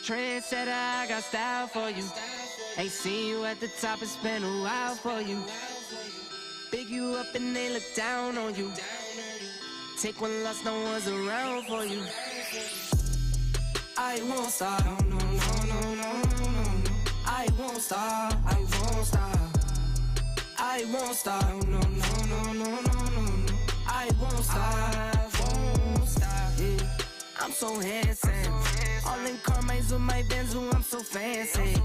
Trendsetter, I got style for you. Ain't seen you at the top, it's been a while for you. Big you up and they look down on you. Take one loss, no one's around for you. I won't stop, no, no, no, no, no, no. I won't stop, I won't stop. I won't stop, no, no, no, no, no, no. I won't stop, yeah. I'm so handsome. All in Carmine's with my Benz, I'm so fancy.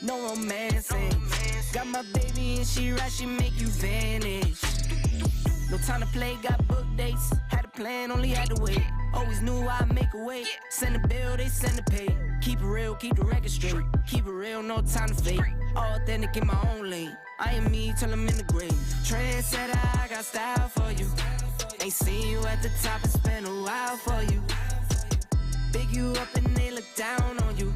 No romancing. Got my baby and she right, she make you vanish. No time to play, got book dates. Had a plan, only had to wait. Always knew I'd make a way. Send a bill, they send a pay. Keep it real, keep the record straight. Keep it real, no time to fake. All authentic in my own lane. I am me till I'm in the grave. Trendsetter, I got style for you. Ain't seen you at the top, it's been a while for you. Big you up and they look down on you.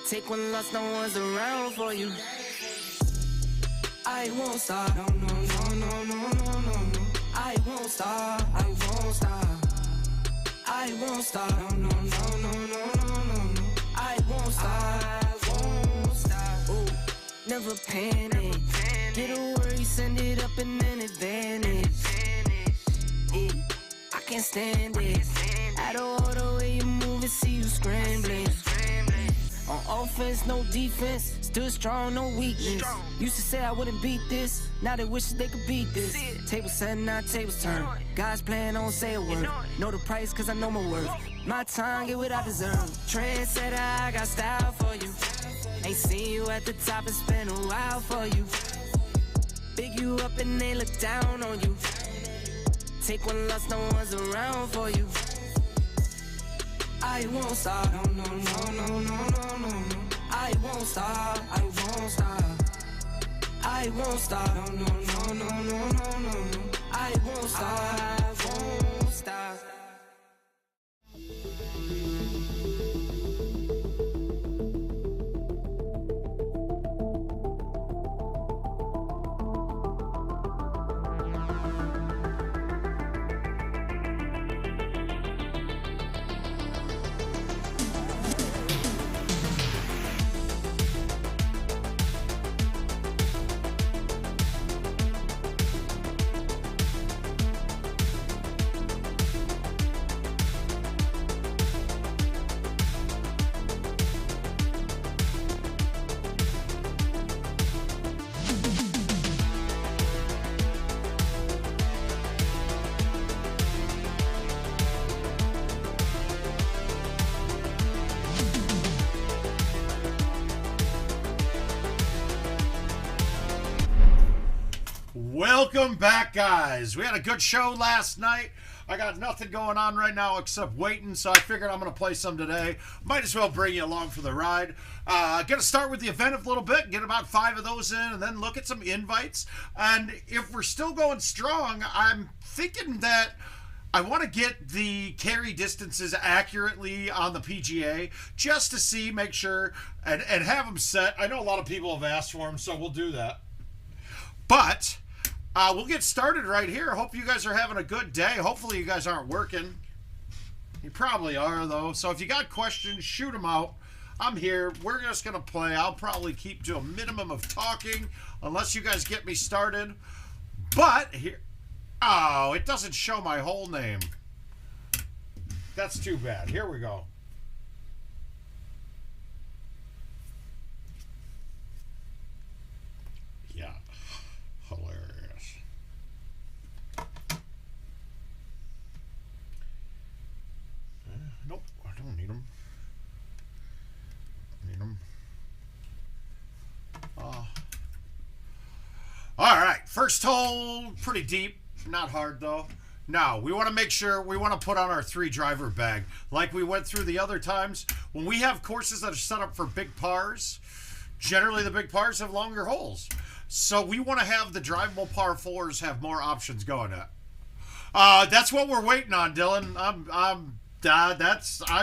Take one loss, no one's around for you. I won't stop, no, no, no, no, no, no, no. I won't stop, I won't stop. I won't stop, no, no, no, no, no, no, no. I won't stop, ooh, never panic. Get a worry, send it up and then advantage. Yeah, I can't stand it. Out of order way you move and see you scrambling. On offense, no defense. Still strong, no weakness. Used to say I wouldn't beat this. Now they wish they could beat this. Tables set, now tables turn. God's plan, don't say a word. Know the price, cause I know my worth. My time, get what I deserve. Trendsetter, I got style for you. Ain't seen you at the top, it's been a while for you. Big you up and they look down on you. Take one loss, no one's around for you. I won't stop, no, no, no, no, no, no, no. I won't stop, I won't stop. I won't stop, no, no, no, no, no, no, no. I won't stop, won't stop. Welcome back, guys. We had a good show last night. I got nothing going on right now except waiting, so I figured I'm going to play some today. Might as well bring you along for the ride. Going to start with the event a little bit, get about 5 of those in, and then look at some invites. And if we're still going strong, I'm thinking that I want to get the carry distances accurately on the PGA just to see, make sure, and have them set. I know a lot of people have asked for them, so we'll do that. But we'll get started right here. Hope you guys are having a good day. Hopefully you guys aren't working. You probably are, though. So if you got questions, shoot them out. I'm here. We're just going to play. I'll probably keep to a minimum of talking unless you guys get me started. But here... Oh, it doesn't show my whole name. That's too bad. Here we go. Yeah. Hilarious. Nope, I don't need them. Need them. All right, first hole, pretty deep. Not hard, though. Now, we want to make sure we want to put on our 3-driver bag. Like we went through the other times. When we have courses that are set up for big pars, generally the big pars have longer holes. So we want to have the drivable par 4s have more options going at. That's what we're waiting on, Dylan. I'm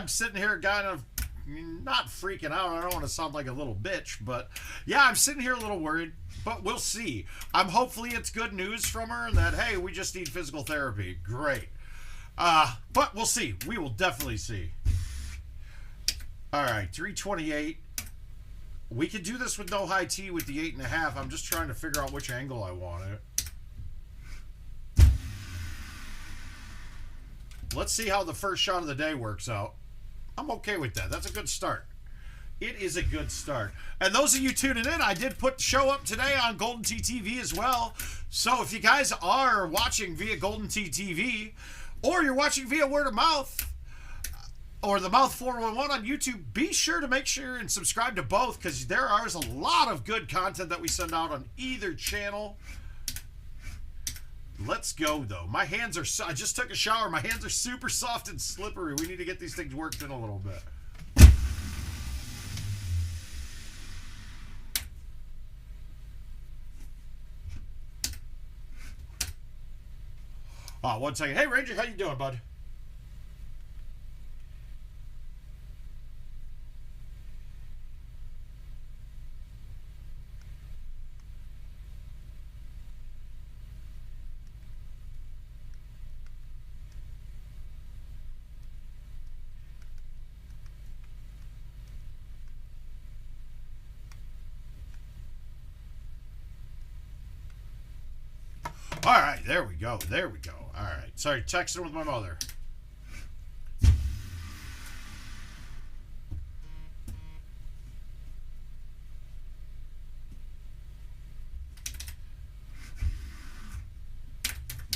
sitting here kind of not freaking out. I don't want to sound like a little bitch, but yeah, I'm sitting here a little worried, but we'll see. Hopefully it's good news from her and that, hey, we just need physical therapy. Great. But we'll see. We will definitely see. All right, 328. We could do this with no high T with the 8.5. I'm just trying to figure out which angle I want it. Let's see how the first shot of the day works out. I'm okay with that. That's a good start. It is a good start. And those of you tuning in, I did put the show up today on GoldenTeeTV as well. So if you guys are watching via GoldenTeeTV, or you're watching via word of mouth, or the Mouth 411 on YouTube, be sure to make sure and subscribe to both, because there is a lot of good content that we send out on either channel. Let's go, though. My hands are... I just took a shower. My hands are super soft and slippery. We need to get these things worked in a little bit. One second. Hey, Ranger, how you doing, bud? All right, there we go. There we go. All right. Sorry, texting with my mother.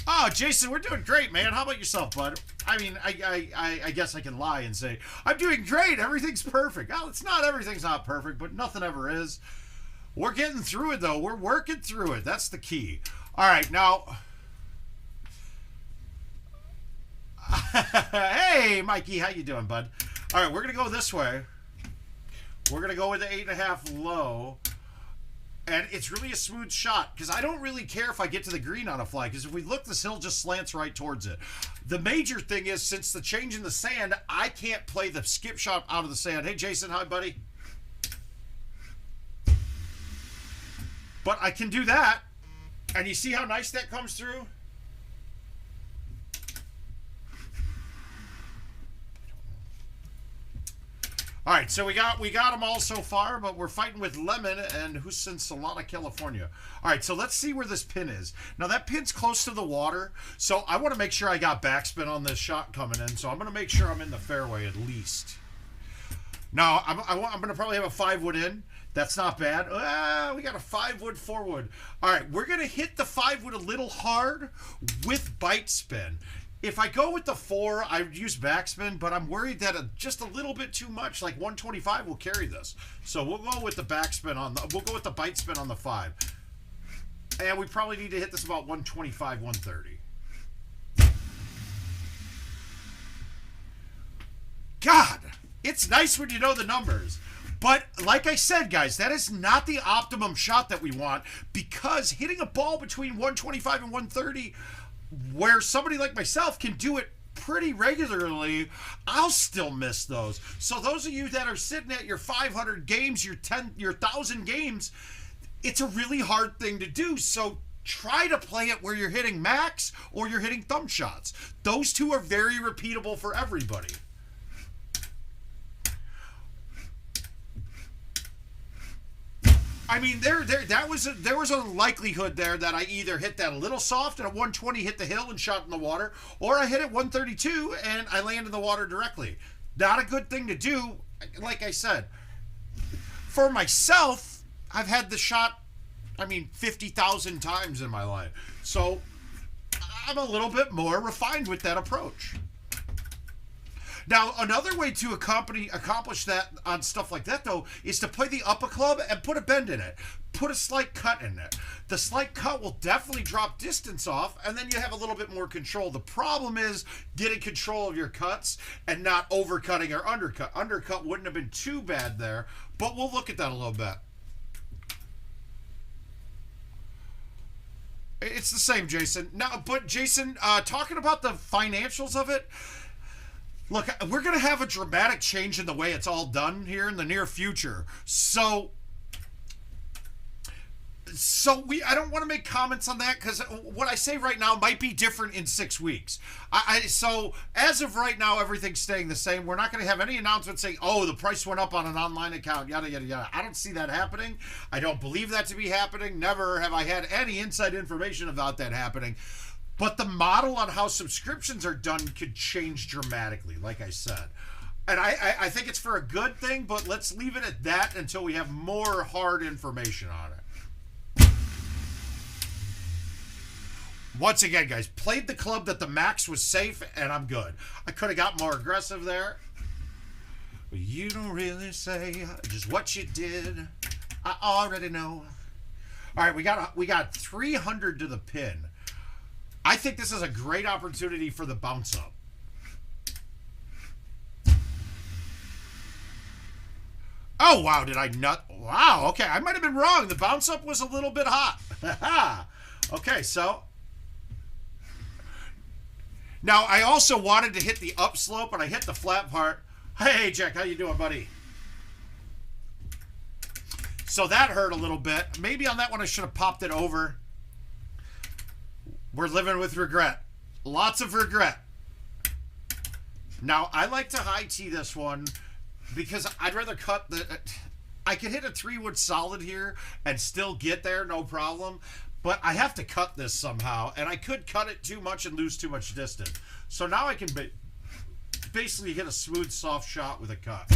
Oh, Jason, we're doing great, man. How about yourself, bud? I mean, I guess I can lie and say, I'm doing great. Everything's perfect. Oh, it's not. Everything's not perfect, but nothing ever is. We're getting through it, though. We're working through it. That's the key. All right, now... Hey, Mikey, how you doing, bud? All right, we're going to go this way. We're going to go with the 8.5 low. And it's really a smooth shot, because I don't really care if I get to the green on a fly, because if we look, this hill just slants right towards it. The major thing is, since the change in the sand, I can't play the skip shot out of the sand. Hey, Jason, hi, buddy. But I can do that. And you see how nice that comes through? All right, so we got them all so far, but we're fighting with Lemon and who's in Salada, California. All right, so let's see where this pin is. Now, that pin's close to the water, so I want to make sure I got backspin on this shot coming in, so I'm going to make sure I'm in the fairway at least. Now, I'm going to probably have a 5-wood in. That's not bad. We got a 5-wood, 4-wood. All right, we're going to hit the 5-wood a little hard with bite spin. If I go with the 4, I would use backspin, but I'm worried that just a little bit too much, like 125, will carry this. So we'll go with the backspin on the, we'll go with the bite spin on the 5. And we probably need to hit this about 125, 130. God, it's nice when you know the numbers. But like I said, guys, that is not the optimum shot that we want, because hitting a ball between 125 and 130, where somebody like myself can do it pretty regularly, I'll still miss those. So those of you that are sitting at your 500 games, your 1,000 games, it's a really hard thing to do. So try to play it where you're hitting max or you're hitting thumb shots. Those two are very repeatable for everybody. I mean, there was a likelihood there that I either hit that a little soft and at 120 hit the hill and shot in the water, or I hit it 132 and I land in the water directly. Not a good thing to do. Like I said, for myself, I've had the shot, 50,000 times in my life. So I'm a little bit more refined with that approach. Now, another way to accomplish that on stuff like that, though, is to play the upper club and put a bend in it. Put a slight cut in it. The slight cut will definitely drop distance off, and then you have a little bit more control. The problem is getting control of your cuts and not overcutting or undercut. Undercut wouldn't have been too bad there, but we'll look at that a little bit. It's the same, Jason. Now, but Jason, talking about the financials of it, look, we're going to have a dramatic change in the way it's all done here in the near future. So So I don't want to make comments on that because what I say right now might be different in 6 weeks. So as of right now, everything's staying the same. We're not going to have any announcement saying, oh, the price went up on an online account, yada, yada, yada. I don't see that happening. I don't believe that to be happening. Never have I had any inside information about that happening. But the model on how subscriptions are done could change dramatically, like I said. And I think it's for a good thing, but let's leave it at that until we have more hard information on it. Once again, guys, played the club that the max was safe, and I'm good. I could have got more aggressive there. But you don't really say just what you did. I already know. All right, we got 300 to the pin. I think this is a great opportunity for the bounce up. Oh, wow, did I not? Wow, okay, I might have been wrong. The bounce up was a little bit hot. Okay, so... Now, I also wanted to hit the upslope, and I hit the flat part. Hey, Jack, how you doing, buddy? So that hurt a little bit. Maybe on that one I should have popped it over. We're living with regret. Lots of regret. Now, I like to high tee this one because I'd rather cut the... I could hit a 3-wood solid here and still get there, no problem. But I have to cut this somehow, and I could cut it too much and lose too much distance. So now I can basically hit a smooth, soft shot with a cut.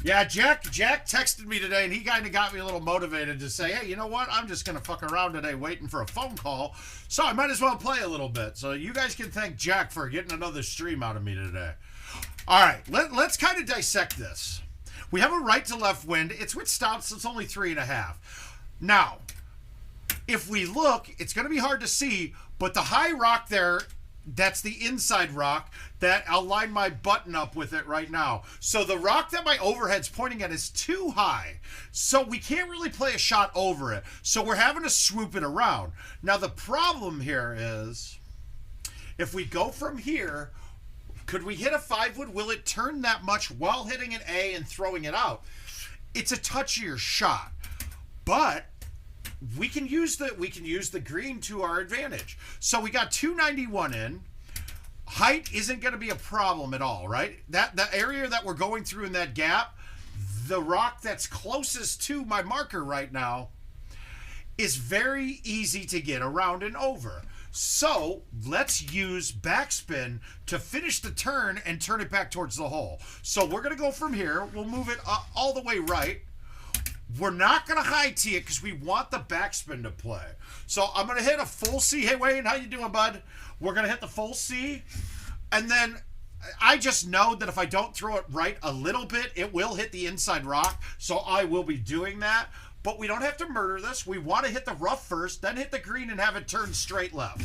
Yeah, Jack texted me today, and he kind of got me a little motivated to say, hey, you know what? I'm just going to fuck around today waiting for a phone call, so I might as well play a little bit. So you guys can thank Jack for getting another stream out of me today. All right, let's kind of dissect this. We have a right to left wind. It's with stops. It's only 3.5. Now, if we look, it's going to be hard to see, but the high rock there, that's the inside rock that I'll line my button up with it right now. So the rock that my overhead's pointing at is too high. So we can't really play a shot over it. So we're having to swoop it around. Now the problem here is if we go from here, could we hit a 5-wood? Will it turn that much while hitting an A and throwing it out? It's a touchier shot, but we can use the green to our advantage. So we got 291 in. Height isn't going to be a problem at all, right? The area that we're going through in that gap, the rock that's closest to my marker right now is very easy to get around and over. So let's use backspin to finish the turn and turn it back towards the hole. So we're going to go from here. We'll move it all the way right. We're not going to high tee it because we want the backspin to play. So I'm going to hit a full C. Hey, Wayne, how you doing, bud? We're going to hit the full C. And then I just know that if I don't throw it right a little bit, it will hit the inside rock. So I will be doing that. But we don't have to murder this. We want to hit the rough first, then hit the green and have it turn straight left.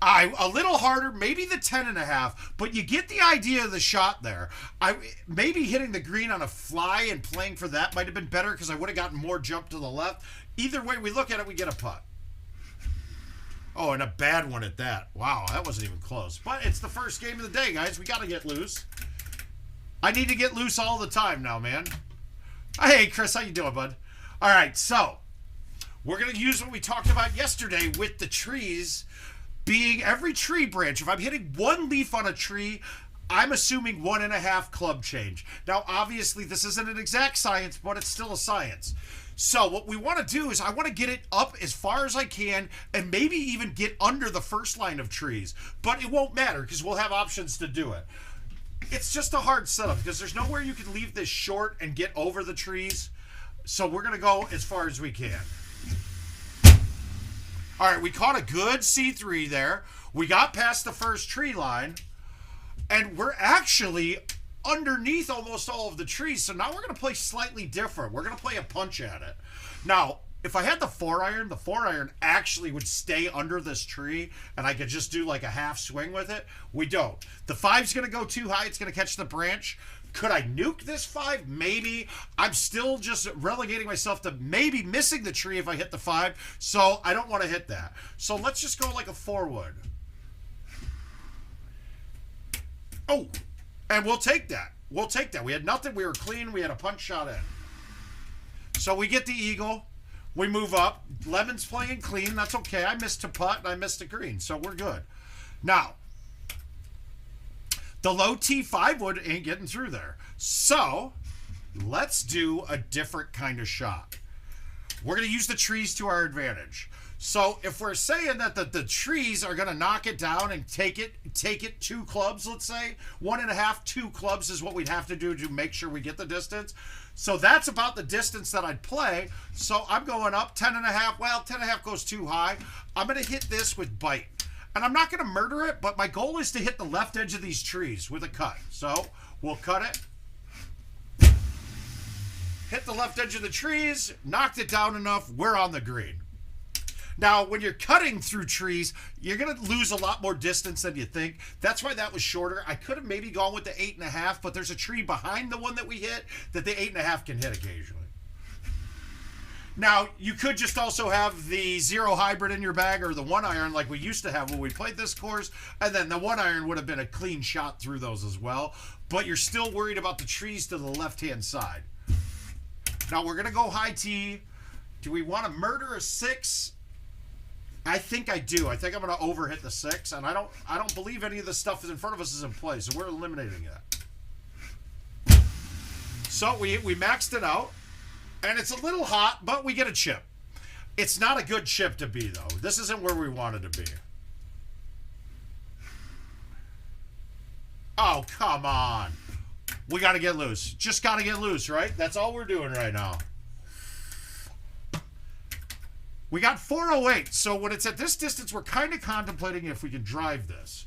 A little harder, maybe the 10.5, but you get the idea of the shot there. Maybe hitting the green on a fly and playing for that might have been better because I would have gotten more jump to the left. Either way we look at it, we get a putt. Oh, and a bad one at that. Wow, that wasn't even close. But it's the first game of the day, guys. We got to get loose. I need to get loose all the time now, man. Hey, Chris, how you doing, bud? All right, so we're going to use what we talked about yesterday with the trees being every tree branch. If I'm hitting one leaf on a tree, I'm assuming 1.5 club change. Now, obviously, this isn't an exact science, but it's still a science. So what we want to do is I want to get it up as far as I can and maybe even get under the first line of trees. But it won't matter because we'll have options to do it. It's just a hard setup because there's nowhere you can leave this short and get over the trees. So we're going to go as far as we can. All right, we caught a good C3 there. We got past the first tree line. And we're actually underneath almost all of the trees. So now we're going to play slightly different. We're going to play a punch at it. Now, if I had the 4-iron actually would stay under this tree and I could just do like a half swing with it. We don't. The 5's going to go too high. It's going to catch the branch. Could I nuke this 5? Maybe. I'm still just relegating myself to maybe missing the tree if I hit the 5, so I don't want to hit that. So let's just go like a 4 wood. Oh, and we'll take that. We'll take that. We had nothing. We were clean. We had a punch shot in. So we get the eagle. We move up. Lemon's playing clean. That's okay. I missed a putt and I missed a green, so we're good. Now, the low T5 wood ain't getting through there. So let's do a different kind of shot. We're going to use the trees to our advantage. So if we're saying that the trees are going to knock it down and take it 2 clubs, let's say, 1.5, 2 clubs is what we'd have to do to make sure we get the distance. So that's about the distance that I'd play. So I'm going up 10.5. Well, 10.5 goes too high. I'm going to hit this with bite. And I'm not going to murder it, but my goal is to hit the left edge of these trees with a cut. So we'll cut it. Hit the left edge of the trees. Knocked it down enough. We're on the green. Now, when you're cutting through trees, you're going to lose a lot more distance than you think. That's why that was shorter. I could have maybe gone with the 8.5, but there's a tree behind the one that we hit that the 8.5 can hit occasionally. Now, you could just also have the 0 hybrid in your bag or the 1-iron like we used to have when we played this course, and then the 1-iron would have been a clean shot through those as well, but you're still worried about the trees to the left-hand side. Now, we're going to go high tee. Do we want to murder a 6? I think I do. I think I'm going to overhit the 6, and I don't believe any of the stuff in front of us is in play, so we're eliminating that. So we maxed it out, and it's a little hot, but we get a chip. It's not a good chip to be, though. This isn't where we wanted to be. Oh, come on. We got to get loose. Just got to get loose, right? That's all we're doing right now. We got 408, so when it's at this distance, we're kind of contemplating if we can drive this.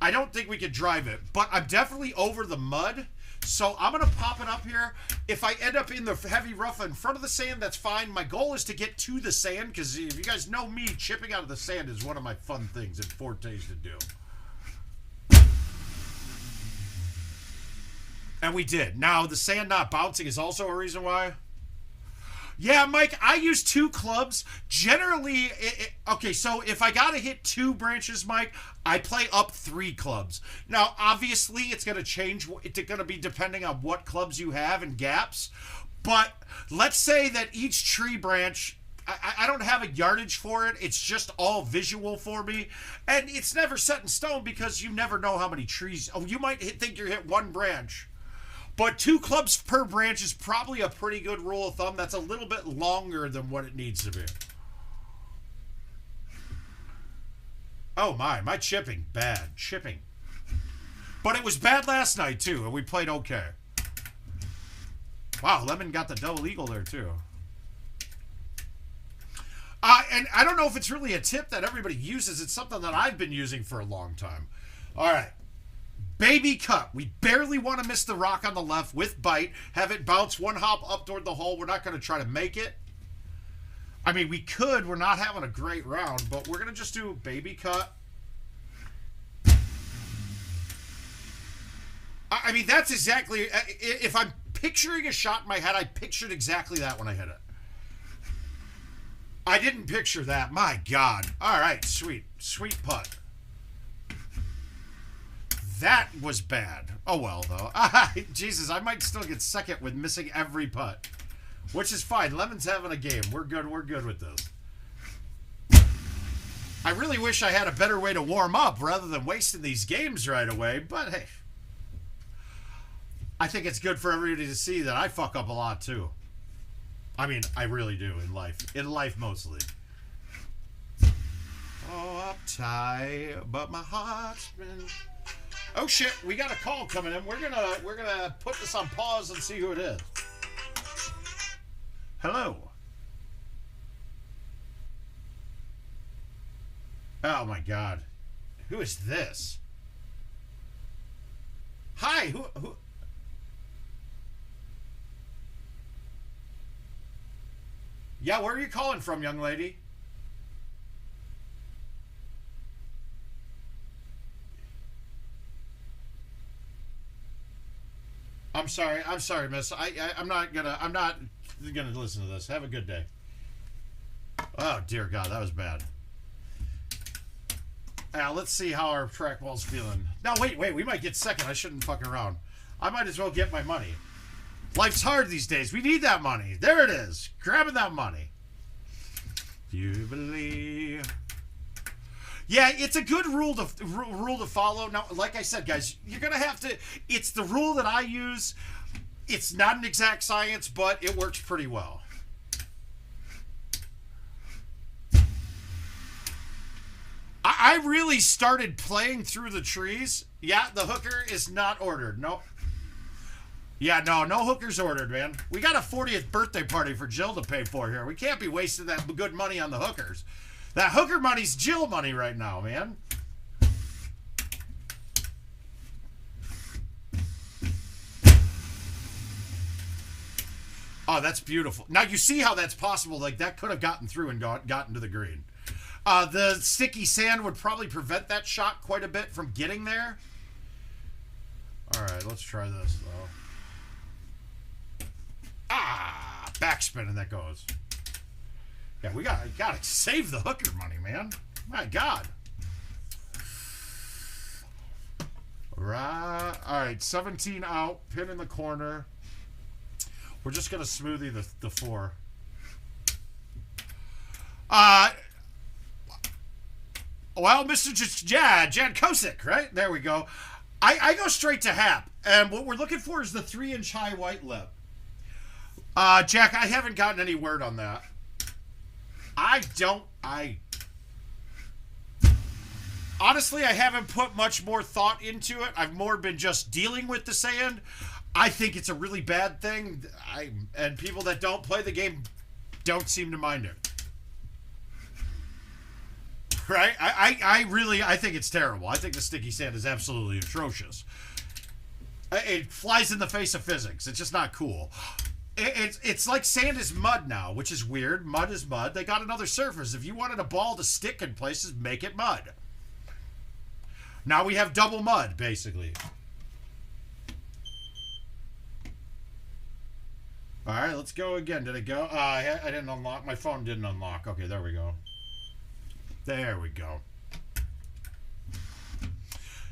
I don't think we could drive it, but I'm definitely over the mud, so I'm going to pop it up here. If I end up in the heavy rough in front of the sand, that's fine. My goal is to get to the sand, because if you guys know me, chipping out of the sand is one of my fun things and fortes to do. And we did. Now, the sand not bouncing is also a reason why. Yeah, Mike, I use 2 clubs. Generally, okay, so if I got to hit 2 branches, Mike, I play up 3 clubs. Now, obviously, it's going to change. It's going to be depending on what clubs you have and gaps. But let's say that each tree branch, I don't have a yardage for it. It's just all visual for me. And it's never set in stone because you never know how many trees. Oh, you might think you hit 1 branch. But 2 clubs per branch is probably a pretty good rule of thumb. That's a little bit longer than what it needs to be. Oh my chipping, bad. Chipping. But it was bad last night too, and we played okay. Wow, Lemon got the double eagle there too. And I don't know if it's really a tip that everybody uses. It's something that I've been using for a long time. All right. Baby cut. We barely want to miss the rock on the left with bite. Have it bounce 1 hop up toward the hole. We're not going to try to make it. I mean, we could. We're not having a great round, but we're going to just do baby cut. I mean, that's exactly... If I'm picturing a shot in my head, I pictured exactly that when I hit it. I didn't picture that. My God. All right, sweet. Sweet putt. That was bad. Oh, well, though. Jesus, I might still get second with missing every putt. Which is fine. Lemon's having a game. We're good. We're good with this. I really wish I had a better way to warm up rather than wasting these games right away. But, hey. I think it's good for everybody to see that I fuck up a lot, too. I mean, I really do in life. In life, mostly. Oh, uptight, but my heart's been... Oh shit, we got a call coming in. We're gonna put this on pause and see who it is. Hello. Oh my God. Who is this? Hi, who Yeah, where are you calling from, young lady? I'm sorry, miss. I'm not gonna listen to this. Have a good day. Oh, dear God, that was bad. Now, let's see how our trackball's feeling. Now, wait, we might get second. I shouldn't fuck around. I might as well get my money. Life's hard these days. We need that money. There it is. Grabbing that money. You believe... Yeah, it's a good rule to follow. Now, like I said, guys, you're going to have to... It's the rule that I use. It's not an exact science, but it works pretty well. I really started playing through the trees. Yeah, the hooker is not ordered. Nope. Yeah, no hookers ordered, man. We got a 40th birthday party for Jill to pay for here. We can't be wasting that good money on the hookers. That hooker money's Jill money right now, man. Oh, that's beautiful. Now, you see how that's possible. Like, that could have gotten through and gotten to the green. The sticky sand would probably prevent that shot quite a bit from getting there. All right, let's try this, though. Ah, backspin, and that goes. Yeah, we gotta save the hooker money, man. My God. Right. All right, 17 out, pin in the corner. We're just gonna smoothie the 4. Well, Mr. Jan Kosick, right? There we go. I go straight to Hap, and what we're looking for is the 3-inch high white lip. Jack, I haven't gotten any word on that. Honestly, I haven't put much more thought into it. I've more been just dealing with the sand. I think it's a really bad thing. And people that don't play the game don't seem to mind it. Right? I think it's terrible. I think the sticky sand is absolutely atrocious. It flies in the face of physics. It's just not cool. It's like sand is mud now, which is weird. Mud is mud. They got another surface. If you wanted a ball to stick in places, make it mud. Now we have double mud, basically. All right, let's go again. Did it go? I didn't unlock. My phone didn't unlock. Okay, there we go. There we go.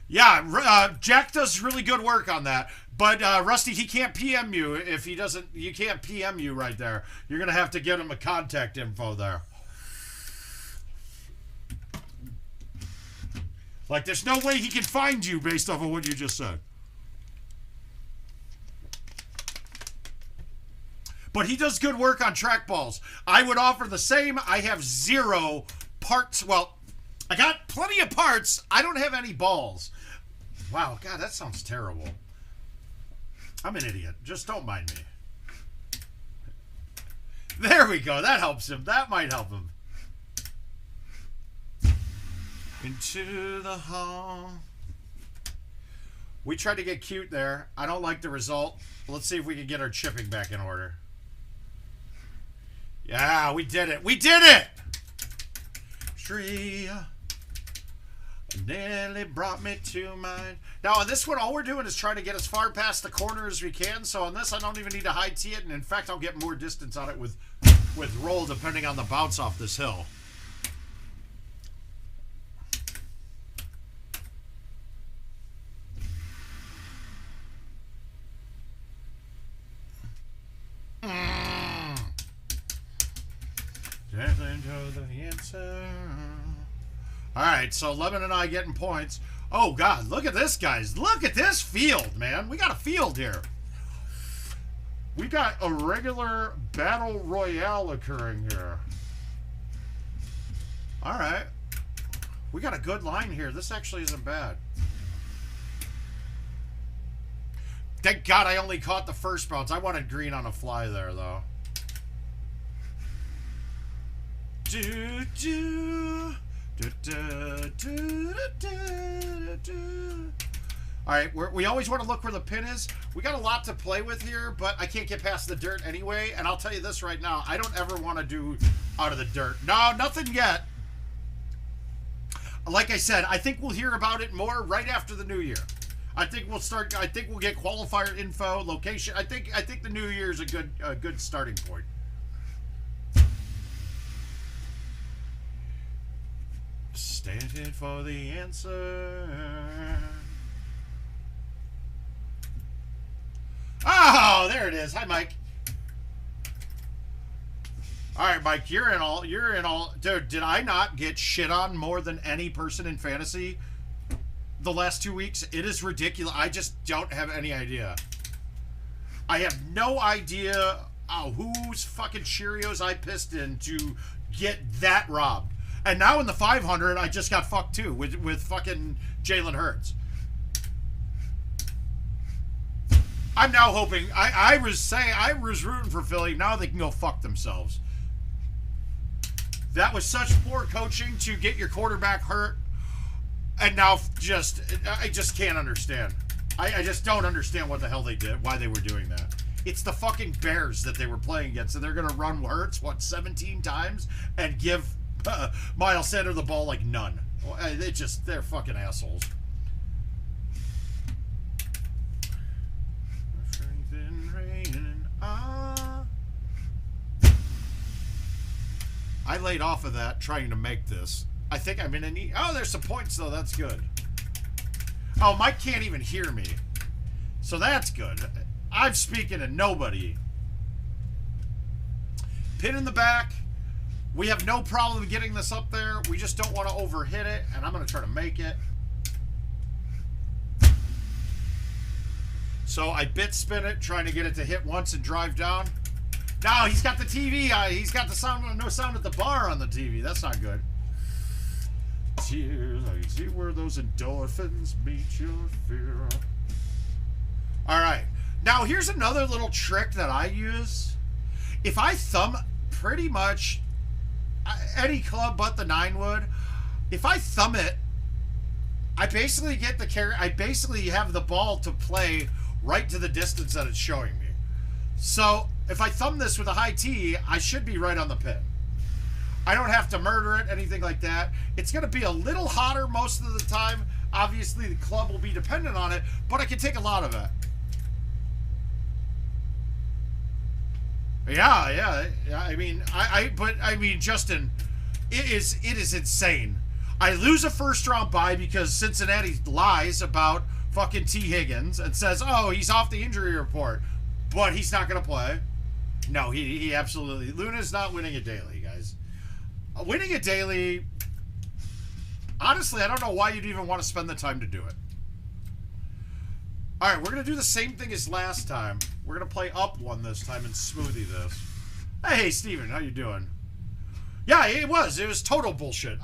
Yeah, Jack does really good work on that. But, Rusty, he can't PM you if he doesn't... You can't PM you right there. You're going to have to give him a contact info there. Like, there's no way he can find you based off of what you just said. But he does good work on trackballs. I would offer the same. I have 0 parts. Well, I got plenty of parts. I don't have any balls. Wow, God, that sounds terrible. I'm an idiot. Just don't mind me. There we go. That helps him. That might help him. Into the hall. We tried to get cute there. I don't like the result. Let's see if we can get our chipping back in order. Yeah, we did it. We did it! Tree nearly brought me to mine. Now, on this one, all we're doing is trying to get as far past the corner as we can. So on this, I don't even need to high tee it. And in fact, I'll get more distance on it with roll, depending on the bounce off this hill. Definitely know the answer. All right, so Lemon and I getting points. Oh, God, look at this, guys. Look at this field, man. We got a field here. We got a regular battle royale occurring here. All right. We got a good line here. This actually isn't bad. Thank God I only caught the first bounce. I wanted green on a fly there, though. Do, do. Alright, we always want to look where the pin is. We got a lot to play with here, but I can't get past the dirt anyway. And I'll tell you this right now, I don't ever want to do out of the dirt. No, nothing yet. Like I said, I think we'll hear about it more right after the new year. I think we'll start. I think we'll get qualifier info, location. I think the new year is a good starting point. Standing for the answer. Oh, there it is. Hi, Mike. All right, Mike, you're in all. Dude, did I not get shit on more than any person in fantasy the last 2 weeks? It is ridiculous. I just don't have any idea. I have no idea whose fucking Cheerios I pissed in to get that robbed. And now in the 500, I just got fucked too with fucking Jalen Hurts. I'm now hoping. I was rooting for Philly. Now they can go fuck themselves. That was such poor coaching to get your quarterback hurt, and now I just can't understand. I just don't understand what the hell they did, why they were doing that. It's the fucking Bears that they were playing against, and they're gonna run Hurts 17 times and give Miles Sanders the ball like none. They're fucking assholes. I laid off of that trying to make this. I think I'm in a need. Oh, there's some points though. That's good. Oh, Mike can't even hear me, so that's good. I'm speaking to nobody. Pin in the back. We have no problem getting this up there. We just don't want to overhit it, and I'm going to try to make it. So I bit spin it, trying to get it to hit once and drive down. Now he's got the TV. He's got the sound, no sound at the bar on the TV. That's not good. Tears, I see where those endorphins meet your fear. All right. Now here's another little trick that I use. If I thumb pretty much any club but the 9 wood, if I thumb it, I basically get the carry. I basically have the ball to play right to the distance that it's showing me. So if I thumb this with a high tee, I should be right on the pin. I don't have to murder it, anything like that. It's going to be a little hotter most of the time. Obviously, the club will be dependent on it, but I can take a lot of it. Yeah. I mean, Justin, it is insane. I lose a first round bye because Cincinnati lies about fucking T. Higgins and says, oh, he's off the injury report, but he's not going to play. No, he absolutely. Luna's not winning a daily, guys. Winning a daily, honestly, I don't know why you'd even want to spend the time to do it. All right, we're going to do the same thing as last time. We're going to play up one this time and smoothie this. Hey, Steven, how you doing? Yeah, it was total bullshit.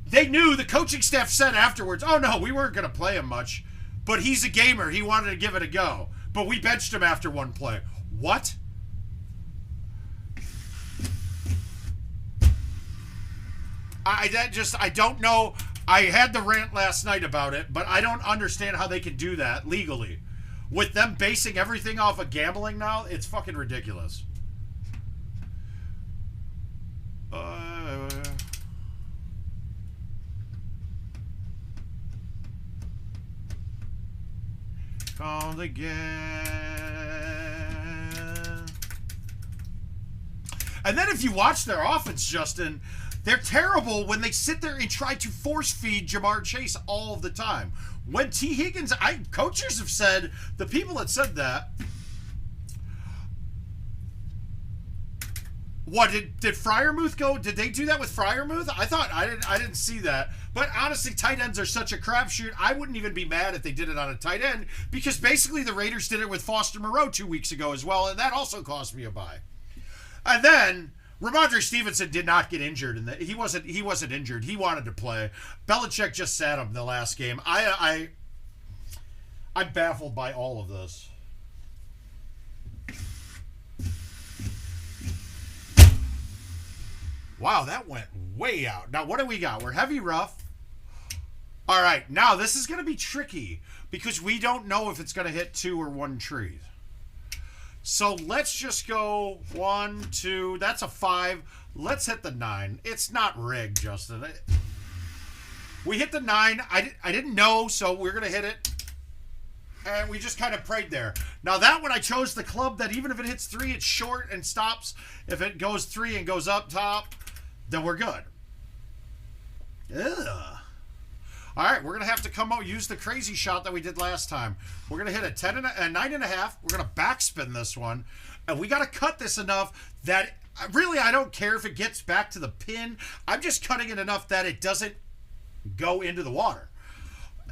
They knew, the coaching staff said afterwards, oh no, we weren't going to play him much, but he's a gamer. He wanted to give it a go. But we benched him after one play. What? I don't know. I had the rant last night about it, but I don't understand how they can do that legally. With them basing everything off of gambling now, it's fucking ridiculous. Call again. And then if you watch their offense, Justin, they're terrible when they sit there and try to force feed Jamar Chase all of the time. When T. Higgins, coaches have said, the people that said that, what, did Freiermuth go? Did they do that with Freiermuth? I didn't see that. But honestly, tight ends are such a crapshoot. I wouldn't even be mad if they did it on a tight end, because basically the Raiders did it with Foster Moreau 2 weeks ago as well, and that also cost me a bye. And then Ramondre Stevenson did not get injured, and he wasn't injured. He wanted to play. Belichick just sat him the last game. I'm baffled by all of this. Wow, that went way out. Now, what do we got? We're heavy rough. All right, now this is going to be tricky because we don't know if it's going to hit 2 or 1 trees. So let's just go 1, 2. That's a 5. Let's hit the 9. It's not rigged, Justin. We hit the 9. I didn't know, so we're going to hit it. And we just kind of prayed there. Now that one, I chose the club that even if it hits 3, it's short and stops. If it goes 3 and goes up top, then we're good. Ugh. All right, we're going to have to come out, use the crazy shot that we did last time. We're going to hit a 9.5. We're going to backspin this one. And we got to cut this enough that, really, I don't care if it gets back to the pin. I'm just cutting it enough that it doesn't go into the water.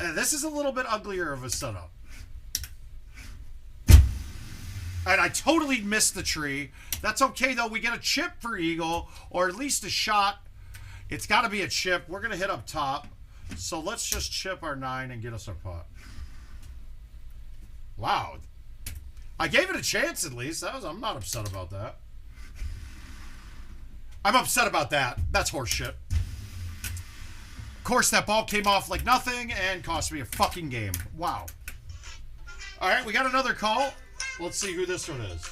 And this is a little bit uglier of a setup. And I totally missed the tree. That's okay, though. We get a chip for eagle, or at least a shot. It's got to be a chip. We're going to hit up top. So let's just chip our 9 and get us our putt. Wow. I gave it a chance, at least. I'm not upset about that. I'm upset about that. That's horseshit. Of course, that ball came off like nothing and cost me a fucking game. Wow. All right, we got another call. Let's see who this one is.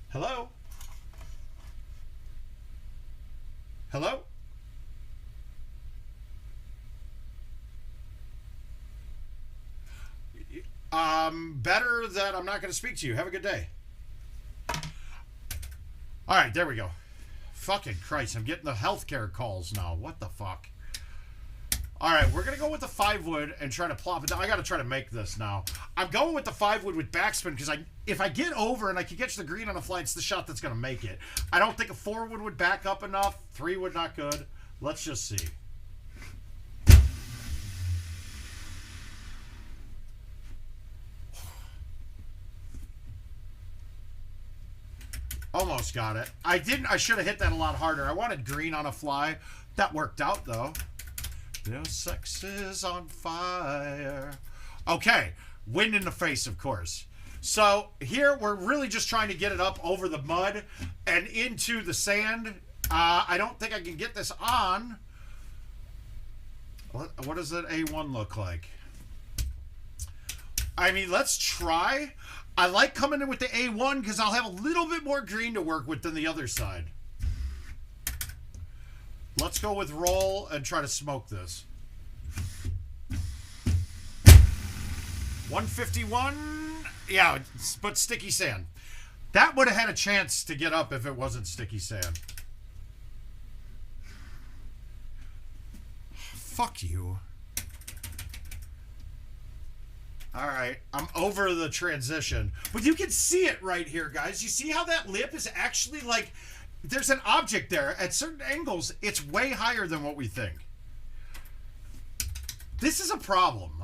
Hello? Hello? Better that I'm not going to speak to you. Have a good day. All right, there we go. Fucking Christ, I'm getting the healthcare calls now. What the fuck? All right, we're going to go with the 5-wood and try to plop it down. I got to try to make this now. I'm going with the 5-wood with backspin because if I get over and I can get to the green on a fly, it's the shot that's going to make it. I don't think a 4-wood would back up enough. 3-wood, not good. Let's just see. Almost got it. I should have hit that a lot harder. I wanted green on a fly. That worked out, though. Your sex is on fire. Okay. Wind in the face, of course. So here we're really just trying to get it up over the mud and into the sand. I don't think I can get this on. What does that A1 look like? I mean, let's try. I like coming in with the A1 because I'll have a little bit more green to work with than the other side. Let's go with roll and try to smoke this. 151. Yeah, but sticky sand. That would have had a chance to get up if it wasn't sticky sand. Fuck you. All right, I'm over the transition. But you can see it right here, guys. You see how that lip is actually like, there's an object there. At certain angles, it's way higher than what we think. This is a problem.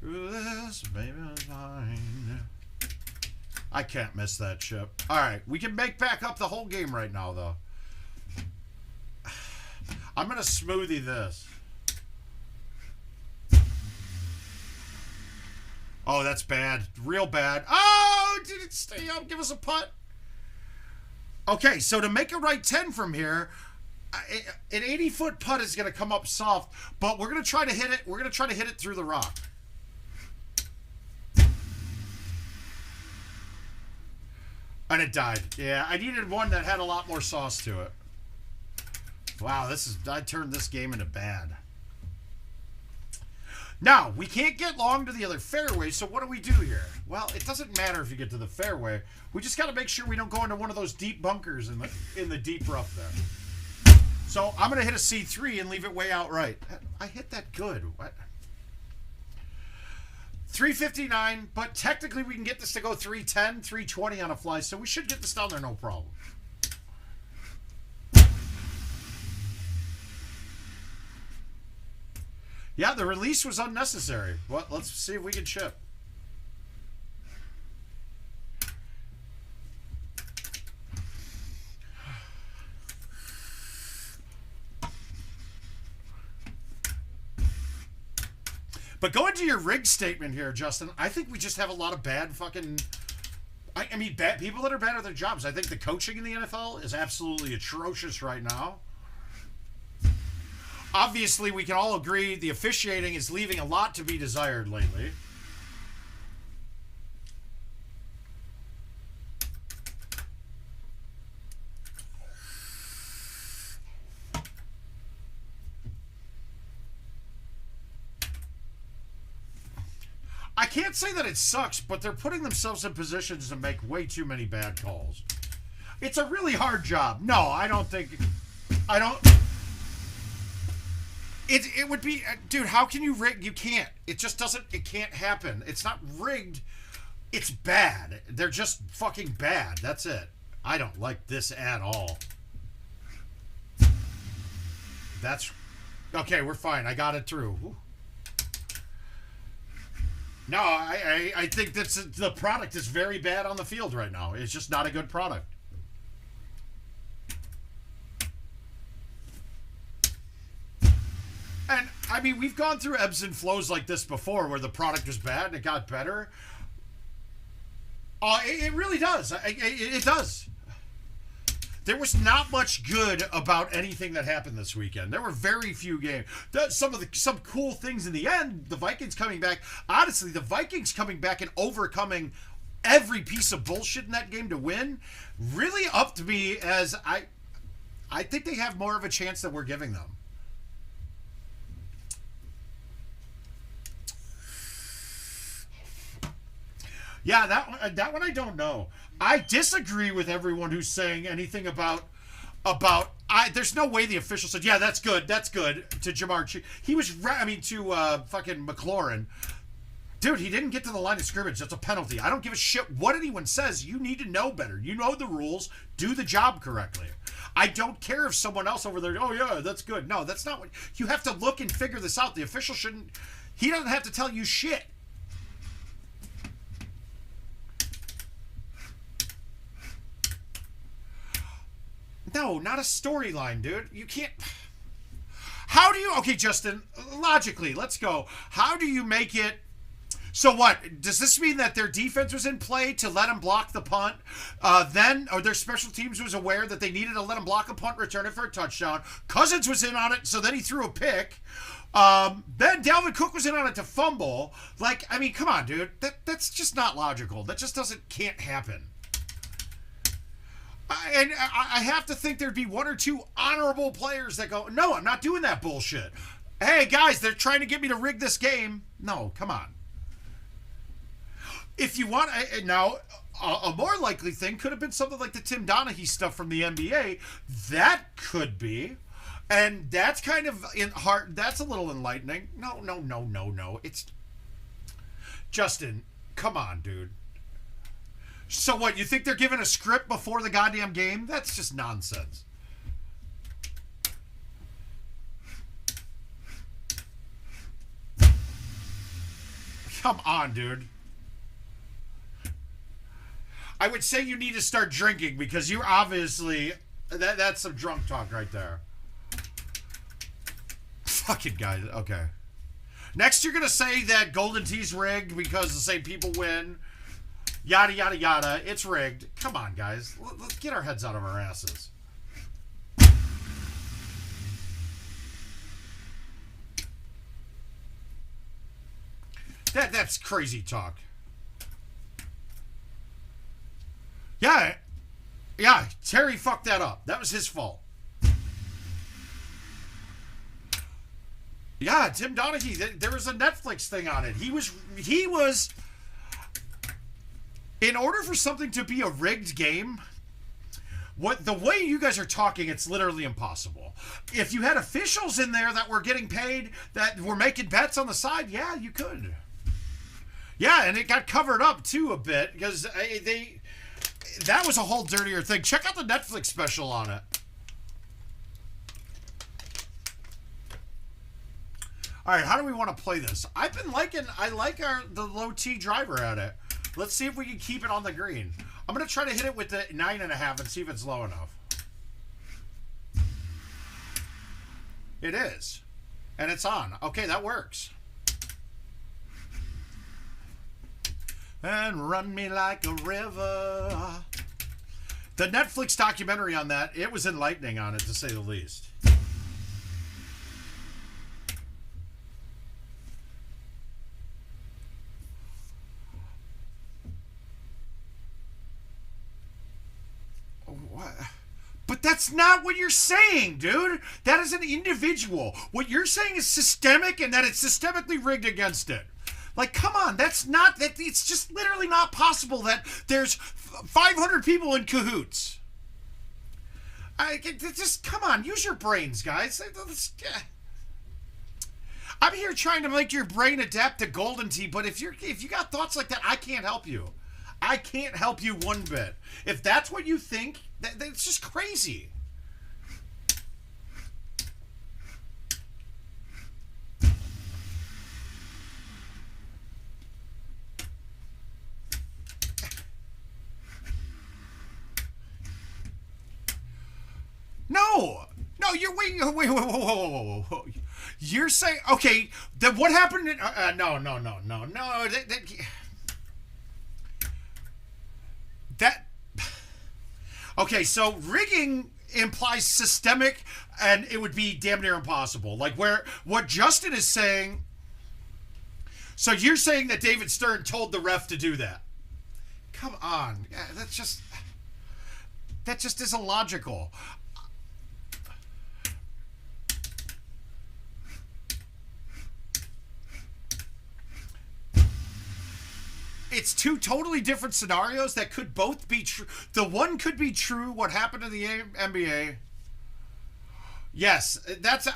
This baby is mine. I can't miss that chip. All right, we can make back up the whole game right now, though. I'm going to smoothie this. Oh, that's bad. Real bad. Oh, did it stay up? Give us a putt. Okay, so to make a right 10 from here, an 80-foot putt is going to come up soft, but we're going to try to hit it. We're going to try to hit it through the rock. And it died. Yeah, I needed one that had a lot more sauce to it. Wow, I turned this game into bad. Now, we can't get long to the other fairway, so what do we do here? Well, it doesn't matter if you get to the fairway. We just got to make sure we don't go into one of those deep bunkers in the deep rough there. So I'm going to hit a C3 and leave it way out right. I hit that good. What? 359, but technically we can get this to go 310, 320 on a fly, so we should get this down there no problem. Yeah, the release was unnecessary. Well, let's see if we can chip. But going to your rig statement here, Justin, I think we just have a lot of bad fucking... I mean, bad people that are bad at their jobs. I think the coaching in the NFL is absolutely atrocious right now. Obviously, we can all agree the officiating is leaving a lot to be desired lately. can't say that it sucks, but they're putting themselves in positions to make way too many bad calls. It's a really hard job. No, I don't think... I don't... It would be... Dude, how can you rig... You can't. It just doesn't... It can't happen. It's not rigged. It's bad. They're just fucking bad. That's it. I don't like this at all. That's... Okay, we're fine. I got it through. Ooh. No, I think that's the product is very bad on the field right now. It's just not a good product. And, I mean, we've gone through ebbs and flows like this before where the product was bad and it got better. It really does. It does. There was not much good about anything that happened this weekend. There were very few games. Some cool things in the end. The Vikings coming back. Honestly, the Vikings coming back and overcoming every piece of bullshit in that game to win really upped me as I think they have more of a chance than we're giving them. Yeah, that one I don't know. I disagree with everyone who's saying anything about there's no way the official said, yeah, that's good to Jamar. He was, to fucking McLaurin. Dude, he didn't get to the line of scrimmage. That's a penalty. I don't give a shit what anyone says. You need to know better. You know the rules. Do the job correctly. I don't care if someone else over there, oh yeah, that's good. No, that's not what, you have to look and figure this out. The official he doesn't have to tell you shit. No, not a storyline, dude. You can't... How do you... Okay, Justin, logically, let's go. How do you make it... So what? Does this mean that their defense was in play to let them block the punt? Or their special teams was aware that they needed to let them block a punt, return it for a touchdown. Cousins was in on it, so then he threw a pick. Then Dalvin Cook was in on it to fumble. Like, I mean, come on, dude. That's just not logical. That just can't happen. And I have to think there'd be one or two honorable players that go, no, I'm not doing that bullshit. Hey, guys, they're trying to get me to rig this game. No, come on. If you want, now, a more likely thing could have been something like the Tim Donaghy stuff from the NBA. That could be. And that's kind of that's a little enlightening. No. It's... Justin, come on, dude. So what, you think they're giving a script before the goddamn game? That's just nonsense. Come on, dude. I would say you need to start drinking because you're obviously... That's some drunk talk right there. Fucking guys. Okay. Next you're going to say that Golden Tee's rigged because the same people win. Yada, yada, yada. It's rigged. Come on, guys. Let's get our heads out of our asses. That's crazy talk. Yeah. Terry fucked that up. That was his fault. Yeah, Tim Donaghy. There was a Netflix thing on it. He was... In order for something to be a rigged game, the way you guys are talking, it's literally impossible. If you had officials in there that were getting paid, that were making bets on the side, yeah, you could. Yeah, and it got covered up too a bit because that was a whole dirtier thing. Check out the Netflix special on it. All right, how do we want to play this? I like the low T driver at it. Let's see if we can keep it on the green. I'm going to try to hit it with the 9.5 and see if it's low enough. It is. And it's on. Okay, that works. And run me like a river. The Netflix documentary on that, it was enlightening on it, to say the least. But that's not what you're saying, dude. That is an individual. What you're saying is systemic and that it's systemically rigged against it. Like, come on, that's not that. It's just literally not possible that there's 500 people in cahoots. Just come on, use your brains, guys. I'm here trying to make your brain adapt to Golden Tee, but if you got thoughts like that, I can't help you. I can't help you one bit. If that's what you think, that's just crazy. No, you're wait, whoa. You're saying, okay, then what happened in, no. Okay, so rigging implies systemic, and it would be damn near impossible. Like what Justin is saying, so you're saying that David Stern told the ref to do that. Come on, that just is illogical. It's two totally different scenarios that could both be true. The one could be true, what happened in the NBA. Yes,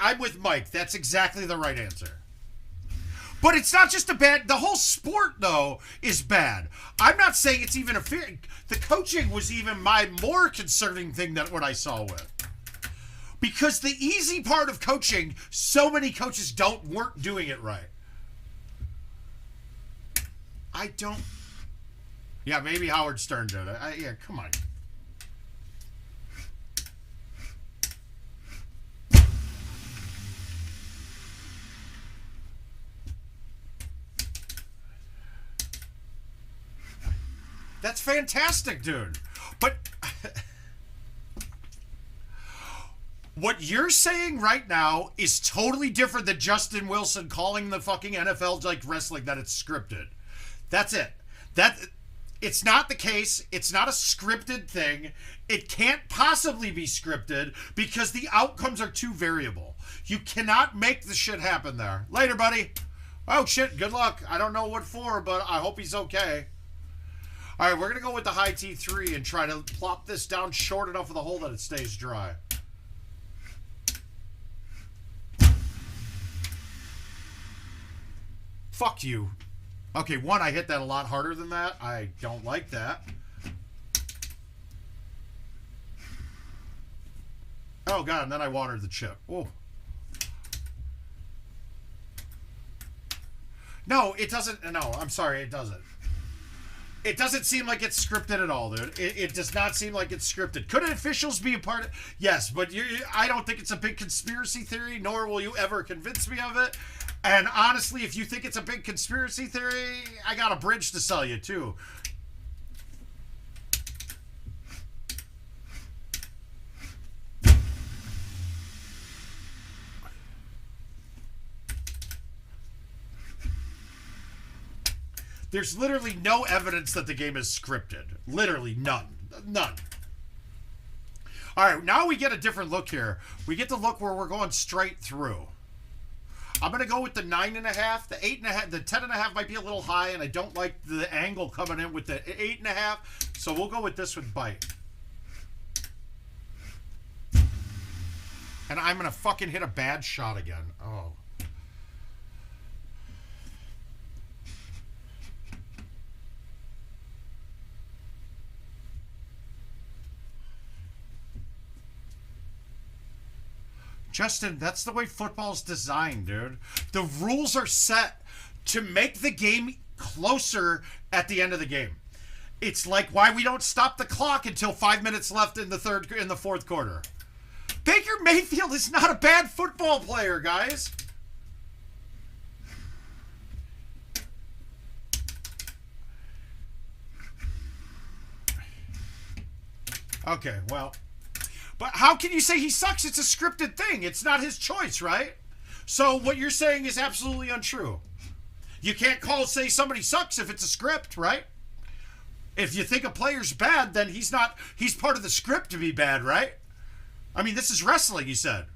I'm with Mike. That's exactly the right answer. But it's not just the whole sport, though, is bad. I'm not saying it's even a fair. The coaching was even my more concerning thing than what I saw with. Because the easy part of coaching, so many coaches weren't doing it right. I don't. Yeah, maybe Howard Stern did it. Yeah, come on. That's fantastic, dude. But what you're saying right now is totally different than Justin Wilson calling the fucking NFL like wrestling that it's scripted. That's it. It's not the case. It's not a scripted thing. It can't possibly be scripted because the outcomes are too variable. You cannot make the shit happen there. Later, buddy. Oh, shit. Good luck. I don't know what for, but I hope he's okay. All right, we're going to go with the high T3 and try to plop this down short enough of the hole that it stays dry. Fuck you. Okay, one, I hit that a lot harder than that. I don't like that. Oh, God, and then I watered the chip. Oh. No, it doesn't. No, I'm sorry, it doesn't. It doesn't seem like it's scripted at all, dude. It does not seem like it's scripted. Could officials be a part of... Yes, but I don't think it's a big conspiracy theory, nor will you ever convince me of it. And honestly, if you think it's a big conspiracy theory, I got a bridge to sell you, too. There's literally no evidence that the game is scripted. Literally none. None. All right, now we get a different look here. We get the look where we're going straight through. I'm going to go with the 9.5. The 8.5, the 10.5 might be a little high, and I don't like the angle coming in with the 8.5. So we'll go with this with bite. And I'm going to fucking hit a bad shot again. Oh. Justin, that's the way football's designed, dude. The rules are set to make the game closer at the end of the game. It's like why we don't stop the clock until 5 minutes left in the fourth quarter. Baker Mayfield is not a bad football player, guys. Okay, well... But how can you say he sucks? It's a scripted thing. It's not his choice, right? So what you're saying is absolutely untrue. You can't say somebody sucks if it's a script, right? If you think a player's bad, then he's part of the script to be bad, right? I mean, this is wrestling, you said.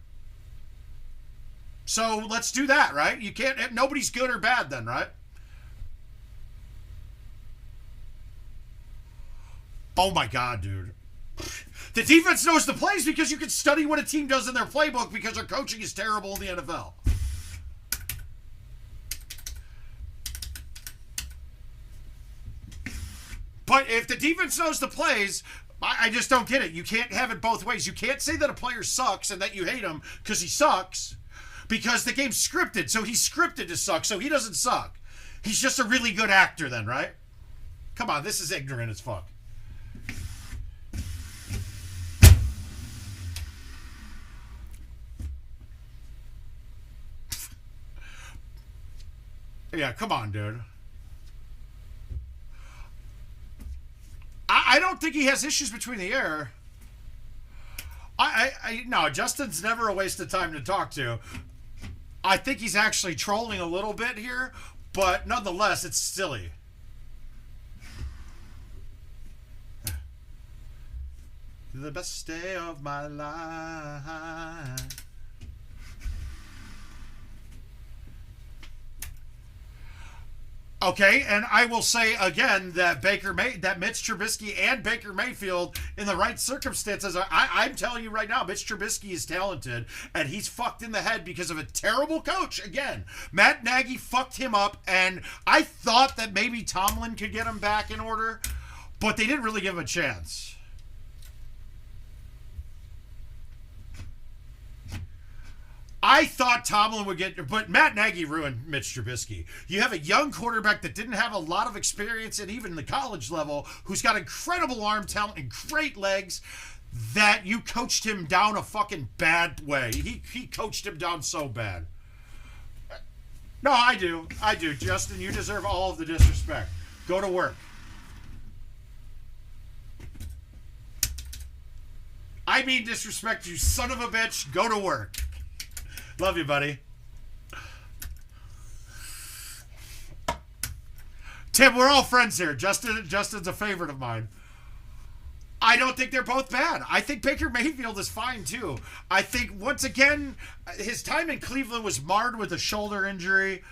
So let's do that, right? You can't, nobody's good or bad then, right? Oh my God, dude. The defense knows the plays because you can study what a team does in their playbook because their coaching is terrible in the NFL. But if the defense knows the plays, I just don't get it. You can't have it both ways. You can't say that a player sucks and that you hate him because he sucks, because the game's scripted. So he's scripted to suck, so he doesn't suck. He's just a really good actor then, right? Come on, this is ignorant as fuck. Yeah, come on, dude. I don't think he has issues between the air. No, Justin's never a waste of time to talk to. I think he's actually trolling a little bit here, but nonetheless, it's silly. The best day of my life. Okay, and I will say again that Mitch Trubisky and Baker Mayfield, in the right circumstances, I'm telling you right now, Mitch Trubisky is talented, and he's fucked in the head because of a terrible coach. Again, Matt Nagy fucked him up, and I thought that maybe Tomlin could get him back in order, but they didn't really give him a chance. I thought Tomlin would get, but Matt Nagy ruined Mitch Trubisky. You have a young quarterback that didn't have a lot of experience at even the college level, who's got incredible arm talent and great legs, that you coached him down a fucking bad way. He coached him down so bad. No, I do. Justin, you deserve all of the disrespect. Go to work. I mean disrespect, you son of a bitch. Go to work. Love you, buddy. Tim, we're all friends here. Justin's a favorite of mine. I don't think they're both bad. I think Baker Mayfield is fine, too. I think, once again, his time in Cleveland was marred with a shoulder injury.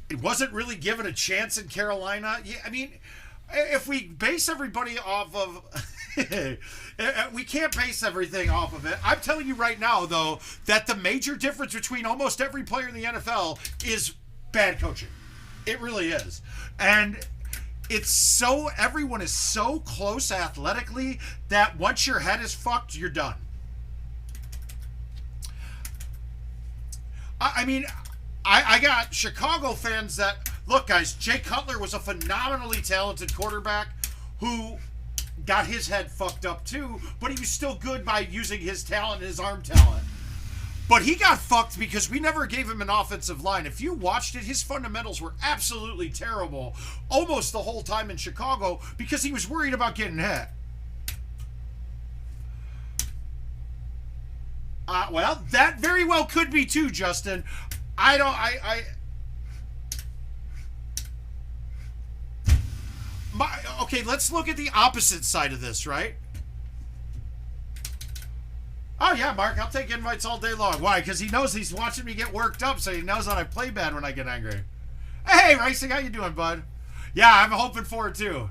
He wasn't really given a chance in Carolina. Yeah, I mean, if we base everybody off of... we can't base everything off of it. I'm telling you right now, though, that the major difference between almost every player in the NFL is bad coaching. It really is. And everyone is so close athletically that once your head is fucked, you're done. I mean, I got Chicago fans that, look, guys, Jay Cutler was a phenomenally talented quarterback who got his head fucked up too, but he was still good by using his talent, his arm talent. But he got fucked because we never gave him an offensive line. If you watched it, his fundamentals were absolutely terrible almost the whole time in Chicago because he was worried about getting hit. Well, that very well could be too, Justin. Okay, let's look at the opposite side of this, right? Oh, yeah, Mark, I'll take invites all day long. Why? Because he knows he's watching me get worked up, so he knows that I play bad when I get angry. Hey, Racing, how you doing, bud? Yeah, I'm hoping for it, too.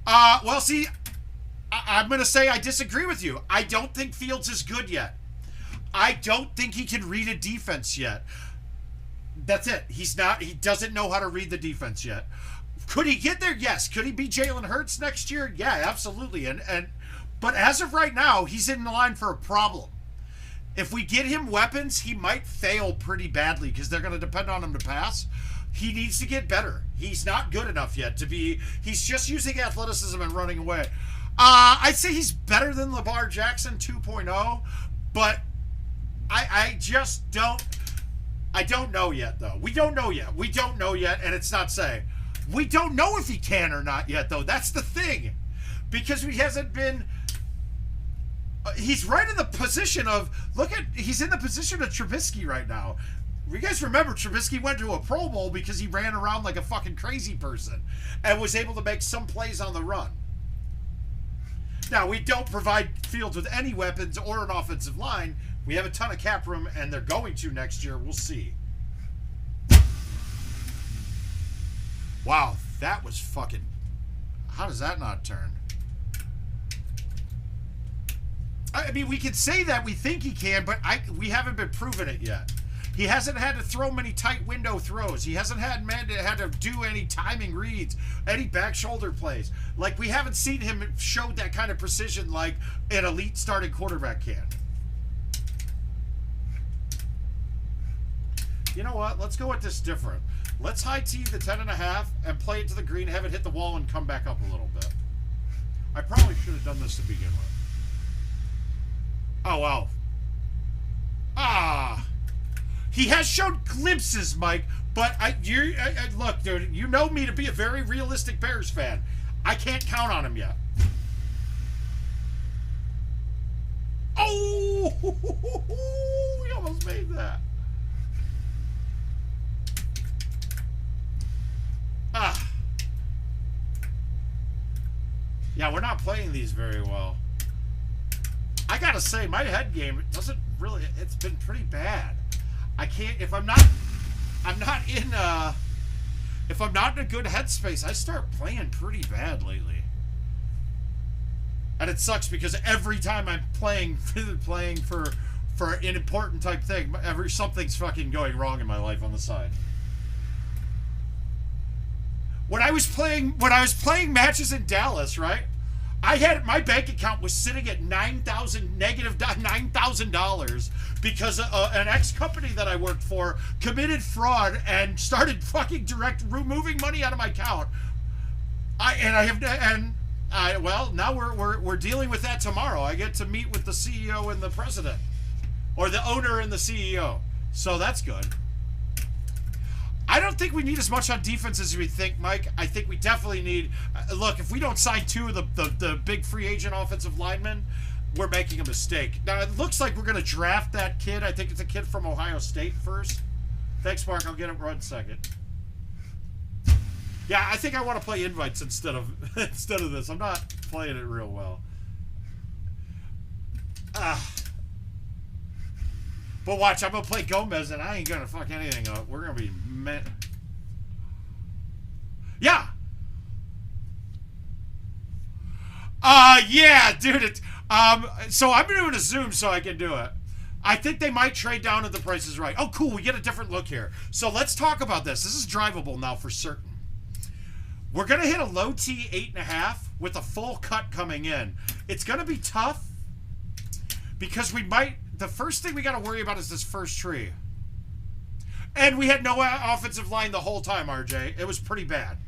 Well, see, I'm going to say I disagree with you. I don't think Fields is good yet. I don't think he can read a defense yet. That's it. He doesn't know how to read the defense yet. Could he get there? Yes. Could he be Jalen Hurts next year? Yeah, absolutely. But as of right now, he's in the line for a problem. If we get him weapons, he might fail pretty badly because they're going to depend on him to pass. He needs to get better. He's not good enough yet to be... He's just using athleticism and running away. I'd say he's better than Lamar Jackson 2.0, but I just don't... I don't know yet, though. We don't know yet. And it's not saying. We don't know if he can or not yet, though. That's the thing. Because he hasn't been... he's right in the position of... He's in the position of Trubisky right now. You guys remember Trubisky went to a Pro Bowl because he ran around like a fucking crazy person and was able to make some plays on the run. Now, we don't provide Fields with any weapons or an offensive line. We have a ton of cap room, and they're going to next year. We'll see. Wow, that was fucking... How does that not turn? I mean, we can say that we think he can, but we haven't been proven it yet. He hasn't had to throw many tight window throws. He hasn't had to do any timing reads, any back shoulder plays. Like, we haven't seen him show that kind of precision like an elite starting quarterback can. You know what? Let's go with this different. Let's high tee the 10.5 and play it to the green, have it hit the wall, and come back up a little bit. I probably should have done this to begin with. Oh, wow. Ah. He has shown glimpses, Mike, but look, dude, you know me to be a very realistic Bears fan. I can't count on him yet. Oh, we almost made that. Ah. Yeah, we're not playing these very well. I gotta say, my head game doesn't really, it's been pretty bad. I can't, if I'm not in a good headspace, I start playing pretty bad lately. And it sucks because every time I'm playing for an important type thing, something's fucking going wrong in my life on the side. When I was playing matches in Dallas, right? My bank account was sitting at negative $9,000 because an ex-company that I worked for committed fraud and started fucking removing money out of my account. Well, now we're dealing with that tomorrow. I get to meet with the CEO and the president, or the owner and the CEO. So that's good. I don't think we need as much on defense as we think, Mike. I think we definitely need... look, if we don't sign two of the big free agent offensive linemen, we're making a mistake. Now, it looks like we're going to draft that kid. I think it's a kid from Ohio State first. Thanks, Mark. I'll get it right in a second. Yeah, I think I want to play invites instead of this. I'm not playing it real well. But watch, I'm going to play Gomez, and I ain't going to fuck anything up. We're going to be... Yeah! Yeah, dude. So I'm doing a Zoom so I can do it. I think they might trade down if the price is right. Oh, cool. We get a different look here. So let's talk about this. This is drivable now for certain. We're going to hit a low T 8.5 with a full cut coming in. It's going to be tough because we might... The first thing we got to worry about is this first tree. And we had no offensive line the whole time, RJ. It was pretty bad.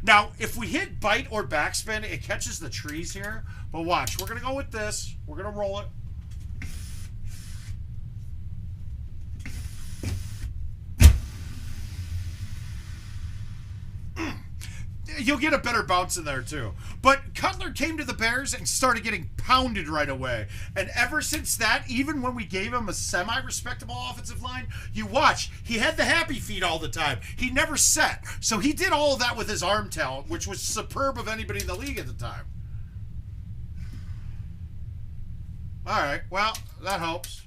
Now, if we hit bite or backspin, it catches the trees here. But watch, we're going to go with this. We're going to roll it. You'll get a better bounce in there, too. But Cutler came to the Bears and started getting pounded right away. And ever since that, even when we gave him a semi-respectable offensive line, you watch, he had the happy feet all the time. He never set. So he did all of that with his arm talent, which was superb of anybody in the league at the time. All right, well, that helps.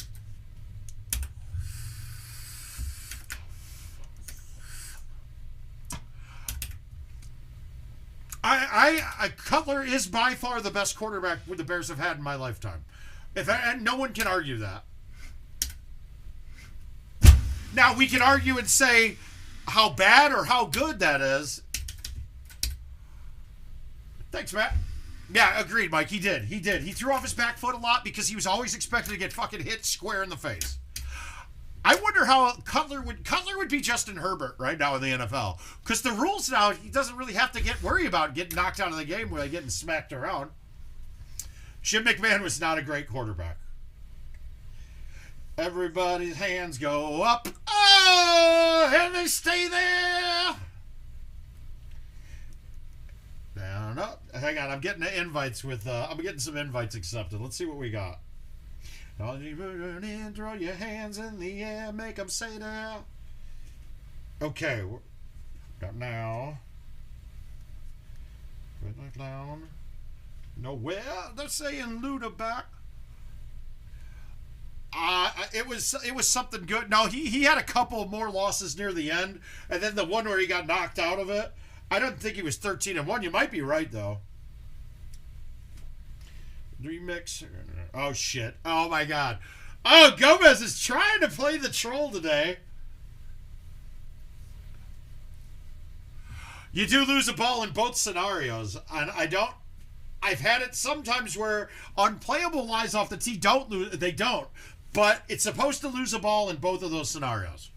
Cutler is by far the best quarterback the Bears have had in my lifetime. And no one can argue that. Now, we can argue and say how bad or how good that is. Thanks, Matt. Yeah, agreed, Mike. He did. He threw off his back foot a lot because he was always expected to get fucking hit square in the face. I wonder how Cutler would be Justin Herbert right now in the NFL. Because the rules now, he doesn't really have to worry about getting knocked out of the game without getting smacked around. Jim McMahon was not a great quarterback. Everybody's hands go up. Oh, and they stay there. Down, up. Hang on, I'm getting the invites with, I'm getting some invites accepted. Let's see what we got. All you run in, throw your hands in the air, make them say that. Okay, got now. Red down. Nowhere. They're saying Luda back. It was something good. No, he had a couple more losses near the end, and then the one where he got knocked out of it. I don't think he was 13-1. You might be right, though. Remix. Oh, shit. Oh, my God. Oh, Gomez is trying to play the troll today. You do lose a ball in both scenarios. And I've had it sometimes where unplayable lies off the tee don't lose. They don't. But it's supposed to lose a ball in both of those scenarios.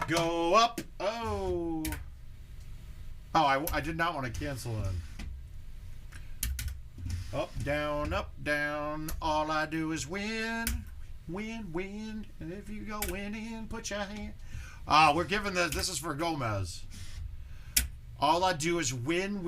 Go up. Oh. Oh, I did not want to cancel in. Up, down. All I do is win. Win. And if you go winning, put your hand. We're giving this. This is for Gomez. All I do is win.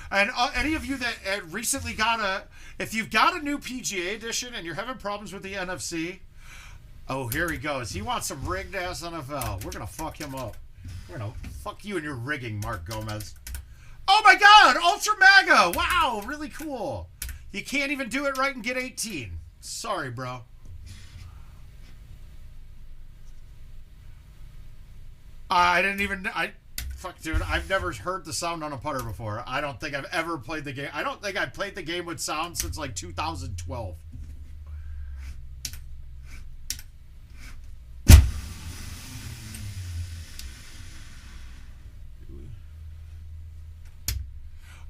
And any of you that recently got if you've got a new PGA edition and you're having problems with the NFC, oh, here he goes. He wants some rigged ass NFL. We're going to fuck him up. We're going to fuck you and your rigging, Marc Gomez. Oh my God, Ultra MAGA. Wow, really cool. You can't even do it right and get 18. Sorry, bro. Fuck, dude, I've never heard the sound on a putter before. I don't think I've ever played the game. I don't think I've played the game with sound since like 2012.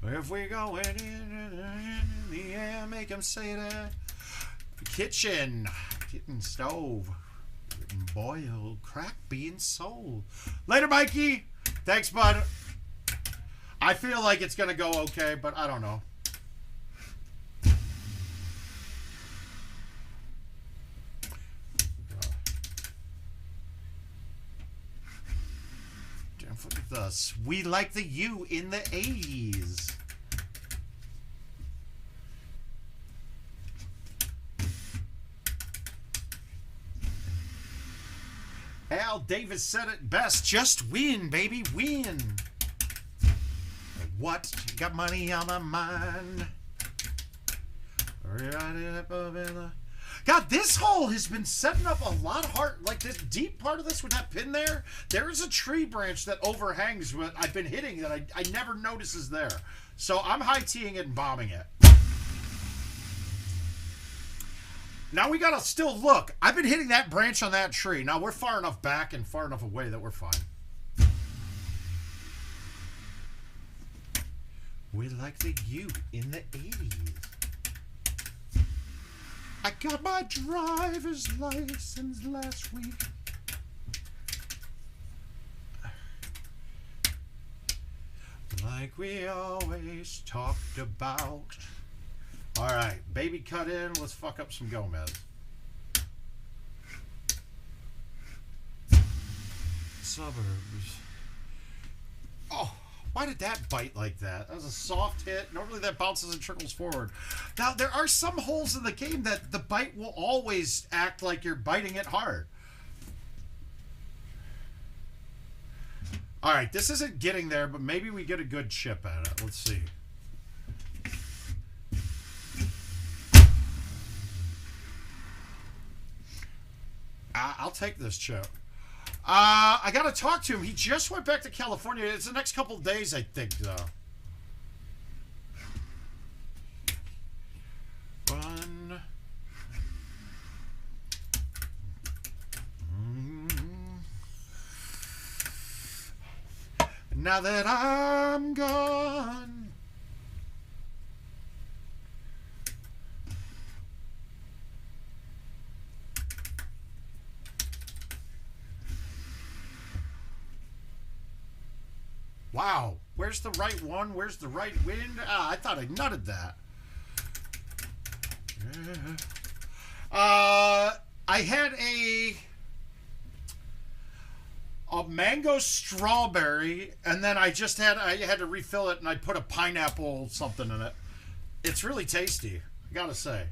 If we go in the air, make them say that. Kitchen stove. Boiled, cracked beans sold. Later, Mikey. Thanks, bud. I feel like it's going to go okay, but I don't know. Look at this. We like the U in the A's. Al Davis said it best. Just win, baby, win. What? Got money on my mind. God, this hole has been setting up a lot hard. Like this deep part of this with that pin there, there is a tree branch that overhangs what I've been hitting that I never notice is there. So I'm high teeing it and bombing it. Now we gotta still look. I've been hitting that branch on that tree. Now we're far enough back and far enough away that we're fine. We like the U in the 80s. I got my driver's license last week. Like we always talked about. All right, baby cut in. Let's fuck up some Gomez. Suburbs. Oh, why did that bite like that? That was a soft hit. Normally that bounces and trickles forward. Now, there are some holes in the game that the bite will always act like you're biting it hard. All right, this isn't getting there, but maybe we get a good chip at it. Let's see. I'll take this chip. I got to talk to him. He just went back to California. It's the next couple of days, I think, though. One. Now that I'm gone. Wow, where's the right one? Where's the right wind? I thought I nutted that. I had a mango strawberry, and then I had to refill it, and I put a pineapple something in it. It's really tasty, I gotta say.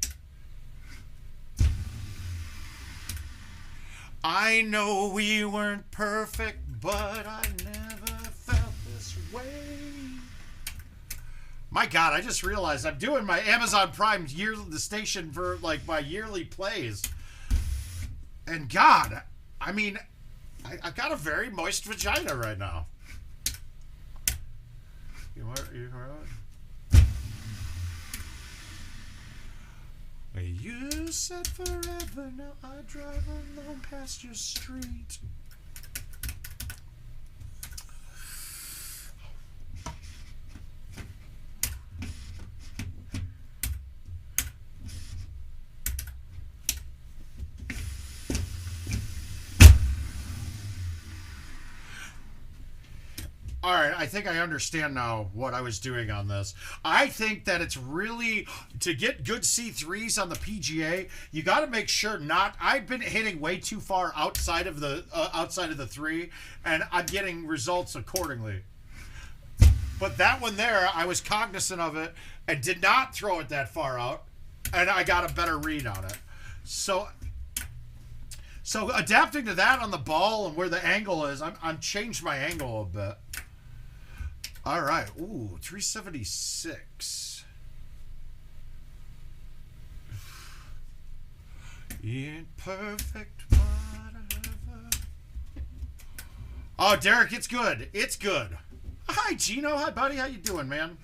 I know we weren't perfect, but I never felt this way. My God, I just realized I'm doing my Amazon Prime the station for like my yearly plays. And God, I mean, I've got a very moist vagina right now. You said forever, now I drive alone past your street. All right, I think I understand now what I was doing on this. I think that it's really, to get good C3s on the PGA, you got to make sure not. I've been hitting way too far outside of the 3, and I'm getting results accordingly. But that one there, I was cognizant of it and did not throw it that far out, and I got a better read on it. So adapting to that on the ball and where the angle is, I'm changed my angle a bit. All right. Ooh, 376. Imperfect whatever. Oh, Derek, it's good. It's good. Hi, Gino. Hi, buddy. How you doing, man?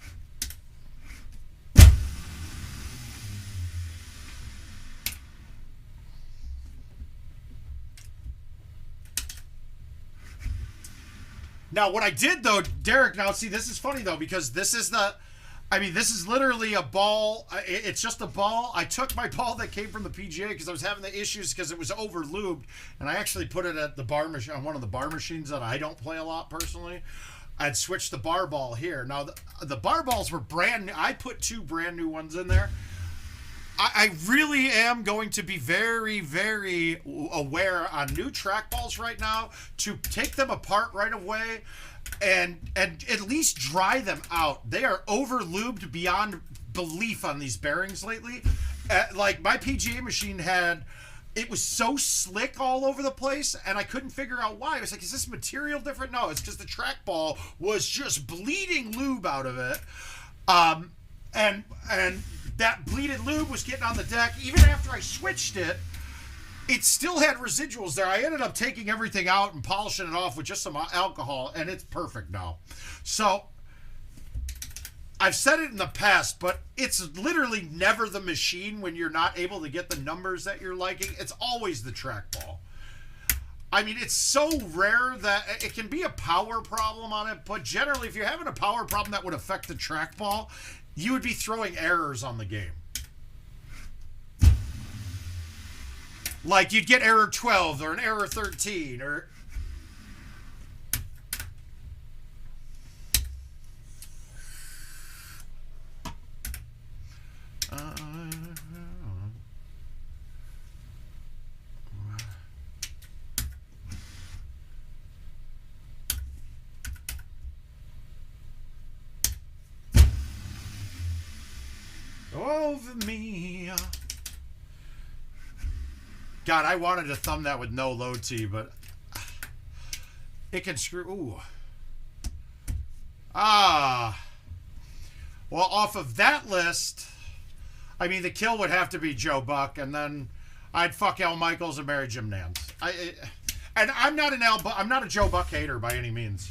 Now, what I did, though, Derek, now, see, this is funny, though, because this is this is literally a ball. It's just a ball. I took my ball that came from the PGA because I was having the issues because it was over-lubed, and I actually put it at the bar machine, on one of the bar machines that I don't play a lot, personally. I'd switched the bar ball here. Now, the bar balls were brand new. I put 2 brand new ones in there. I really am going to be very, very aware on new trackballs right now to take them apart right away and at least dry them out. They are over-lubed beyond belief on these bearings lately. Like, my PGA machine it was so slick all over the place, and I couldn't figure out why. I was like, is this material different? No, it's because the trackball was just bleeding lube out of it. And that bleeded lube was getting on the deck. Even after I switched it, it still had residuals there. I ended up taking everything out and polishing it off with just some alcohol, and it's perfect now. So, I've said it in the past, but it's literally never the machine when you're not able to get the numbers that you're liking. It's always the trackball. I mean, it's so rare that it can be a power problem on it, but generally, if you're having a power problem that would affect the trackball, you would be throwing errors on the game. Like, you'd get error 12 or an error 13 or... over me. God, I wanted to thumb that with no low T, but it can screw. Ooh. Well, off of that list, I mean, the kill would have to be Joe Buck, and then I'd fuck Al Michaels and marry Jim Nance. And I'm not I'm not a Joe Buck hater by any means.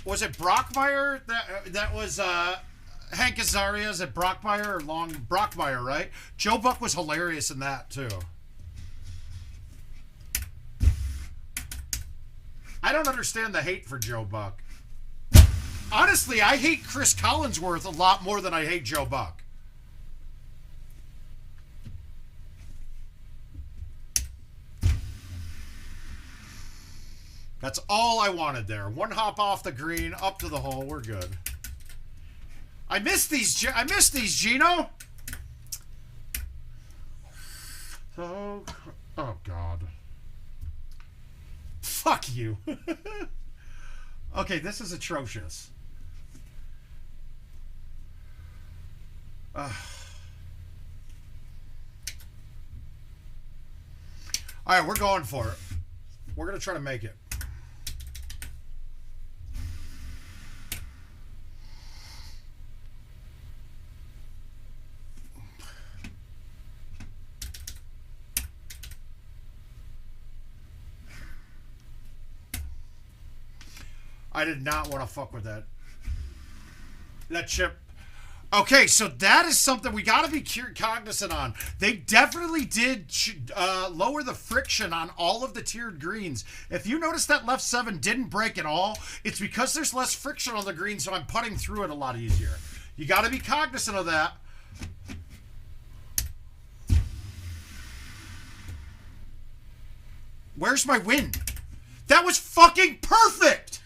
Was it Brockmeyer that was Hank Azaria's at Brockmeyer or Brockmeyer, right? Joe Buck was hilarious in that too. I don't understand the hate for Joe Buck. Honestly, I hate Chris Collinsworth a lot more than I hate Joe Buck. That's all I wanted there. One hop off the green, up to the hole. We're good. I missed these, Gino. Oh God. Fuck you. Okay, this is atrocious. All right, we're going for it. We're going to try to make it. I did not want to fuck with that. That chip. Okay, so that is something we got to be cognizant on. They definitely did lower the friction on all of the tiered greens. If you notice that left 7 didn't break at all, it's because there's less friction on the green, so I'm putting through it a lot easier. You got to be cognizant of that. Where's my wind? That was fucking perfect!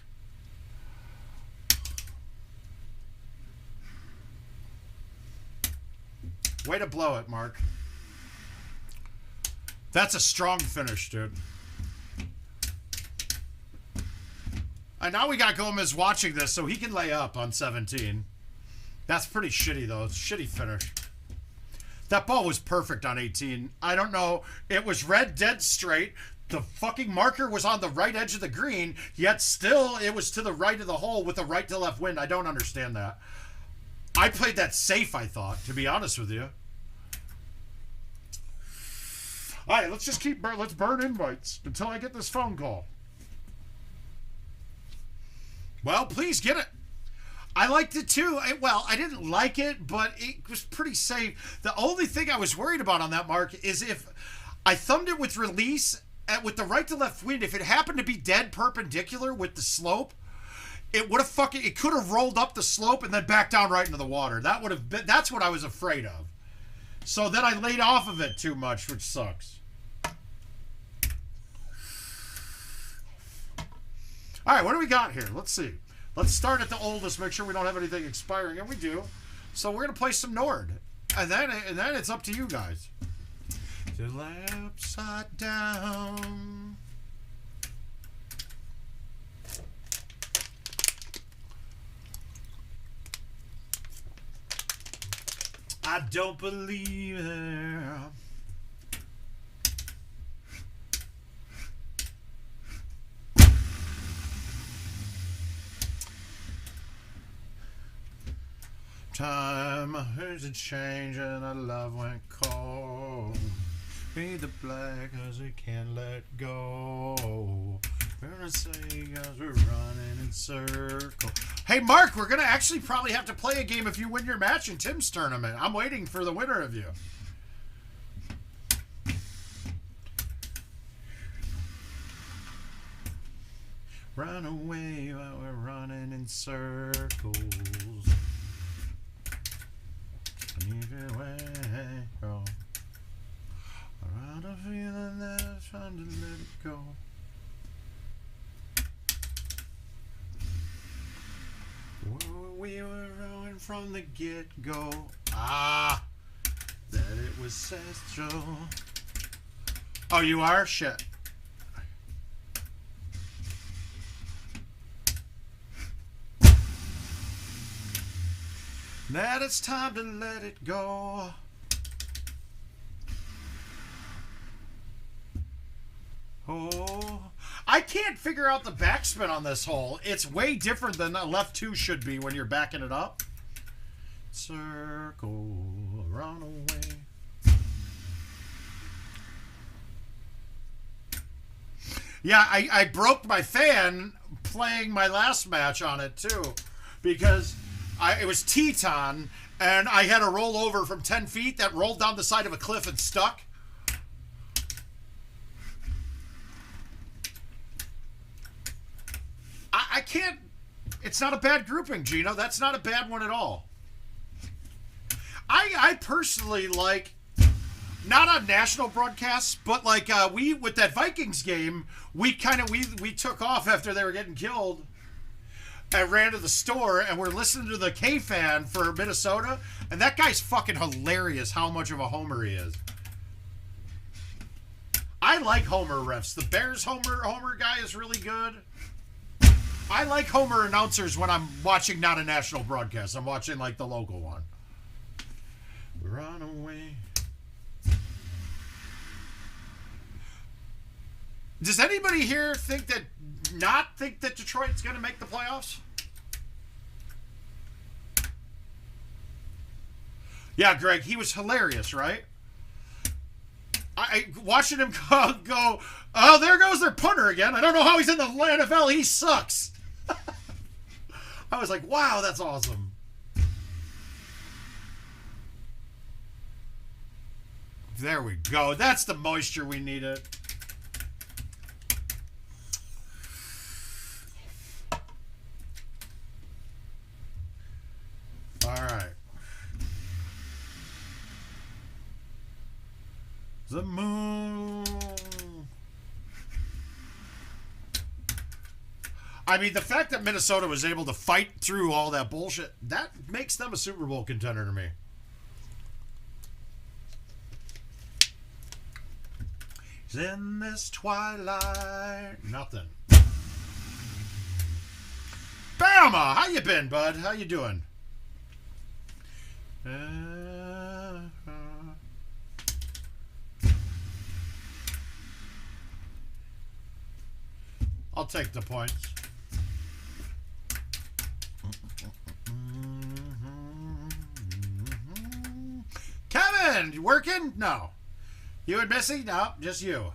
Way to blow it, Mark. That's a strong finish, dude. And now we got Gomez watching this, so he can lay up on 17. That's pretty shitty, though. Shitty finish. That ball was perfect on 18. I don't know. It was red dead straight. The fucking marker was on the right edge of the green, yet still it was to the right of the hole with a right to left wind. I don't understand that. I played that safe, I thought, to be honest with you. All right, let's just let's burn invites until I get this phone call. Well, please get it. I liked it too. Well, I didn't like it, but it was pretty safe. The only thing I was worried about on that, Mark, is if I thumbed it with release with the right to left wind, if it happened to be dead perpendicular with the slope, it would have it could have rolled up the slope and then back down right into the water. That would have been, that's what I was afraid of. So then I laid off of it too much, which sucks. All right, what do we got here? Let's see. Let's start at the oldest, make sure we don't have anything expiring, and we do. So we're going to play some Nord. And then it's up to you guys. Till upside down. I don't believe it. Time is a change and our love went cold. Be the black cause we can't let go. We're gonna say cause we're running in circles. Hey Mark, we're gonna actually probably have to play a game if you win your match in Tim's tournament. I'm waiting for the winner of you. Run away while we're running in circles. Either way, go. Around a feeling that I'm trying to let it go. We were rowing from the get-go. Ah, that it was central. Oh, you are? Shit. That it's time to let it go. Oh, I can't figure out the backspin on this hole. It's way different than the left 2 should be when you're backing it up. Circle, run away. Yeah, I broke my fan playing my last match on it too, because it was Teton, and I had a roll over from 10 feet that rolled down the side of a cliff and stuck. I can't... It's not a bad grouping, Gino. That's not a bad one at all. I personally like... Not on national broadcasts, but like we with that Vikings game, we took off after they were getting killed. I ran to the store and we're listening to the K-Fan for Minnesota, and that guy's fucking hilarious how much of a homer he is. I like homer refs. The Bears homer guy is really good. I like homer announcers when I'm watching not a national broadcast. I'm watching like the local one. Run away. Does anybody here think that Detroit's going to make the playoffs? Yeah, Greg, he was hilarious, right? I watching him go, oh, there goes their punter again. I don't know how he's in the NFL. He sucks. I was like, wow, that's awesome. There we go. That's the moisture we needed. All right. The moon. I mean, the fact that Minnesota was able to fight through all that bullshit, that makes them a Super Bowl contender to me. In this twilight, nothing. Bama, how you been, bud? How you doing? I'll take the points. Kevin, you working? No. You and Missy? No, just you.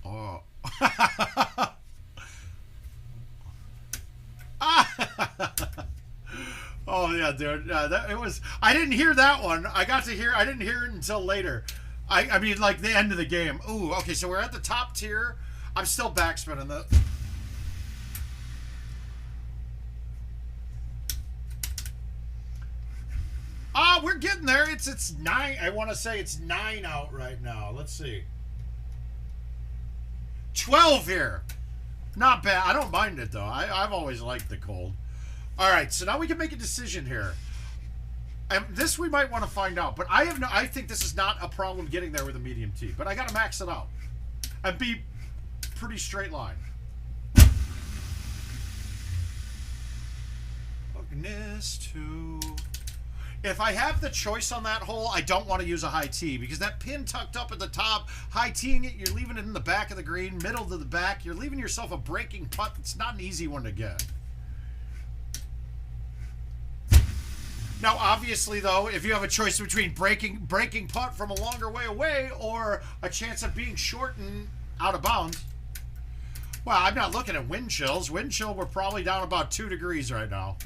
Oh. Oh yeah, dude. It was. I didn't hear that one. I didn't hear it until later. I mean, like the end of the game. Ooh, okay, so we're at the top tier. I'm still backspinning the. We're getting there. It's 9. I want to say it's 9 out right now. Let's see. 12 here. Not bad. I don't mind it though. I've always liked the cold. All right, so now we can make a decision here. And this we might want to find out, but I think this is not a problem getting there with a medium T, but I got to max it out and be pretty straight line. Darkness 2. If I have the choice on that hole, I don't want to use a high tee because that pin tucked up at the top, high teeing it, you're leaving it in the back of the green, middle to the back. You're leaving yourself a breaking putt. It's not an easy one to get. Now, obviously, though, if you have a choice between breaking putt from a longer way away or a chance of being short and out of bounds, well, I'm not looking at wind chills. Wind chill, we're probably down about 2 degrees right now.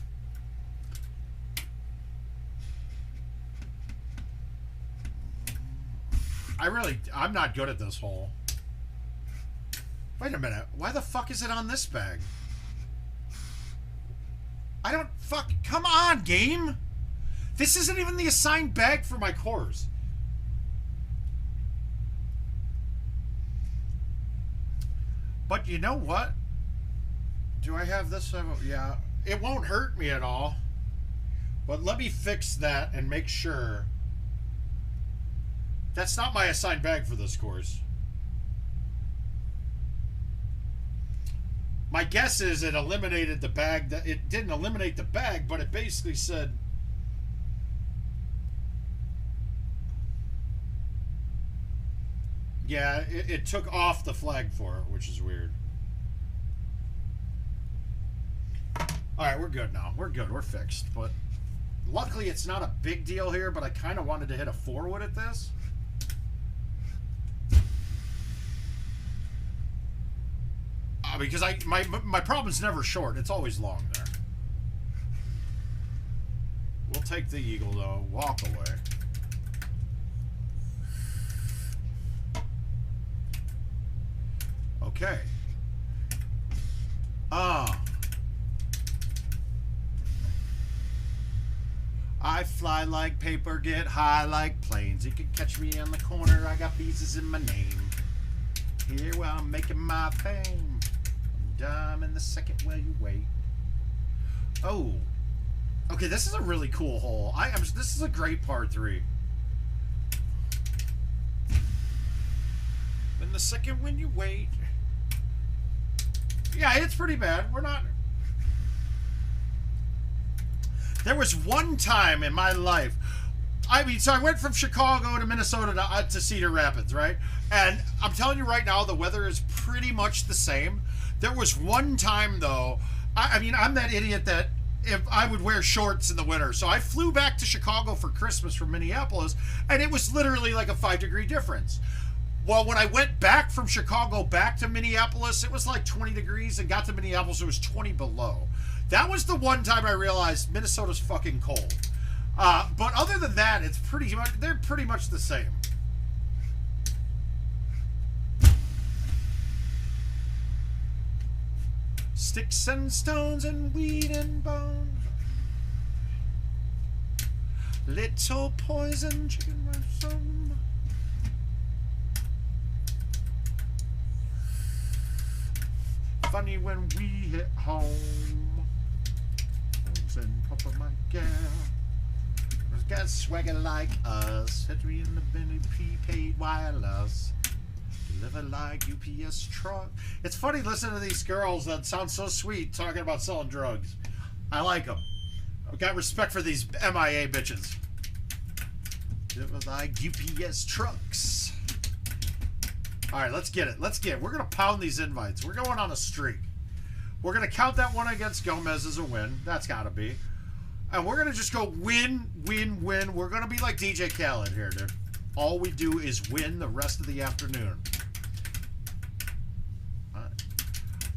I'm not good at this hole. Wait a minute. Why the fuck is it on this bag? Come on, game. This isn't even the assigned bag for my cores. But you know what? Do I have this? Yeah. It won't hurt me at all. But let me fix that and make sure. That's not my assigned bag for this course. My guess is it eliminated the bag. It didn't eliminate the bag, but it basically said... Yeah, it took off the flag for it, which is weird. Alright, we're good now. We're good. We're fixed. But luckily it's not a big deal here, but I kind of wanted to hit a 4-wood at this. Because my problem's never short. It's always long there. We'll take the eagle, though. Walk away. Okay. I fly like paper, get high like planes. You can catch me in the corner. I got pieces in my name. Here while I'm making my fame. I'm in the second while you wait. Oh. Okay, this is a really cool hole. This is a great par 3. In the second when you wait. Yeah, it's pretty bad. We're not... There was one time in my life... I mean, so I went from Chicago to Minnesota to Cedar Rapids, right? And I'm telling you right now, the weather is pretty much the same. There was one time, though... I mean, I'm that idiot that if I would wear shorts in the winter. So I flew back to Chicago for Christmas from Minneapolis, and it was literally like a 5-degree difference. Well, when I went back from Chicago back to Minneapolis, it was like 20 degrees, and got to Minneapolis, it was 20 below. That was the one time I realized Minnesota's fucking cold. But other than that, it's pretty much, they're pretty much the same. Sticks and stones and weed and bones. Little poison chicken ransom. Funny when we hit home. And Papa my gal. There's got swagger like us. Hit me in the Benny prepaid wireless. Deliver like UPS truck. It's funny listening to these girls that sound so sweet talking about selling drugs. I like them. I've got respect for these MIA bitches. Deliver like UPS trucks. All right, let's get it. Let's get it. We're going to pound these invites. We're going on a streak. We're going to count that one against Gomez as a win. That's got to be. And we're going to just go win, win, win. We're going to be like DJ Khaled here, dude. All we do is win the rest of the afternoon. All right.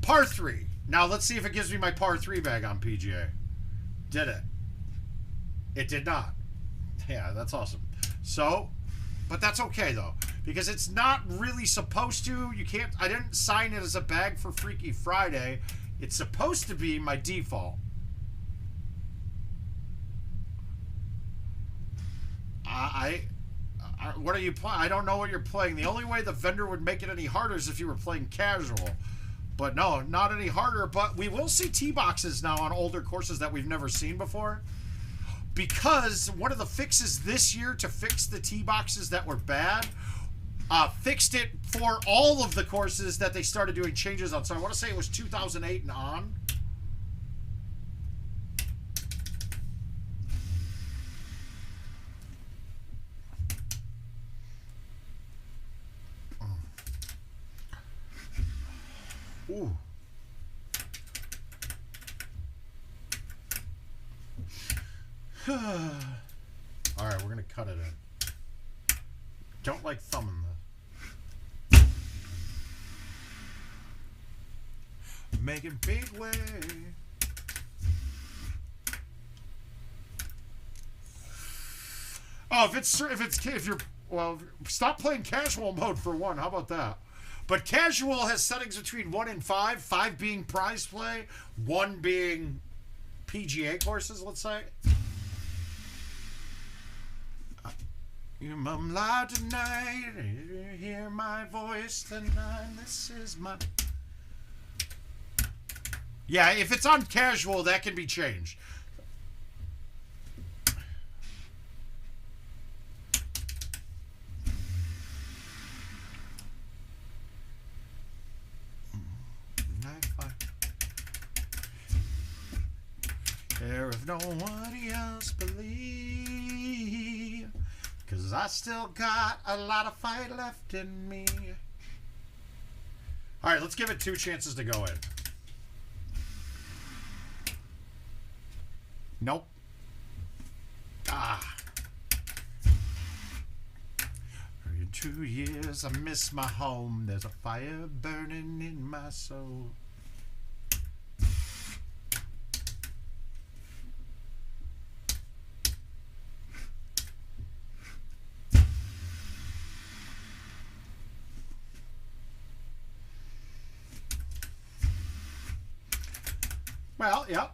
Par 3. Now, let's see if it gives me my par 3 bag on PGA. Did it? It did not. Yeah, that's awesome. So, but that's okay, though. Because it's not really supposed to. You can't... I didn't sign it as a bag for Freaky Friday. It's supposed to be my default. What are you playing? I don't know what you're playing. The only way the vendor would make it any harder is if you were playing casual. But no, not any harder. But we will see tee boxes now on older courses that we've never seen before. Because one of the fixes this year to fix the tee boxes that were bad, fixed it for all of the courses that they started doing changes on. So I want to say it was 2008 and on. Ooh. All right, we're gonna cut it in. Don't like thumbing this. Making big way. Oh, if you're well, stop playing casual mode for one. How about that? But casual has settings between 1 and 5. 5 being prize play, 1 being PGA courses. Let's say. Your mom loud tonight. You hear my voice tonight. This is my. Yeah, if it's on casual, that can be changed. Care if nobody else believe, 'cause I still got a lot of fight left in me. All right, let's give it 2 chances to go in. Nope. Ah. In 2 years, I miss my home. There's a fire burning in my soul. Well, yeah,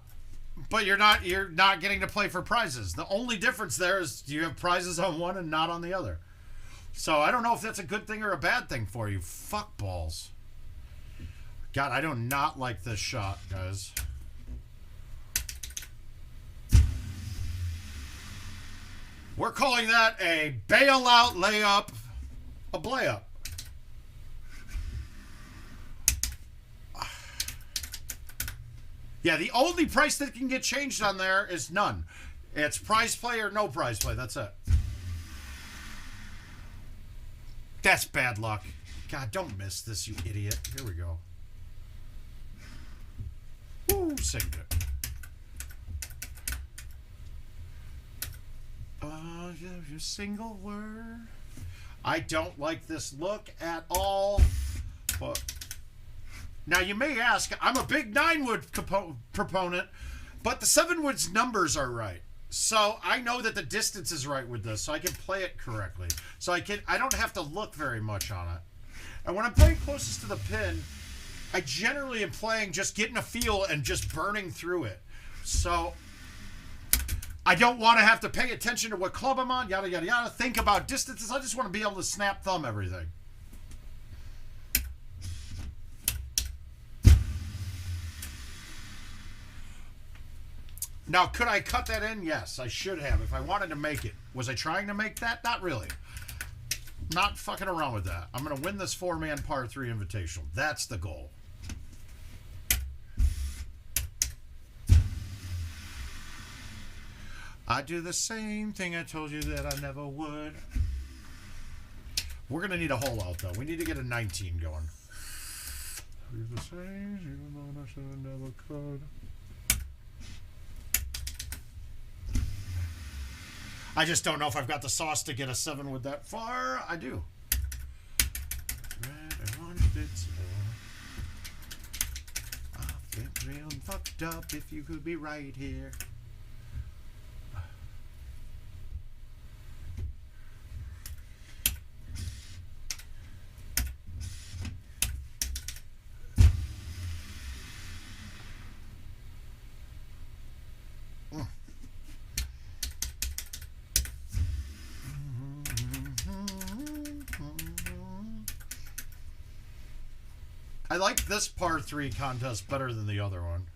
but you're not getting to play for prizes. The only difference there is you have prizes on one and not on the other. So I don't know if that's a good thing or a bad thing for you. Fuck balls. God, I do not like this shot, guys. We're calling that a bailout layup, a blayup. Yeah, the only price that can get changed on there is none. It's prize play or no prize play. That's it. That's bad luck. God, don't miss this, you idiot. Here we go. Woo, singed it. Your single word. I don't like this look at all. But now you may ask, I'm a big 9-wood proponent, but the 7-wood's numbers are right. So I know that the distance is right with this, so I can play it correctly. So I don't have to look very much on it. And when I'm playing closest to the pin, I generally am playing just getting a feel and just burning through it. So I don't want to have to pay attention to what club I'm on, yada, yada, yada, think about distances. I just want to be able to snap thumb everything. Now, could I cut that in? Yes, I should have if I wanted to make it. Was I trying to make that? Not really. Not fucking around with that. I'm going to win this 4-man par 3 invitational. That's the goal. I do the same thing I told you that I never would. We're going to need a hole out, though. We need to get a 19 going. Do the same, even though I should have never could. I just don't know if I've got the sauce to get a 7 with that far. I do. Red and orange bits. I feel real fucked up if you could be right here. I like this par 3 contest better than the other one.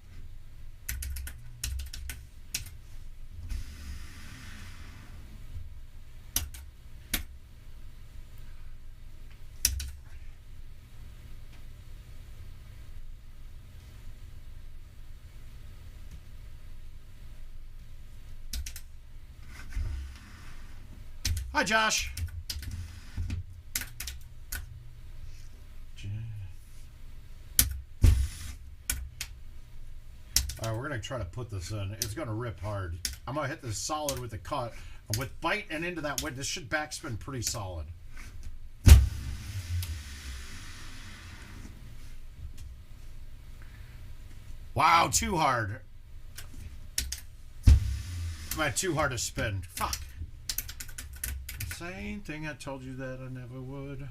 Hi, Josh. Alright, we're going to try to put this in. It's going to rip hard. I'm going to hit this solid with the cut. And with bite and into that wind, this should backspin pretty solid. Wow, too hard. Too hard to spin. Fuck. Same thing I told you that I never would.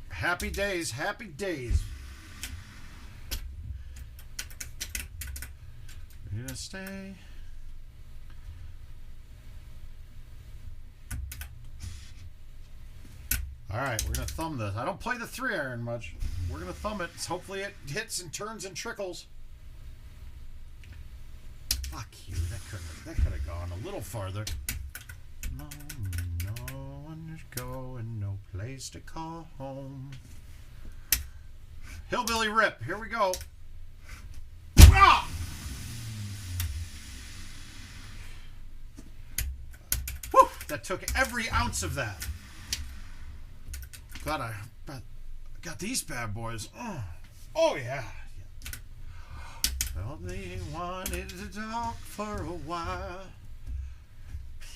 Happy days, happy days. You gonna stay? All right, we're gonna thumb this. I don't play the 3-iron much. We're gonna thumb it. Hopefully it hits and turns and trickles. Fuck you. That could have gone a little farther. No one is going, no place to call home. Hillbilly rip. Here we go. Ah! Whew, that took every ounce of that. Glad I got these bad boys. Oh yeah. Well, they wanted to talk for a while.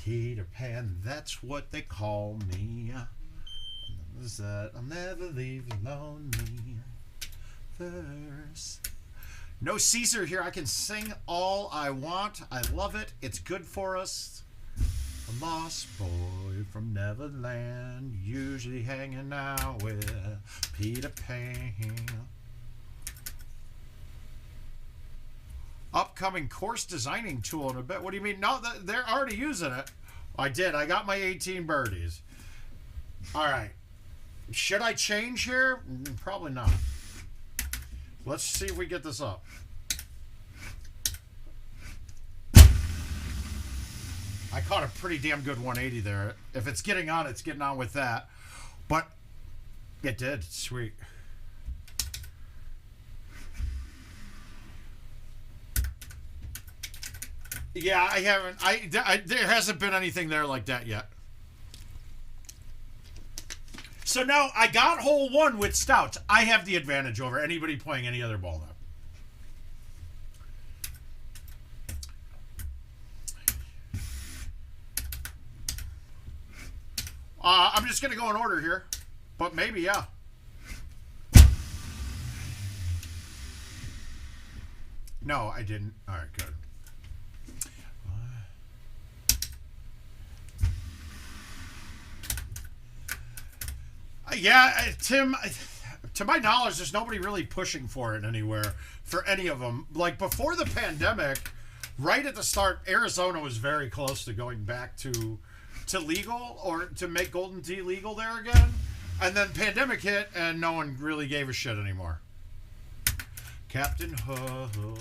Peter Pan, that's what they call me. Is that I'll never leave lonely. Verse. No Caesar here. I can sing all I want. I love it. It's good for us. A lost boy from Neverland, usually hanging out with Peter Pan. Upcoming course designing tool in a bit. What do you mean? No, they're already using it. I did. I got my 18 birdies. All right. Should I change here? Probably not. Let's see if we get this up. I caught a pretty damn good 180 there. If it's getting on, it's getting on with that. But it did. Sweet. Yeah, I haven't. There hasn't been anything there like that yet. So now I got hole one with stouts. I have the advantage over anybody playing any other ball now. I'm just going to go in order here. But maybe, yeah. No, I didn't. All right, good. Yeah, Tim, to my knowledge, there's nobody really pushing for it anywhere, for any of them. Like, before the pandemic, right at the start, Arizona was very close to going back to legal, or to make Golden Tee legal there again. And then pandemic hit, and no one really gave a shit anymore. Captain Hook,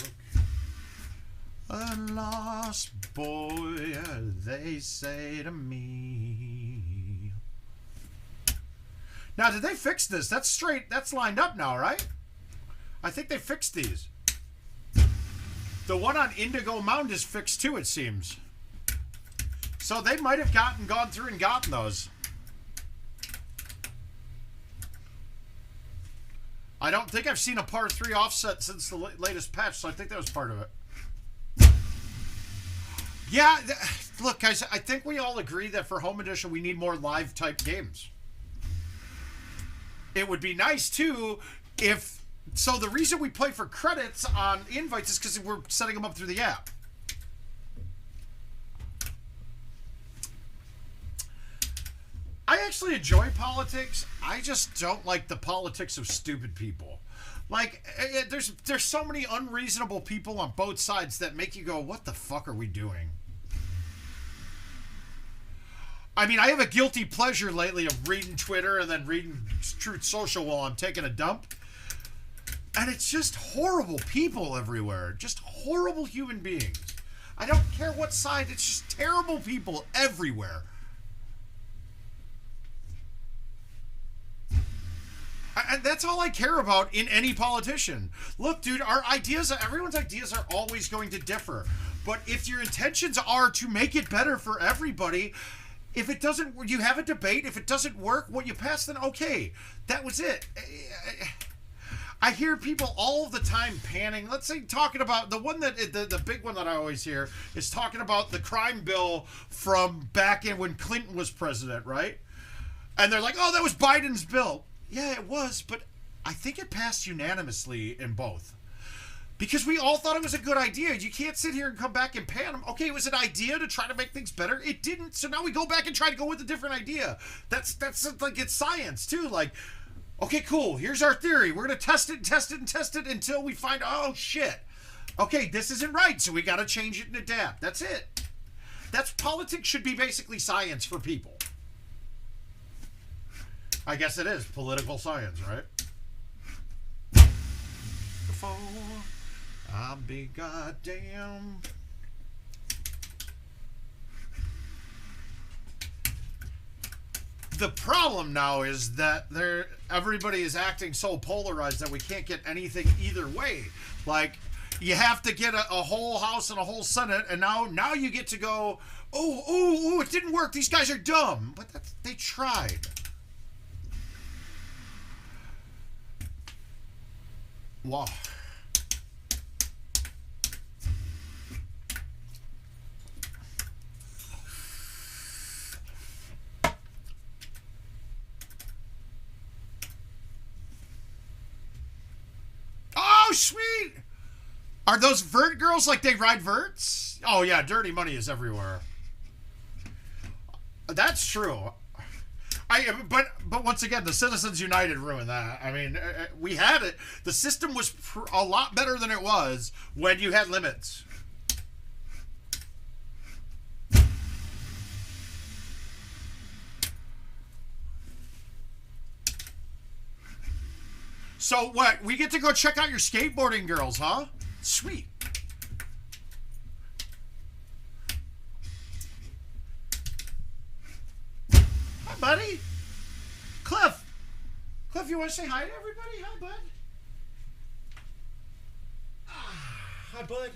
a lost boy, they say to me. Now, did they fix this? That's straight. That's lined up now, right? I think they fixed these. The one on Indigo Mound is fixed too, it seems. So they might have gone through and gotten those. I don't think I've seen a par 3 offset since the latest patch, so I think that was part of it. Yeah, look, guys, I think we all agree that for Home Edition, we need more live-type games. It would be nice, too, if... So the reason we play for credits on invites is because we're setting them up through the app. I actually enjoy politics. I just don't like the politics of stupid people. Like, there's so many unreasonable people on both sides that make you go, what the fuck are we doing? I mean, I have a guilty pleasure lately of reading Twitter and then reading Truth Social while I'm taking a dump. And it's just horrible people everywhere. Just horrible human beings. I don't care what side, it's just terrible people everywhere. And that's all I care about in any politician. Look, dude, everyone's ideas are always going to differ. But if your intentions are to make it better for everybody, if it doesn't, you have a debate. If it doesn't work, what you pass, then okay. That was it. I hear people all the time panning. Let's say talking about the one that the big one that I always hear is talking about the crime bill from back in when Clinton was president, right? And they're like, "Oh, that was Biden's bill." Yeah, it was, but I think it passed unanimously in both. Because we all thought it was a good idea. You can't sit here and come back and pan them. Okay, it was an idea to try to make things better. It didn't, so now we go back and try to go with a different idea. That's like, it's science, too. Like, okay, cool, here's our theory. We're going to test it and test it and test it until we find, oh, shit. Okay, this isn't right, so we got to change it and adapt. That's it. Politics should be basically science for people. I guess it is political science, right? Before I'll be goddamn. The problem now is that everybody is acting so polarized that we can't get anything either way. Like, you have to get a whole House and a whole Senate, and now you get to go, oh, it didn't work. These guys are dumb. But they tried. Wow. Oh, sweet! Are those vert girls like they ride verts? Oh, yeah, dirty money is everywhere. That's true. But once again, the Citizens United ruined that. I mean, we had it. The system was a lot better than it was when you had limits. So what? We get to go check out your skateboarding girls, huh? Sweet. Hi, buddy. Cliff. Cliff, you want to say hi to everybody? Hi, bud. Hi, bud.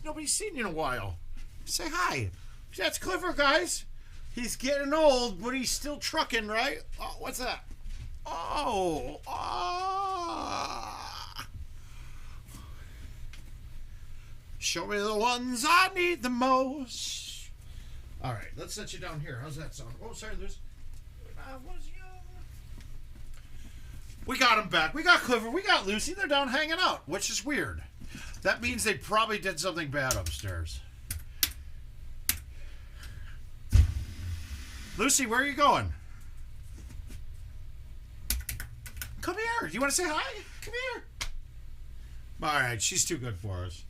Nobody's seen you in a while. Say hi. That's Clifford, guys. He's getting old, but he's still trucking, right? Oh, what's that? Oh, show me the ones I need the most. All right, let's set you down here. How's that sound? Oh, sorry, there's. We got him back. We got Clifford. We got Lucy. They're down hanging out, which is weird. That means they probably did something bad upstairs. Lucy, where are you going? Come here. You want to say hi? Come here. All right, she's too good for us.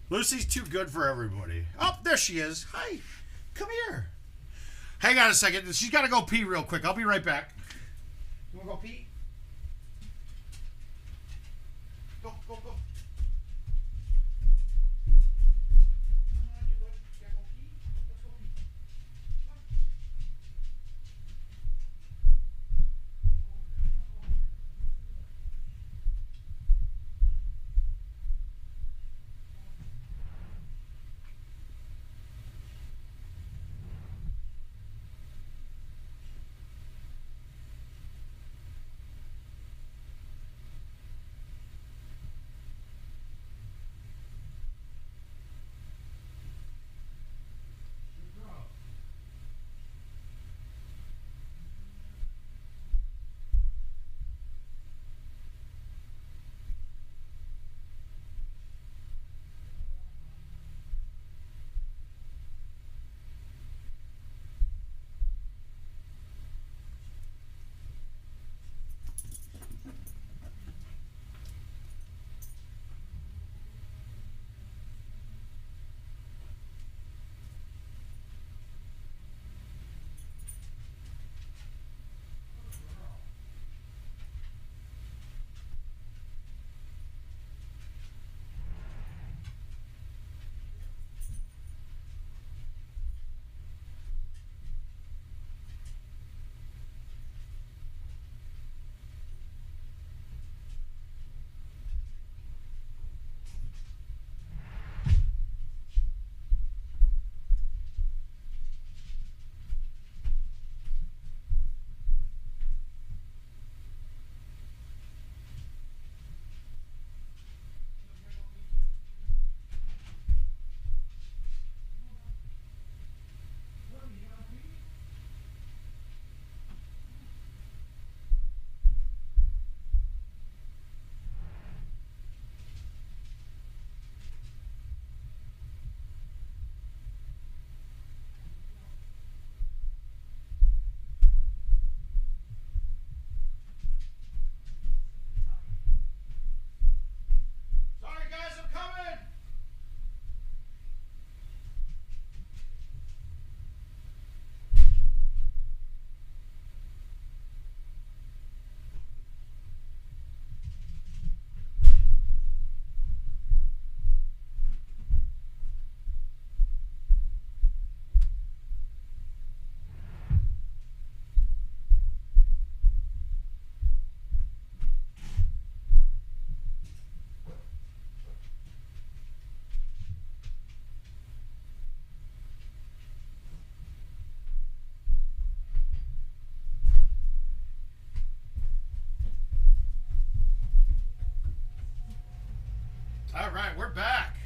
Lucy's too good for everybody. Oh, there she is. Hi. Come here. Hang on a second. She's got to go pee real quick. I'll be right back. You want to go pee? Go, go, go. All right, we're back.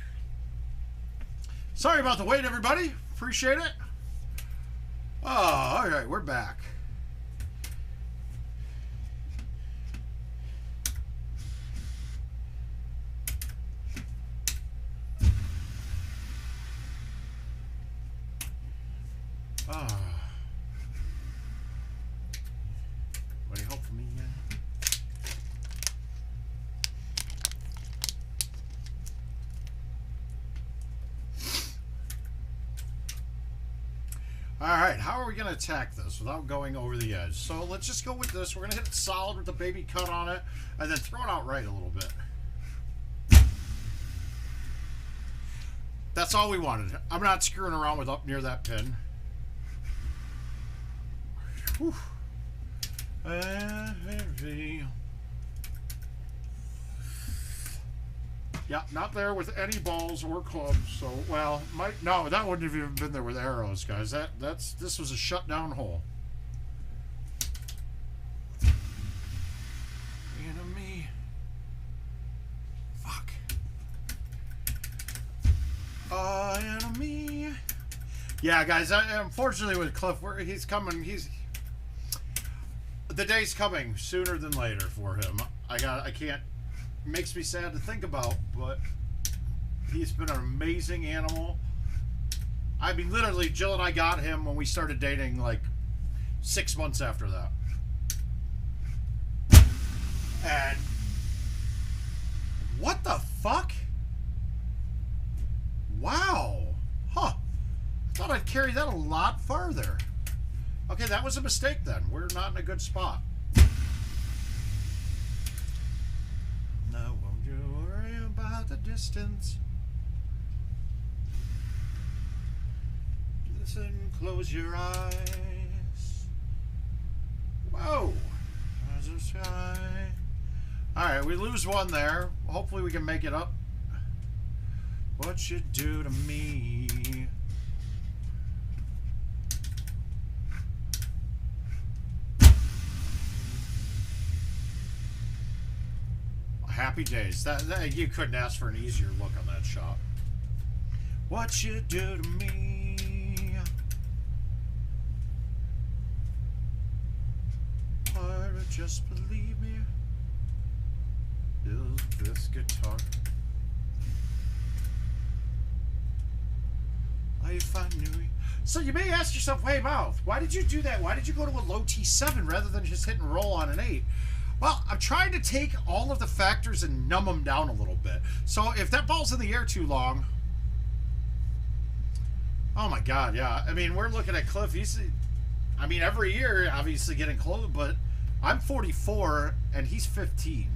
Sorry about the wait, everybody. Appreciate it. Oh, all right, we're back. Oh. What do you hope for me again? All right, how are we going to attack this without going over the edge? So let's just go with this. We're going to hit it solid with the baby cut on it, and then throw it out right a little bit. That's all we wanted. I'm not screwing around with up near that pin. Whew. Yeah, not there with any balls or clubs. So, well, no, that wouldn't have even been there with arrows, guys. This was a shutdown hole. Enemy. Fuck. Enemy. Yeah, guys. Unfortunately, with Cliff, he's coming. The day's coming sooner than later for him. I can't. Makes me sad to think about, but he's been an amazing animal. I mean, literally, Jill and I got him when we started dating, like 6 months after that. And what the fuck? Wow. Huh. I thought I'd carry that a lot farther. Okay, that was a mistake then. We're not in a good spot. No, won't you worry about the distance. Listen, close your eyes. Whoa. There's the sky. Alright, we lose one there. Hopefully we can make it up. What you do to me? Happy days. That you couldn't ask for an easier look on that shot. What you do to me? Or just believe me. Build this guitar. Life I knew. So you may ask yourself, hey, Mouth, why did you do that? Why did you go to a low T7 rather than just hit and roll on an 8? Well, I'm trying to take all of the factors and numb them down a little bit. So if that ball's in the air too long... Oh my god, yeah. I mean, we're looking at Cliff. I mean, every year, obviously getting close, but I'm 44 and he's 15.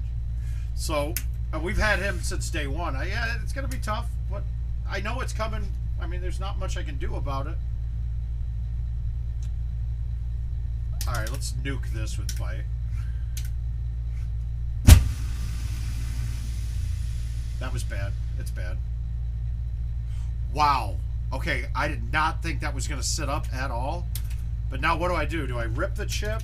So we've had him since day one. Yeah, it's going to be tough, but I know it's coming. I mean, there's not much I can do about it. All right, let's nuke this with bite. That was bad. It's bad. Wow. Okay, I did not think that was going to sit up at all. But now what do? Do I rip the chip?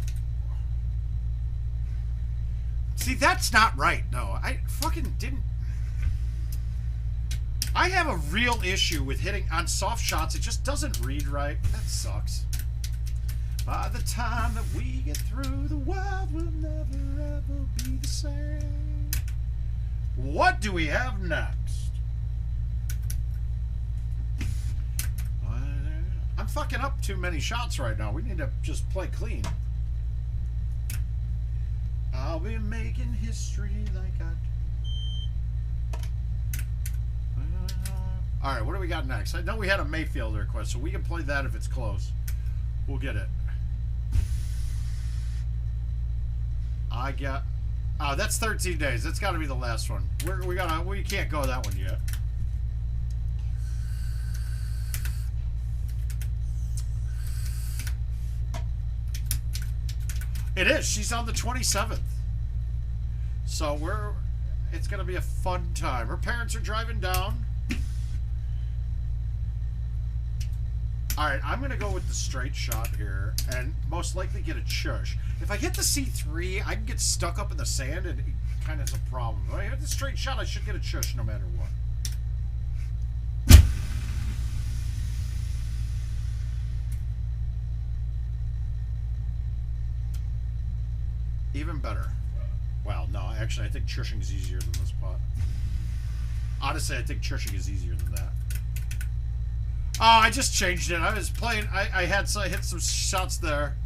See, that's not right. No, I fucking didn't. I have a real issue with hitting on soft shots. It just doesn't read right. That sucks. By the time that we get through, the world will never ever be the same. What do we have next? I'm fucking up too many shots right now. We need to just play clean. I'll be making history like I do. Alright, what do we got next? I know we had a Mayfield request, so we can play that if it's close. We'll get it. I got... Oh, that's 13 days. That's got to be the last one. We can't go that one yet. It is. She's on the 27th. So it's going to be a fun time. Her parents are driving down. All right, I'm going to go with the straight shot here and most likely get a chush. If I hit the C3, I can get stuck up in the sand and it kind of is a problem. If I hit the straight shot, I should get a chush no matter what. Even better. Well, no, actually, I think chushing is easier than this pot. Honestly, I think chushing is easier than that. Oh, I just changed it. I was playing. I hit some shots there.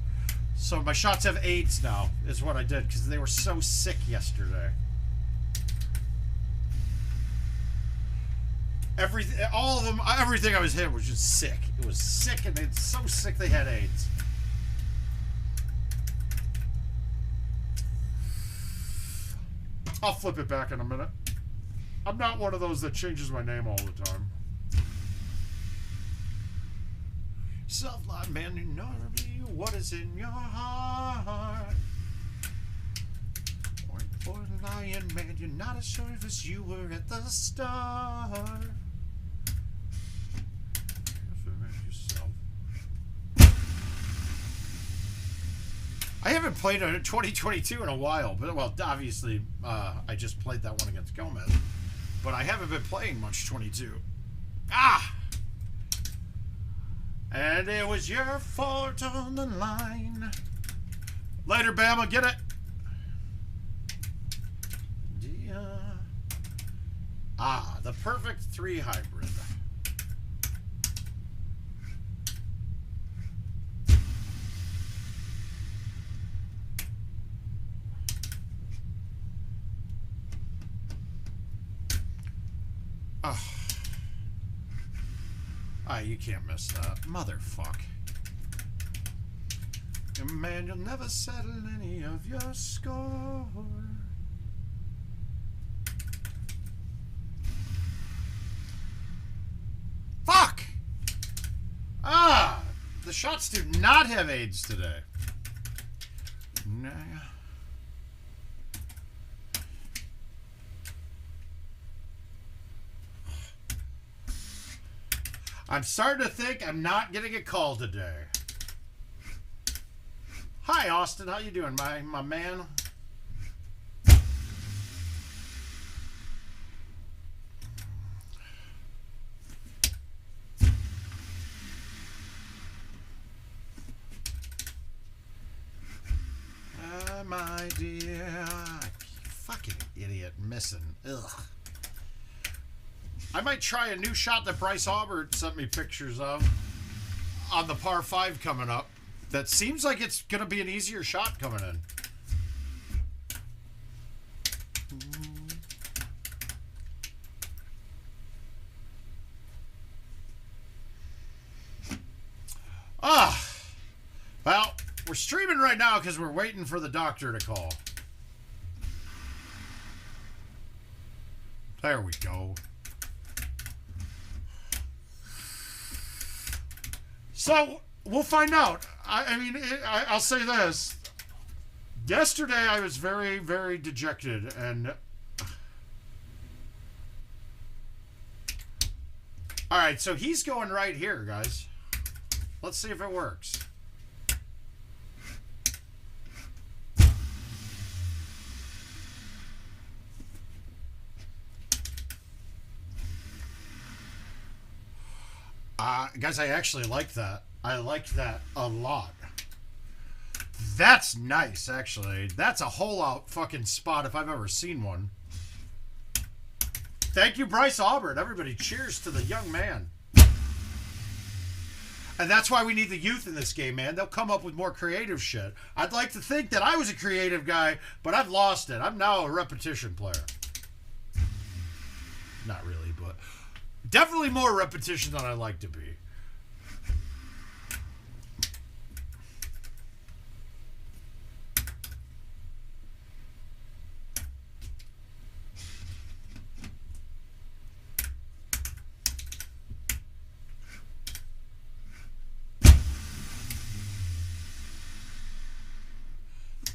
So my shots have 8s now, is what I did, because they were so sick yesterday. All of them, everything I was hitting was just sick. It was sick, and it's so sick they had 8s. I'll flip it back in a minute. I'm not one of those that changes my name all the time. Self-light man, you know what is in your heart. Point for the lion man, you're not as sure as you were at the start. I haven't played a 2022 in a while, but well, obviously, I just played that one against Gomez, but I haven't been playing much 22. Ah! And it was your fault on the line. Later, Bama, get it? Yeah. Ah, the perfect 3 hybrid. Oh. Ah, you can't miss that. Motherfuck. Man, you'll never settle any of your score. Fuck! Ah! The shots do not have AIDS today. Nah. I'm starting to think I'm not getting a call today. Hi, Austin. How you doing, my man? My dear. Fucking idiot. Missing. Ugh. I might try a new shot that Bryce Aubert sent me pictures of on the par 5 coming up. That seems like it's going to be an easier shot coming in. Well, we're streaming right now because we're waiting for the doctor to call. There we go. So, we'll find out. I mean, I'll say this. Yesterday, I was very, very dejected, and... Alright, so he's going right here, guys. Let's see if it works. Guys, I actually like that. I like that a lot. That's nice, actually. That's a hole-out fucking spot if I've ever seen one. Thank you, Bryce Aubert. Everybody, cheers to the young man. And that's why we need the youth in this game, man. They'll come up with more creative shit. I'd like to think that I was a creative guy, but I've lost it. I'm now a repetition player. Not really, but definitely more repetition than I like to be.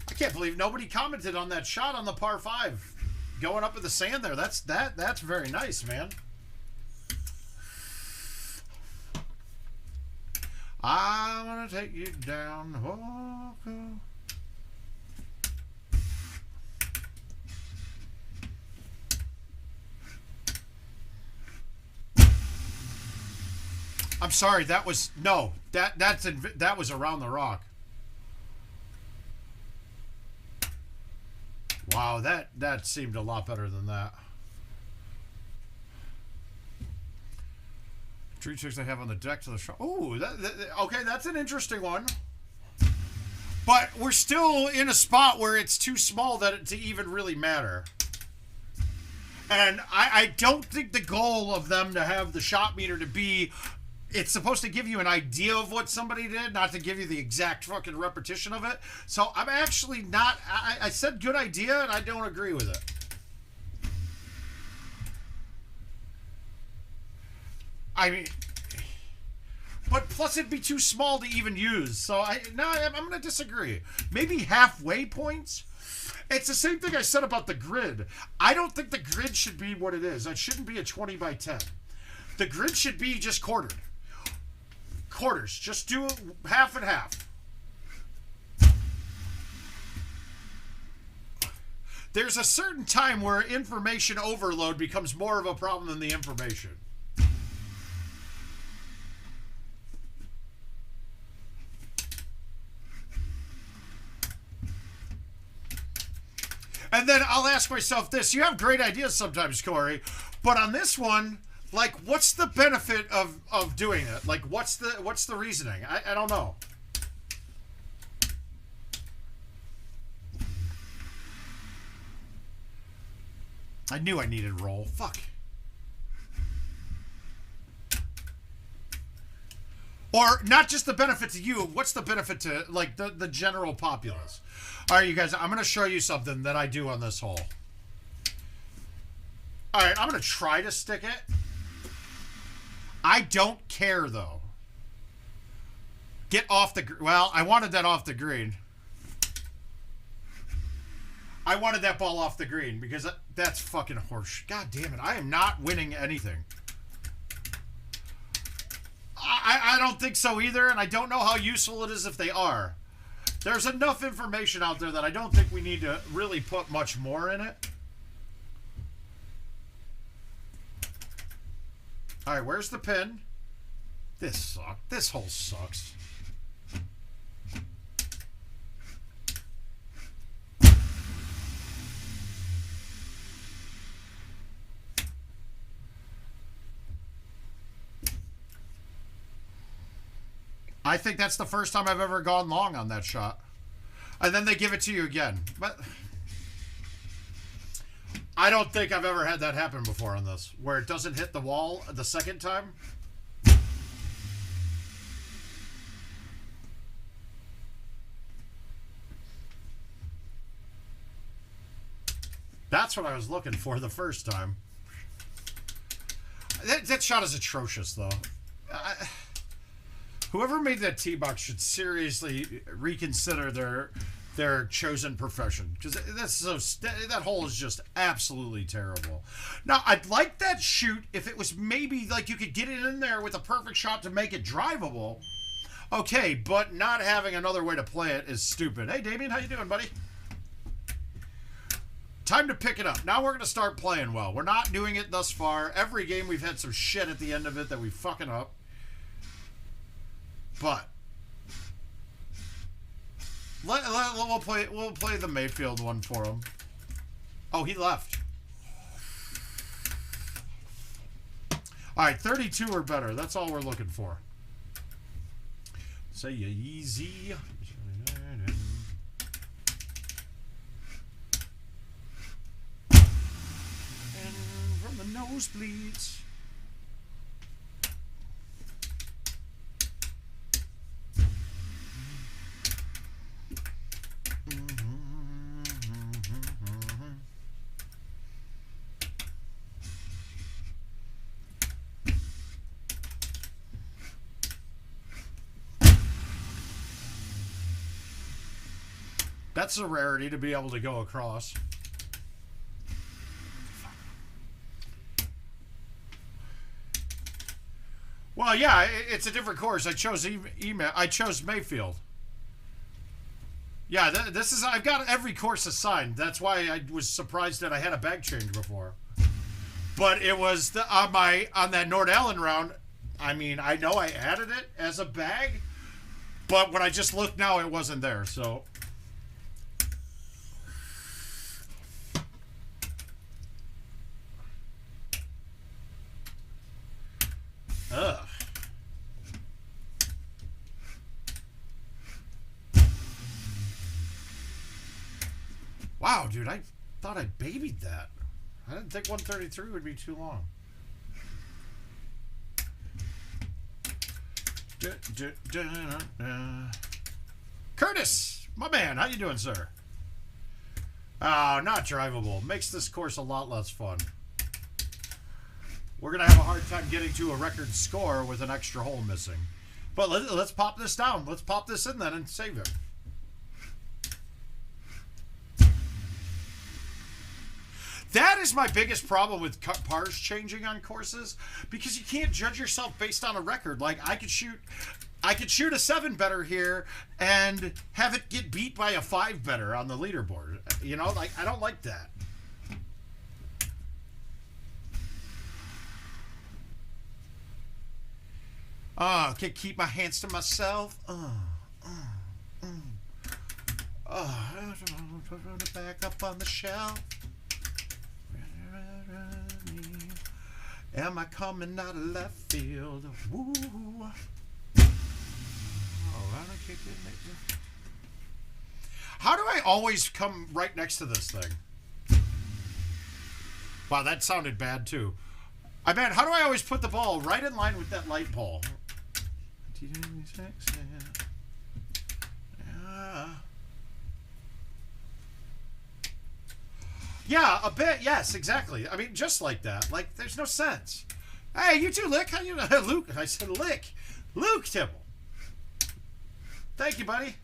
I can't believe nobody commented on that shot on the par 5 going up in the sand there. That's very nice, man. I want to take you down. Oh, I'm sorry. That was no. That was around the rock. Wow, that seemed a lot better than that. Tree tricks I have on the deck to the shot. Oh, okay, that's an interesting one. But we're still in a spot where it's too small to even really matter. And I don't think the goal of them to have the shot meter to be... It's supposed to give you an idea of what somebody did, not to give you the exact fucking repetition of it. So I'm actually not... I said good idea, and I don't agree with it. I mean... But plus it'd be too small to even use. So I'm going to disagree. Maybe halfway points. It's the same thing I said about the grid. I don't think the grid should be what it is. It shouldn't be a 20 by 10. The grid should be just quartered. Quarters. Just do half and half. There's a certain time where information overload becomes more of a problem than the information. And then I'll ask myself this. You have great ideas sometimes, Corey. But on this one, like, what's the benefit of doing it? Like, what's the reasoning? I don't know. I knew I needed roll. Fuck. Or not just the benefit to you. What's the benefit to, like, the general populace? All right, you guys, I'm going to show you something that I do on this hole. All right, I'm going to try to stick it. I don't care, though. Get off the... Well, I wanted that off the green. I wanted that ball off the green because that's fucking horse. God damn it. I am not winning anything. I don't think so either, and I don't know how useful it is if they are. There's enough information out there that I don't think we need to really put much more in it. All right, where's the pin? This sucks. This hole sucks. I think that's the first time I've ever gone long on that shot. And then they give it to you again. But I don't think I've ever had that happen before on this, where it doesn't hit the wall the second time. That's what I was looking for the first time. That shot is atrocious, though. Whoever made that tee box should seriously reconsider their chosen profession, because that hole is just absolutely terrible. Now, I'd like that shoot if it was maybe like you could get it in there with a perfect shot to make it drivable. Okay, but not having another way to play it is stupid. Hey, Damien, how you doing, buddy? Time to pick it up. Now we're going to start playing well. We're not doing it thus far. Every game we've had some shit at the end of it that we fucking up. But we'll play the Mayfield one for him. Oh, he left. All right, 32 or better. That's all we're looking for. Say easy. And from the nosebleeds. That's a rarity to be able to go across. Well, yeah, it's a different course. I chose I chose Mayfield. Yeah, this is. I've got every course assigned. That's why I was surprised that I had a bag change before. But it was on that Nord Allen round. I mean, I know I added it as a bag, but when I just looked now, it wasn't there. So. Ugh. Wow, dude, I thought I babied that. I didn't think 133 would be too long. Curtis, my man, how you doing, sir? Oh, not drivable. Makes this course a lot less fun. We're going to have a hard time getting to a record score with an extra hole missing. But let's pop this down. Let's pop this in then and save it. That is my biggest problem with pars changing on courses, because you can't judge yourself based on a record. Like I could shoot a 7 better here and have it get beat by a 5 better on the leaderboard. You know, like I don't like that. Oh, I can keep my hands to myself. Back up on the shelf. Am I coming out of left field? Woo. How do I always come right next to this thing? Wow, that sounded bad too. I mean, how do I always put the ball right in line with that light pole? Yeah, a bit. Yes, exactly. I mean, just like that. Like, there's no sense. Hey, you too, Lick. How you, Luke? I said Lick. Luke Tibble. Thank you, buddy.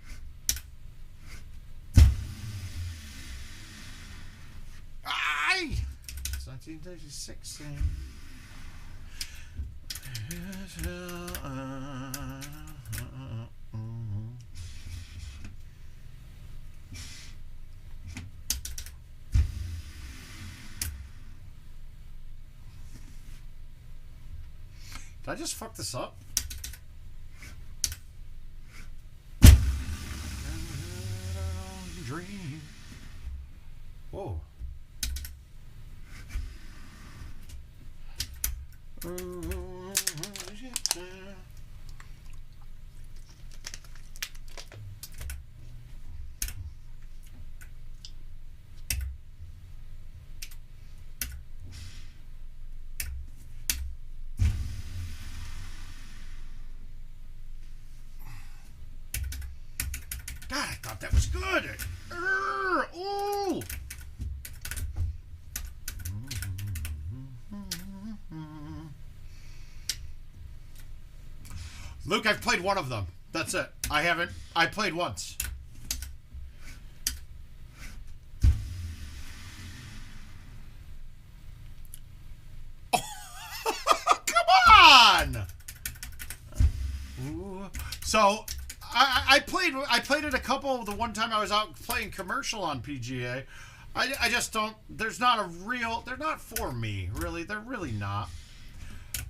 Aye. It's 1936. Did I just fuck this up? Dream. Whoa. God, I thought that was good. Ooh. Luke, I've played one of them. That's it. I haven't. I played once. Oh. Come on. Ooh. So I played it a couple the one time I was out playing commercial on PGA. I just don't. There's not a real. They're not for me, really. They're really not.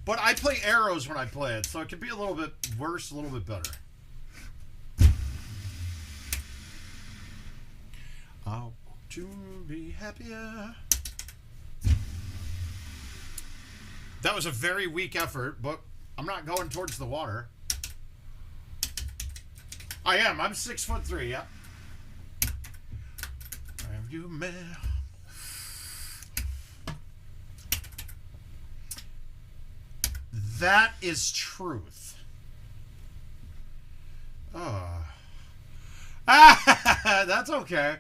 But I play arrows when I play it, so it can be a little bit worse, a little bit better. I want to be happier. That was a very weak effort, but I'm not going towards the water. I am. I'm 6'3", yeah. Have you met? That is truth. Oh. Ah, that's okay.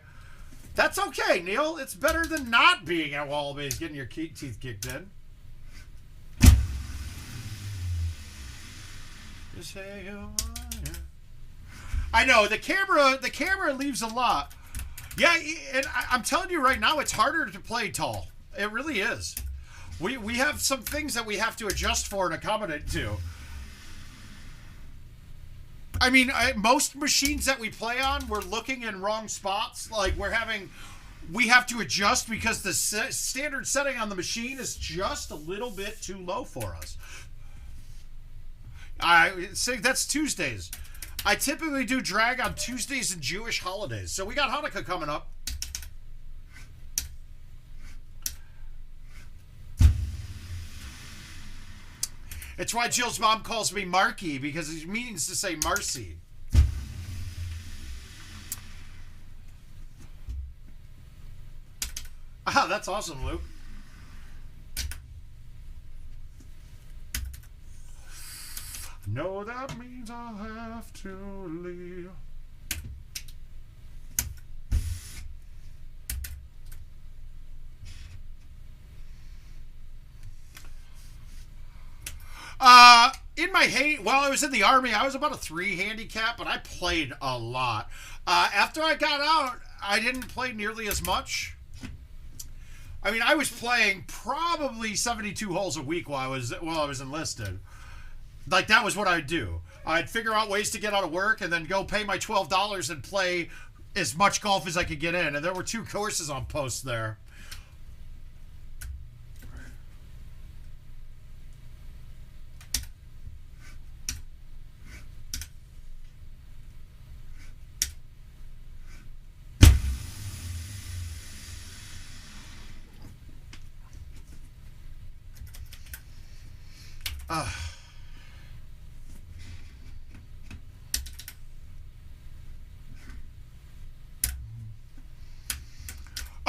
That's okay, Neil. It's better than not being at Wallabies, getting your teeth kicked in. Just say you are. I know the camera leaves a lot. Yeah, and I'm telling you right now, it's harder to play tall. It really is. We have some things that we have to adjust for and accommodate to. I mean, most machines that we play on, we're looking in wrong spots. Like we have to adjust because the standard setting on the machine is just a little bit too low for us. I say that's Tuesdays. I typically do drag on Tuesdays and Jewish holidays. So we got Hanukkah coming up. It's why Jill's mom calls me Marky, because it means to say Marcy. Ah, that's awesome, Luke. No, that means I'll have to leave. In my While I was in the Army, I was about a 3 handicap, but I played a lot. After I got out, I didn't play nearly as much. I mean, I was playing probably 72 holes a week while I was enlisted. Like, that was what I'd do. I'd figure out ways to get out of work and then go pay my $12 and play as much golf as I could get in. And there were 2 courses on post there.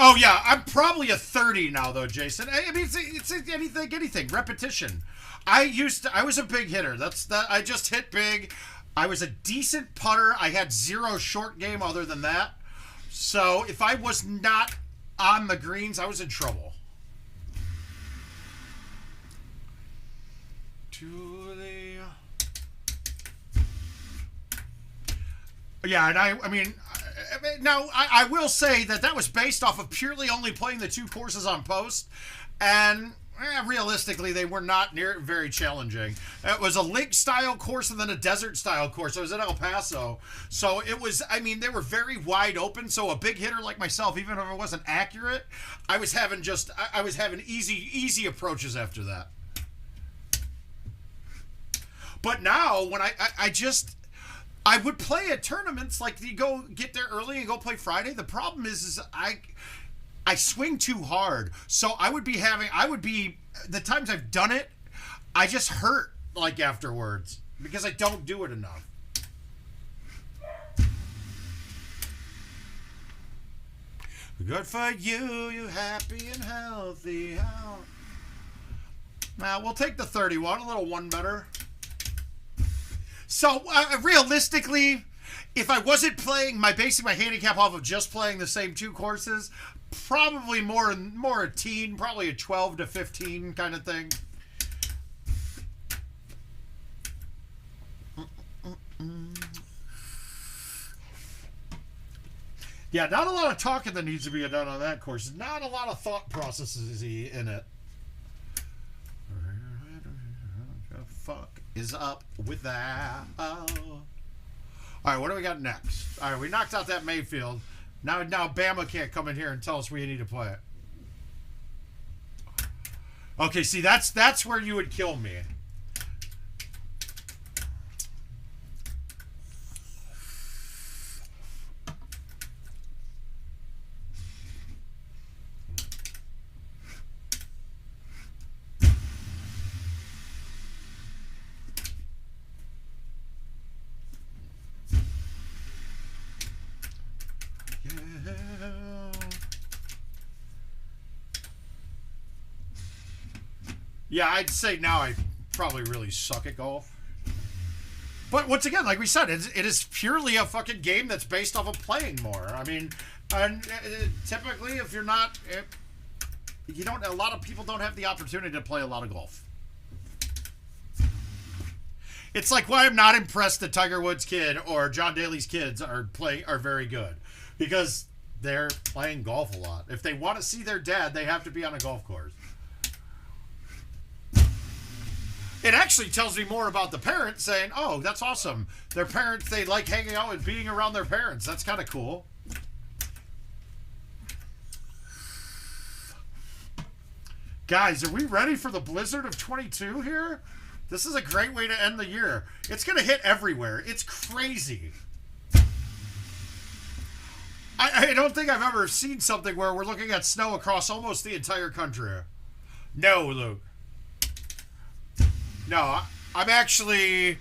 Oh yeah, I'm probably a 30 now though, Jason. I mean, it's anything. Repetition. I was a big hitter. I just hit big. I was a decent putter. I had 0 short game other than that. So if I was not on the greens, I was in trouble. Yeah, and I mean, now I will say that was based off of purely only playing the 2 courses on post, and realistically, they were not very challenging. It was a lake style course and then a desert style course. It was in El Paso, so it was. I mean, they were very wide open. So a big hitter like myself, even if it wasn't accurate, I was having easy approaches after that. But now when I would play at tournaments, like you go get there early and go play Friday. The problem is I swing too hard. So I would be the times I've done it, I just hurt like afterwards because I don't do it enough. Good for you, you happy and healthy. Now we'll take the 31, a little one better. So, realistically, if I wasn't basing my handicap off of just playing the same 2 courses, probably more a teen, probably a 12 to 15 kind of thing. Yeah, not a lot of talking that needs to be done on that course. Not a lot of thought processes in it. Fuck is up with that? Oh. All right, what do we got next? All right, we knocked out that Mayfield. Now Bama can't come in here and tell us we need to play it. Okay, see, that's where you would kill me. Yeah, I'd say now I probably really suck at golf. But once again, like we said, it is purely a fucking game that's based off of playing more. I mean, and typically if you're not, a lot of people don't have the opportunity to play a lot of golf. It's like why I'm not impressed that Tiger Woods' kid or John Daly's kids are very good. Because they're playing golf a lot. If they want to see their dad, they have to be on a golf course. It actually tells me more about the parents saying, oh, that's awesome. Their parents, they like hanging out and being around their parents. That's kind of cool. Guys, are we ready for the blizzard of 22 here? This is a great way to end the year. It's going to hit everywhere. It's crazy. I don't think I've ever seen something where we're looking at snow across almost the entire country. No, Luke. No, I'm actually,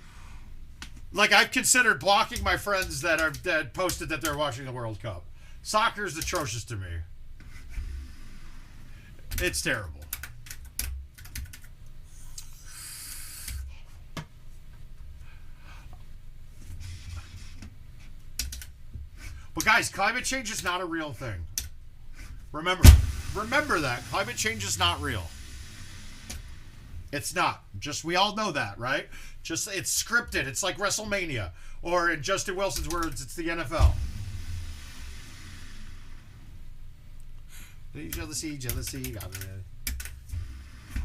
like, I've considered blocking my friends that posted that they're watching the World Cup. Soccer is atrocious to me. It's terrible. But guys, climate change is not a real thing. Remember that. Climate change is not real. It's not. Just, we all know that, right? Just, it's scripted. It's like WrestleMania. Or in Justin Wilson's words, it's the NFL. Jealousy, jealousy.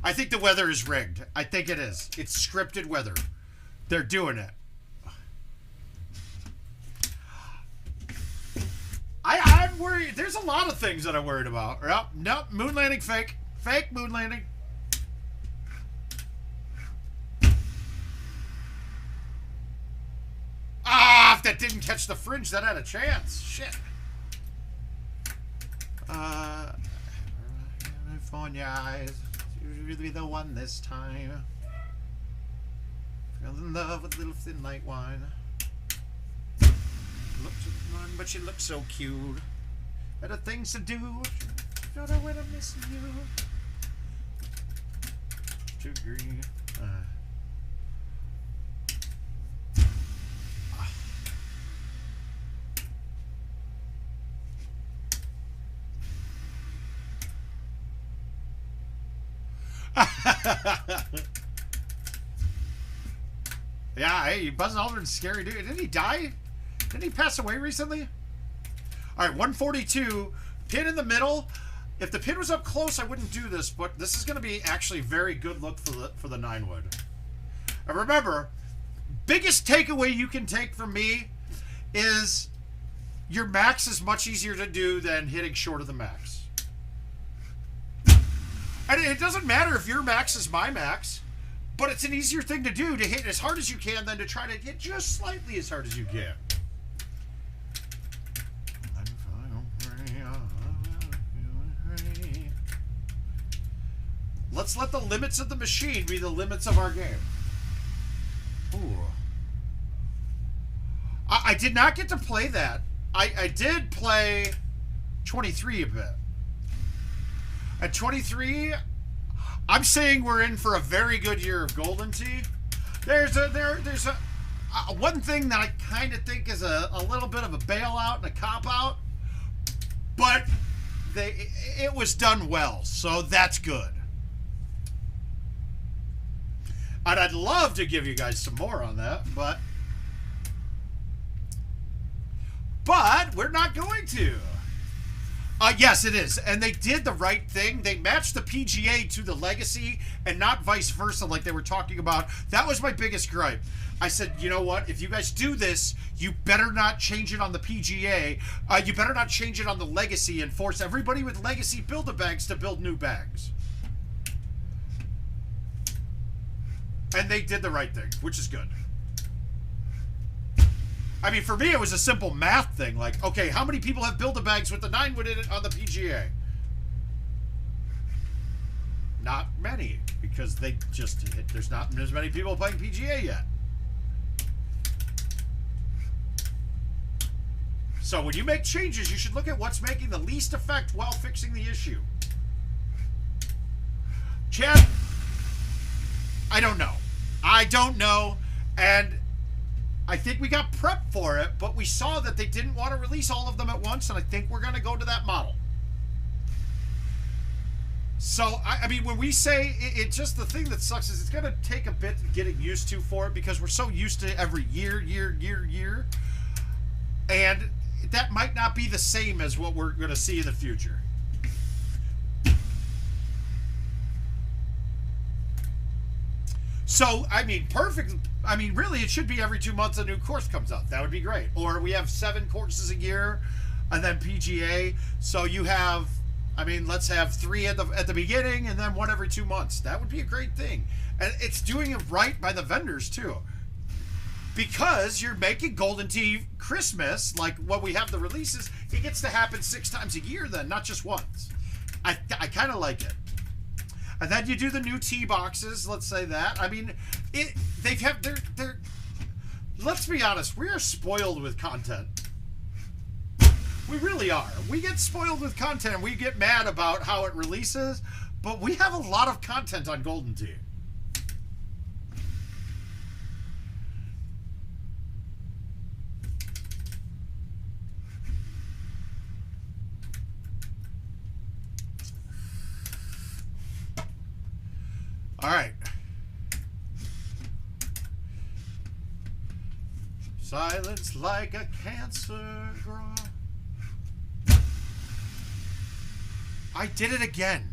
I think the weather is rigged. I think it is. It's scripted weather. They're doing it. I'm worried. There's a lot of things that I'm worried about. Nope. Moon landing fake. Fake moon landing. Ah, if that didn't catch the fringe, that had a chance. Shit. California is really the one this time. Fell in love with a little thin light wine. Looks fun, but she looks so cute. Better things to do. Don't know when I'm missing you. To agree. Yeah, hey, Buzz Aldrin's scary dude. Didn't he die? Didn't he pass away recently? All right, 142. Pin in the middle. If the pin was up close, I wouldn't do this, but this is going to be actually a very good look for the 9-wood. And remember, biggest takeaway you can take from me is your max is much easier to do than hitting short of the max. And it doesn't matter if your max is my max, but it's an easier thing to do to hit as hard as you can than to try to hit just slightly as hard as you can. Let's let the limits of the machine be the limits of our game. Ooh. I did not get to play that. I did play 23 a bit. At 23, I'm saying we're in for a very good year of Golden Tee. There's a one thing that I kind of think is a little bit of a bailout and a cop-out, but it was done well, so that's good. And I'd love to give you guys some more on that, but we're not going to. Yes, it is. And they did the right thing. They matched the PGA to the Legacy and not vice versa like they were talking about. That was my biggest gripe. I said, you know what? If you guys do this, you better not change it on the PGA. You better not change it on the Legacy and force everybody with Legacy Build-A-Bags to build new bags. And they did the right thing, which is good. I mean, for me, it was a simple math thing. Like, okay, how many people have Build-A-Bags with the 9-wood in it on the PGA? Not many, because they just hit. There's not as many people playing PGA yet. So when you make changes, you should look at what's making the least effect while fixing the issue. Chad, I don't know. I don't know, and I think we got prepped for it, but we saw that they didn't want to release all of them at once, and I think we're going to go to that model. So, I mean, when we say it just the thing that sucks is it's going to take a bit getting used to for it because we're so used to every year. And that might not be the same as what we're going to see in the future. So, I mean, perfect. I mean, really, it should be every 2 months a new course comes out. That would be great. Or we have 7 courses a year and then PGA. So you have, I mean, let's have 3 at the beginning and then 1 every 2 months. That would be a great thing. And it's doing it right by the vendors, too. Because you're making Golden Tee Christmas, like when we have the releases, it gets to happen 6 times a year then, not just once. I kind of like it. And then you do the new tee boxes, let's say that. I mean, they're let's be honest, we are spoiled with content. We really are. We get spoiled with content. We get mad about how it releases, but we have a lot of content on Golden Tee. All right. Silence like a cancer grows. I did it again.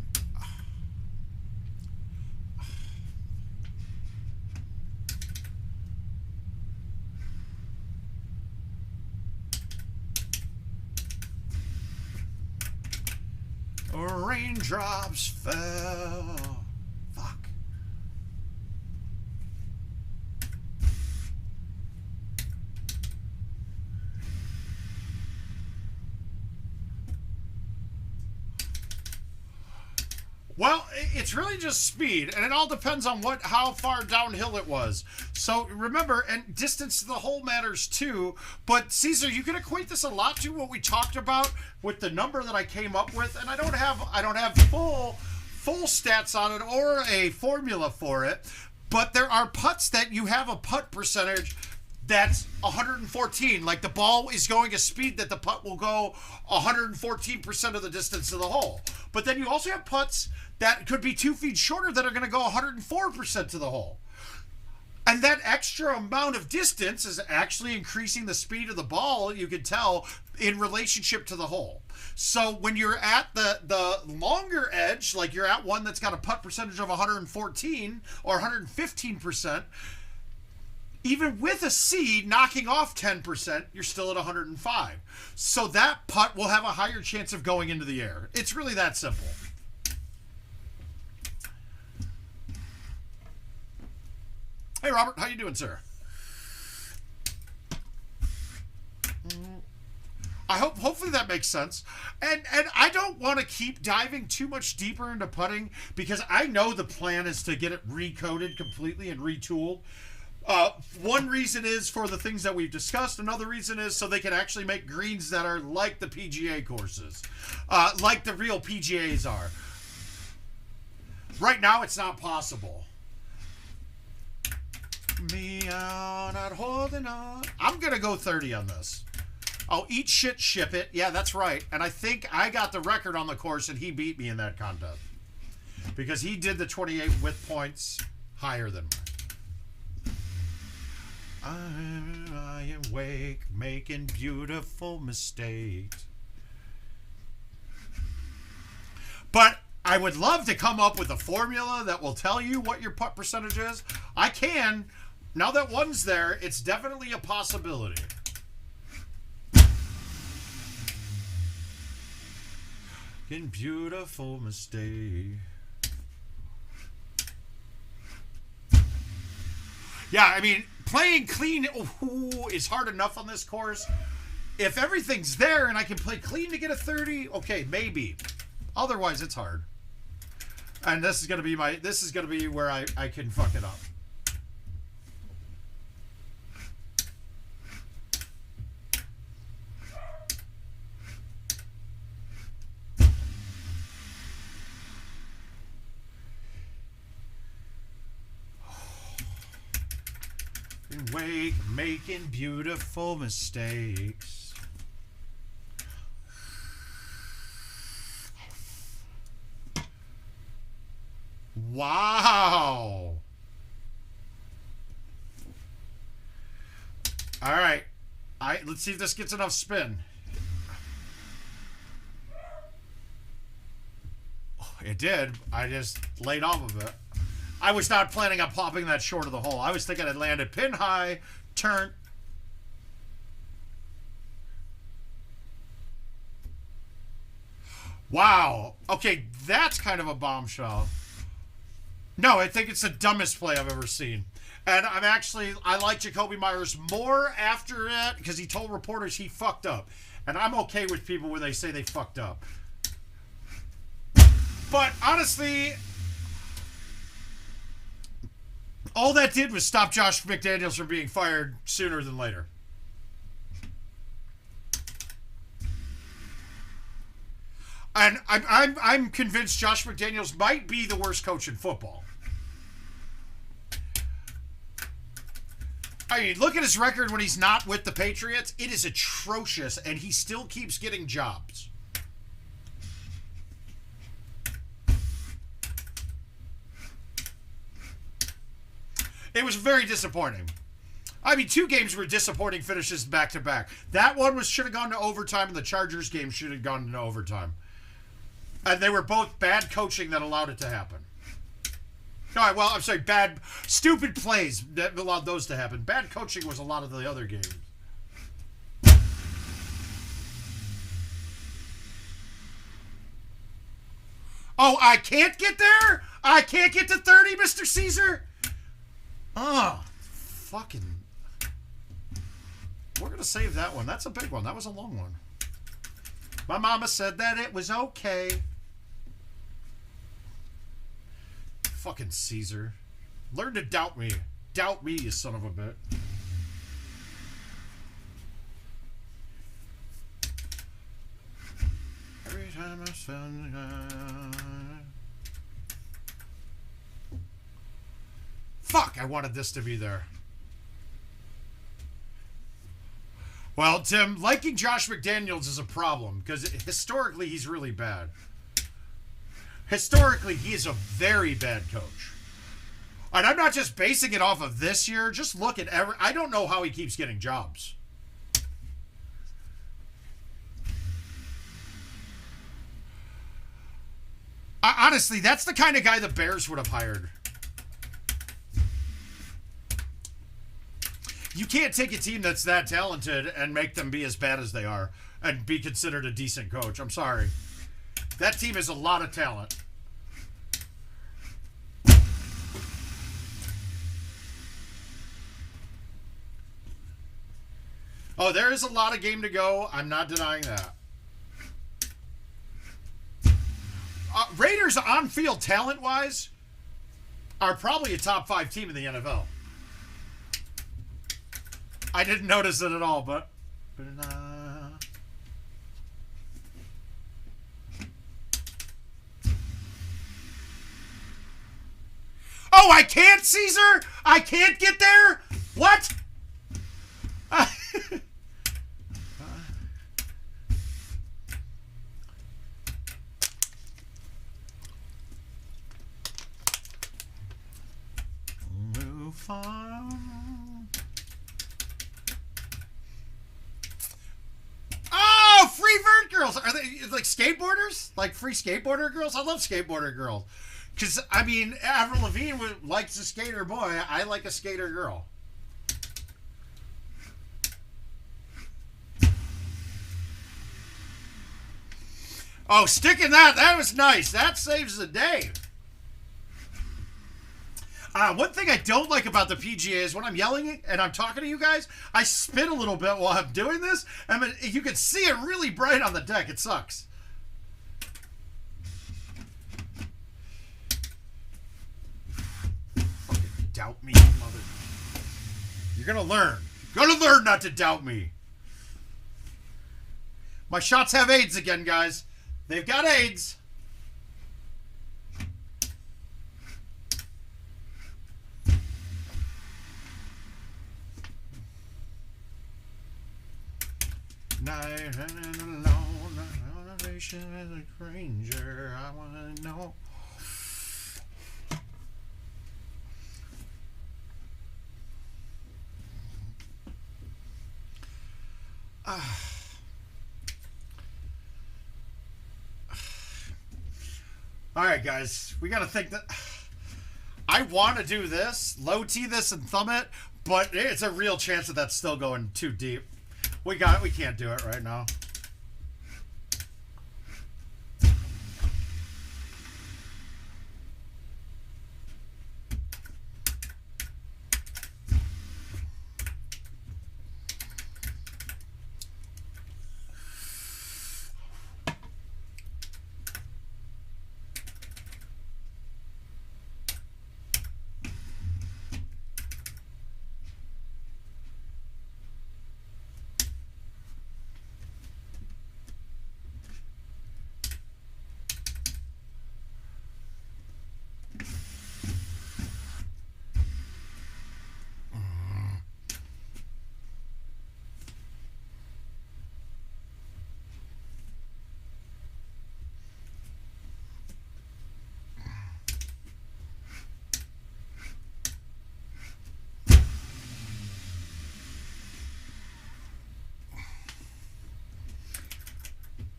Raindrops fell. Fuck. Well, it's really just speed, and it all depends on how far downhill it was. So remember, and distance to the hole matters too. But Caesar, you can equate this a lot to what we talked about with the number that I came up with, and I don't have full stats on it or a formula for it. But there are putts that you have a putt percentage that's 114. Like the ball is going a speed that the putt will go 114% of the distance to the hole. But then you also have putts that could be 2 feet shorter that are going to go 104% to the hole. And that extra amount of distance is actually increasing the speed of the ball, you can tell, in relationship to the hole. So when you're at the longer edge, like you're at one that's got a putt percentage of 114 or 115%, even with a seed knocking off 10%, you're still at 105. So that putt will have a higher chance of going into the air. It's really that simple. Hey, Robert, how you doing, sir? Hopefully that makes sense. And I don't want to keep diving too much deeper into putting because I know the plan is to get it recoded completely and retooled. One reason is for the things that we've discussed. Another reason is so they can actually make greens that are like the PGA courses, like the real PGAs are. Right now, it's not possible. Me out, not holding on. I'm going to go 30 on this. Oh, eat shit, ship it. Yeah, that's right. And I think I got the record on the course and he beat me in that contest. Because he did the 28 with points higher than mine. I am awake, making beautiful mistakes. But I would love to come up with a formula that will tell you what your putt percentage is. I can. Now that one's there, it's definitely a possibility. In beautiful mistake. Yeah, I mean, playing clean is hard enough on this course. If everything's there and I can play clean to get a 30, okay, maybe. Otherwise, it's hard. And this is gonna be where I can fuck it up. Wake, making beautiful mistakes. Wow. All right. Let's see if this gets enough spin. It did. I just laid off of it. I was not planning on popping that short of the hole. I was thinking I'd land it pin high, turn. Wow. Okay, that's kind of a bombshell. No, I think it's the dumbest play I've ever seen. And I like Jacoby Myers more after it because he told reporters he fucked up. And I'm okay with people when they say they fucked up. But honestly, all that did was stop Josh McDaniels from being fired sooner than later. And I'm convinced Josh McDaniels might be the worst coach in football. I mean, look at his record when he's not with the Patriots. It is atrocious, and he still keeps getting jobs. It was very disappointing. I mean, 2 games were disappointing finishes back to back. That one should have gone to overtime, and the Chargers game should have gone to overtime. And they were both bad coaching that allowed it to happen. All right, well, I'm sorry, stupid plays that allowed those to happen. Bad coaching was a lot of the other games. Oh, I can't get there? I can't get to 30, Mr. Caesar? Oh, fucking... We're going to save that one. That's a big one. That was a long one. My mama said that it was okay. Fucking Caesar. Learn to doubt me. Doubt me, you son of a bitch. Every time I spend... Fuck, I wanted this to be there. Well, Tim, liking Josh McDaniels is a problem because historically he's really bad. Historically, he is a very bad coach. And I'm not just basing it off of this year. Just look at I don't know how he keeps getting jobs. Honestly, that's the kind of guy the Bears would have hired. You can't take a team that's that talented and make them be as bad as they are and be considered a decent coach. I'm sorry. That team has a lot of talent. Oh, there is a lot of game to go. I'm not denying that. Raiders on-field talent-wise are probably a top 5 team in the NFL. I didn't notice it at all, but... Oh, I can't, Caesar? I can't get there? What? Move on. Oh, free vert girls. Are they like skateboarders? Like free skateboarder girls? I love skateboarder girls. Because, I mean, Avril Lavigne likes a skater boy. I like a skater girl. Oh, sticking that. That was nice. That saves the day. One thing I don't like about the PGA is when I'm yelling and I'm talking to you guys, I spin a little bit while I'm doing this. I mean, you can see it really bright on the deck. It sucks. Fucking doubt me, mother. You're gonna learn. You're gonna learn not to doubt me. My shots have AIDS again, guys. They've got AIDS. Night and alone, elevation as a stranger. I wanna know. All right, guys, we gotta think that. I want to do this, low T this, and thumb it, but it's a real chance that that's still going too deep. We can't do it right now.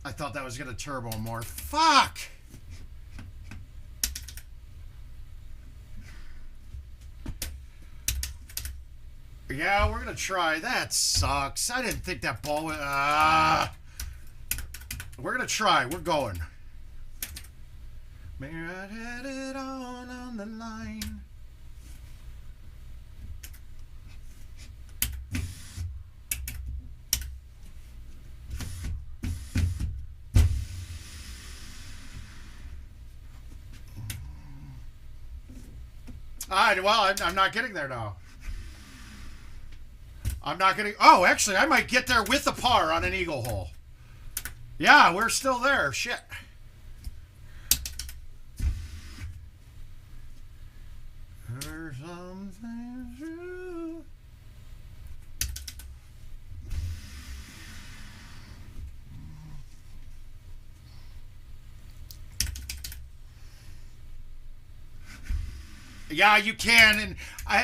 I thought that was going to turbo more. Fuck! Yeah, we're going to try. That sucks. I didn't think that ball would... We're going to try. We're going. May I had it on the line. All right, well, I'm not getting there now. I'm not getting... Oh, actually, I might get there with a par on an eagle hole. Yeah, we're still there. Shit. There's something true. Yeah, you can. And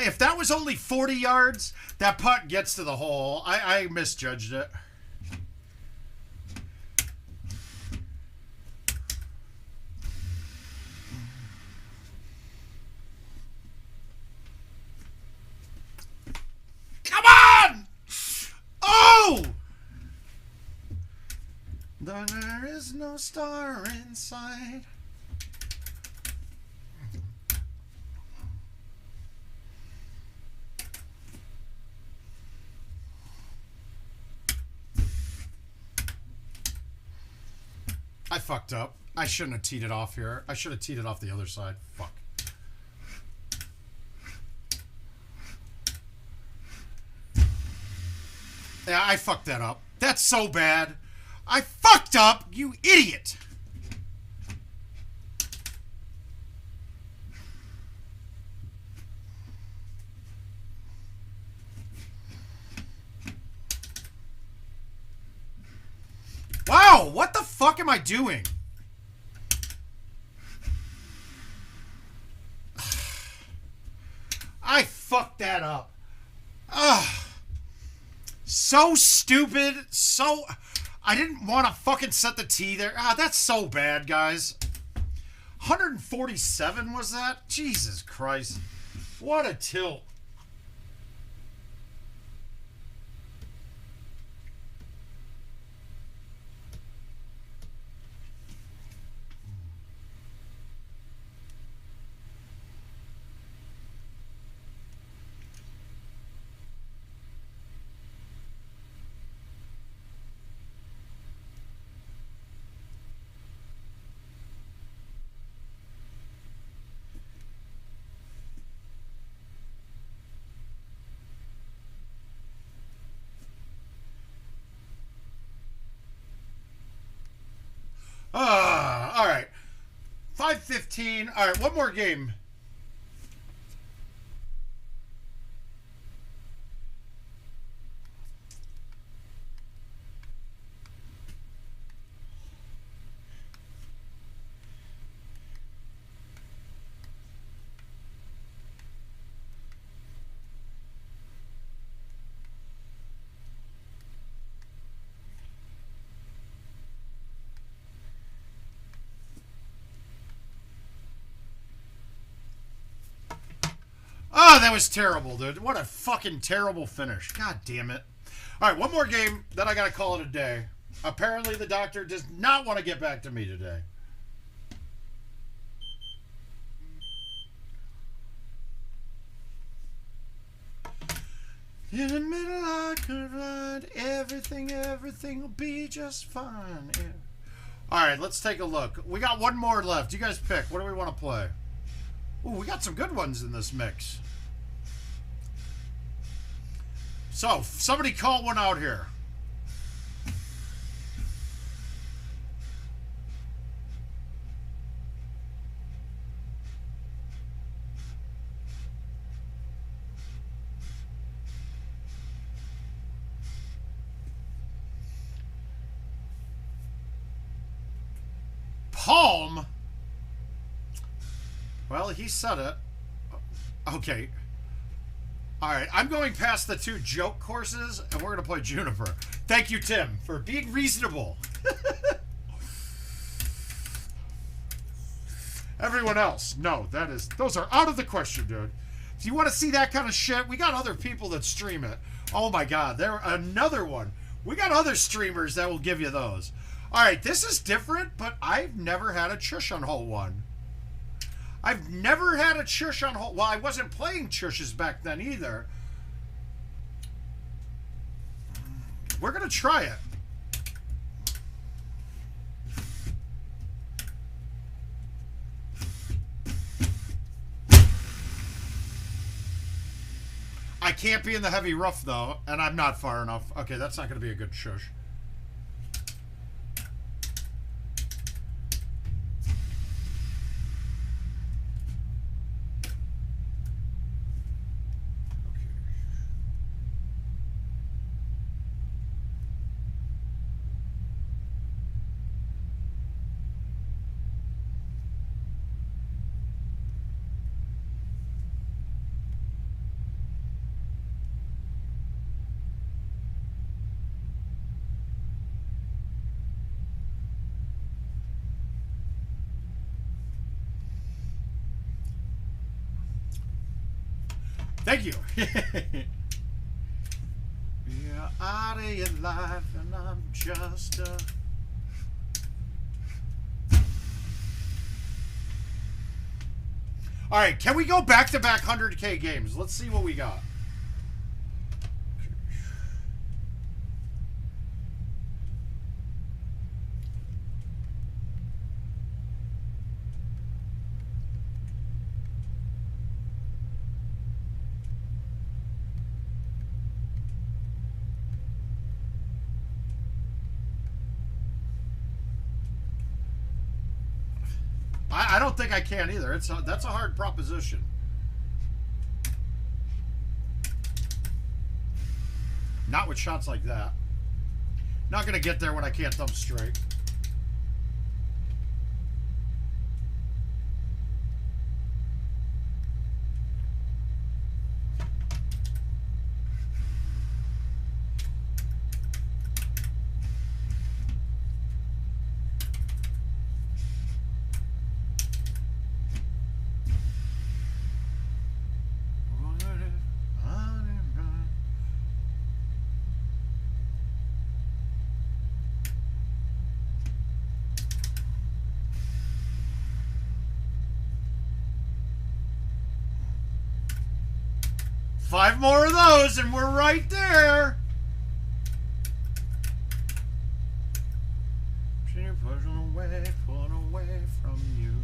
if that was only 40 yards, that putt gets to the hole. I misjudged it. Come on! Oh! There is no star inside. I fucked up. I shouldn't have teed it off here. I should have teed it off the other side. Fuck. Yeah, I fucked that up. That's so bad. I fucked up, you idiot. Wow, what the fuck am I doing? I fucked that up. Ugh. So stupid. So... I didn't want to fucking set the tee there. Ah, that's so bad, guys. 147 was that? Jesus Christ. What a tilt. All right. 5:15. All right, one more game. Oh, that was terrible, dude. What a fucking terrible finish. God damn it. All right, one more game, then I got to call it a day. Apparently, the doctor does not want to get back to me today. In the middle, I could run. Everything will be just fine. Yeah. All right, let's take a look. We got one more left. You guys pick. What do we want to play? Ooh, we got some good ones in this mix. So, somebody call one out here. Palm? Well, he said it. Okay. All right, I'm going past the two joke courses, and we're going to play Juniper. Thank you, Tim, for being reasonable. Everyone else, no, those are out of the question, dude. If you want to see that kind of shit, we got other people that stream it. Oh my God, another one. We got other streamers that will give you those. All right, this is different, but I've never had a chush on hole one. I've never had a chush on hole. Well, I wasn't playing chushes back then either. We're gonna try it. I can't be in the heavy rough, though, and I'm not far enough. Okay, that's not going to be a good shush. Thank you. You're out of your life and I'm just a... All right, can we go back-to-back 100K games? Let's see what we got. I don't think I can either. That's a hard proposition. Not with shots like that. Not going to get there when I can't thumb straight. Five more of those and we're right there. Pulling away from you.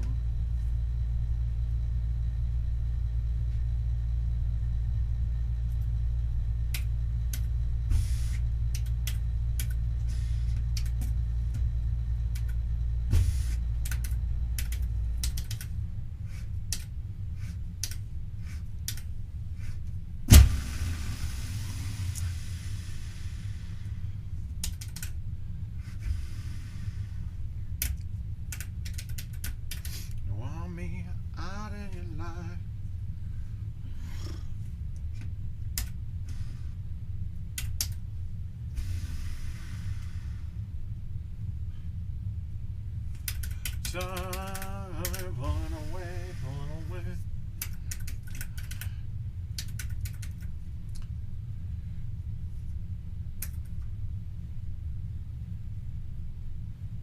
Pulling away.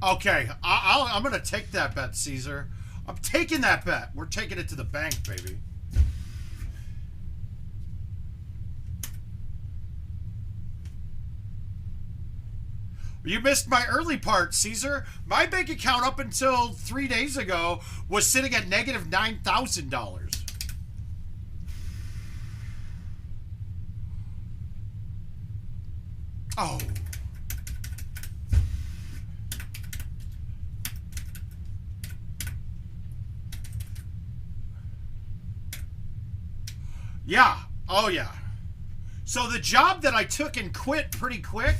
Okay, I'm going to take that bet, Caesar. I'm taking that bet. We're taking it to the bank, baby. You missed my early part, Caesar. My bank account up until 3 days ago was sitting at negative $9,000. Oh. Yeah. Oh, yeah. So the job that I took and quit pretty quick,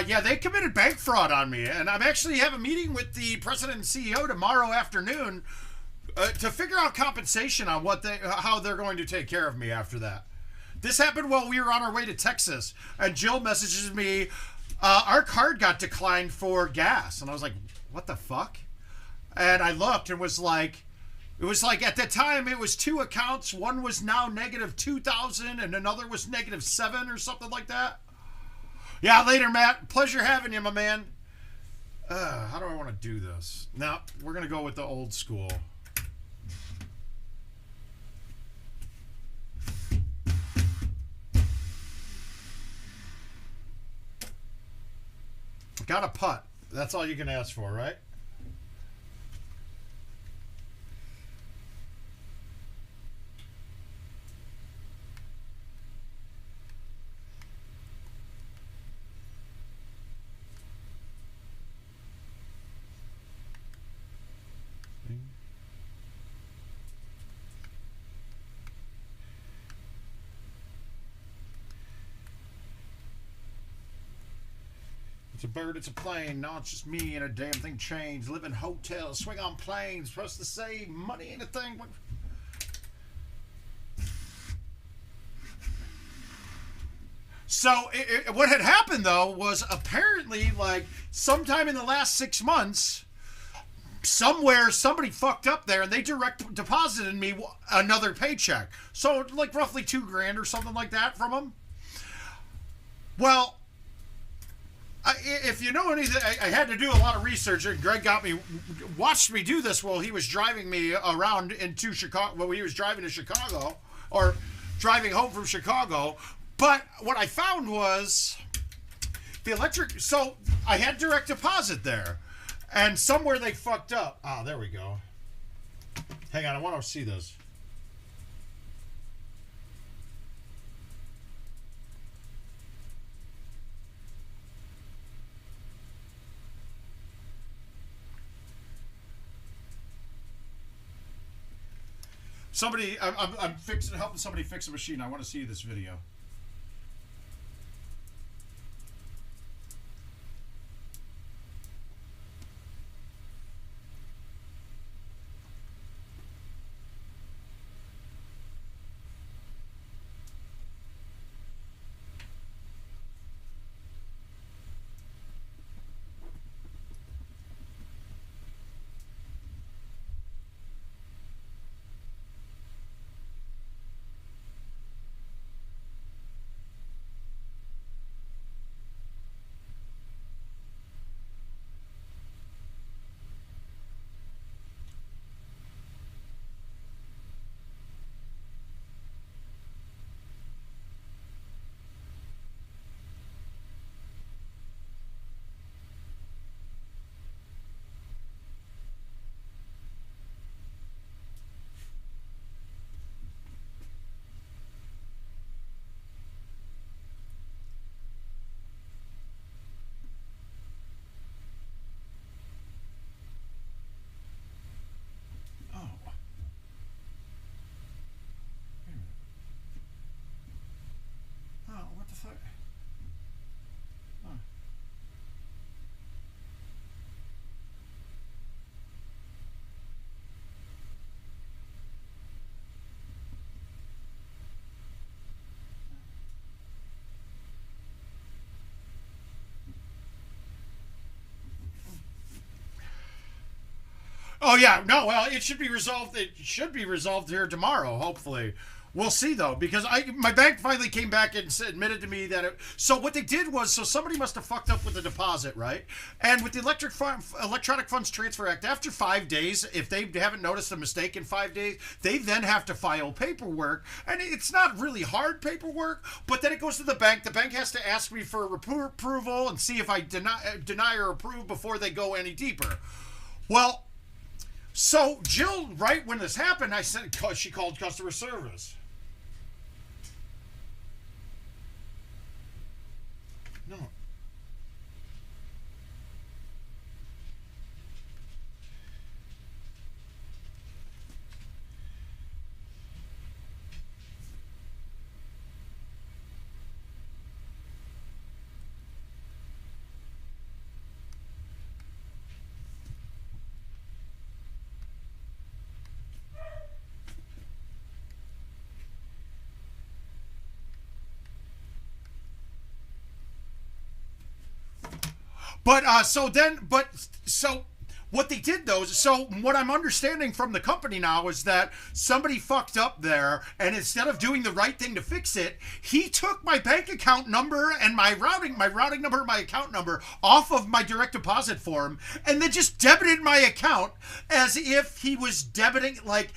yeah, they committed bank fraud on me. And I'm actually have a meeting with the president and CEO tomorrow afternoon to figure out compensation on how they're going to take care of me after that. This happened while we were on our way to Texas. And Jill messages me, our card got declined for gas. And I was like, what the fuck? And I looked and was like, It was like at that time it was 2 accounts. One was now negative 2,000 and another was negative 7 or something like that. Yeah, later, Matt. Pleasure having you, my man. How do I want to do this? Now, we're going to go with the old school. Got a putt. That's all you can ask for, right? It's a bird, it's a plane. No, it's just me and a damn thing changed. Live in hotels, swing on planes. Supposed to say money ain't a thing. So what had happened though was apparently like sometime in the last 6 months, somewhere somebody fucked up there and they direct deposited me another paycheck. So like roughly $2,000 or something like that from them. Well, if you know anything, I had to do a lot of research, and Greg watched me do this while he was driving me around into Chicago, while he was driving to Chicago, or driving home from Chicago. But what I found was the electric, so I had direct deposit there, and somewhere they fucked up. Ah, there we go. Hang on, I want to see this. Somebody, I'm helping somebody fix a machine. I want to see this video. What the fuck? Huh. Oh yeah, no. Well, it should be resolved. It should be resolved here tomorrow. Hopefully, we'll see though, because my bank finally came back and admitted to me that. So what they did was, so somebody must have fucked up with the deposit, right? And with the Electronic Funds Transfer Act, after 5 days, if they haven't noticed a mistake in 5 days, they then have to file paperwork, and it's not really hard paperwork. But then it goes to the bank. The bank has to ask me for approval and see if I deny or approve before they go any deeper. Well. So Jill, right when this happened, she called customer service. No. But so What they did though is, so what I'm understanding from the company now is that somebody fucked up there, and instead of doing the right thing to fix it, he took my bank account number and my routing number, my account number off of my direct deposit form, and then just debited my account as if he was debiting like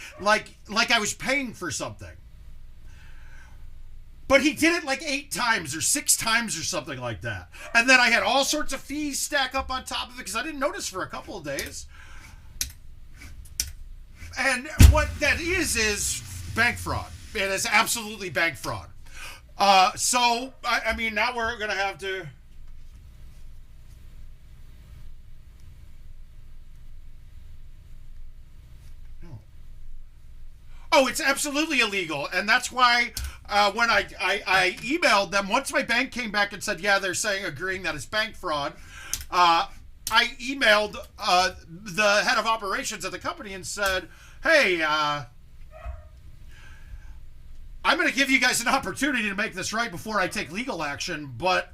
I was paying for something. But he did it like 8 times or 6 times or something like that. And then I had all sorts of fees stack up on top of it because I didn't notice for a couple of days. And what that is bank fraud. It is absolutely bank fraud. So, I mean, now we're going to have to... Oh, it's absolutely illegal. And that's why... when I emailed them, once my bank came back and said, yeah, they're saying, agreeing that it's bank fraud, I emailed the head of operations at the company and said, hey, I'm going to give you guys an opportunity to make this right before I take legal action, but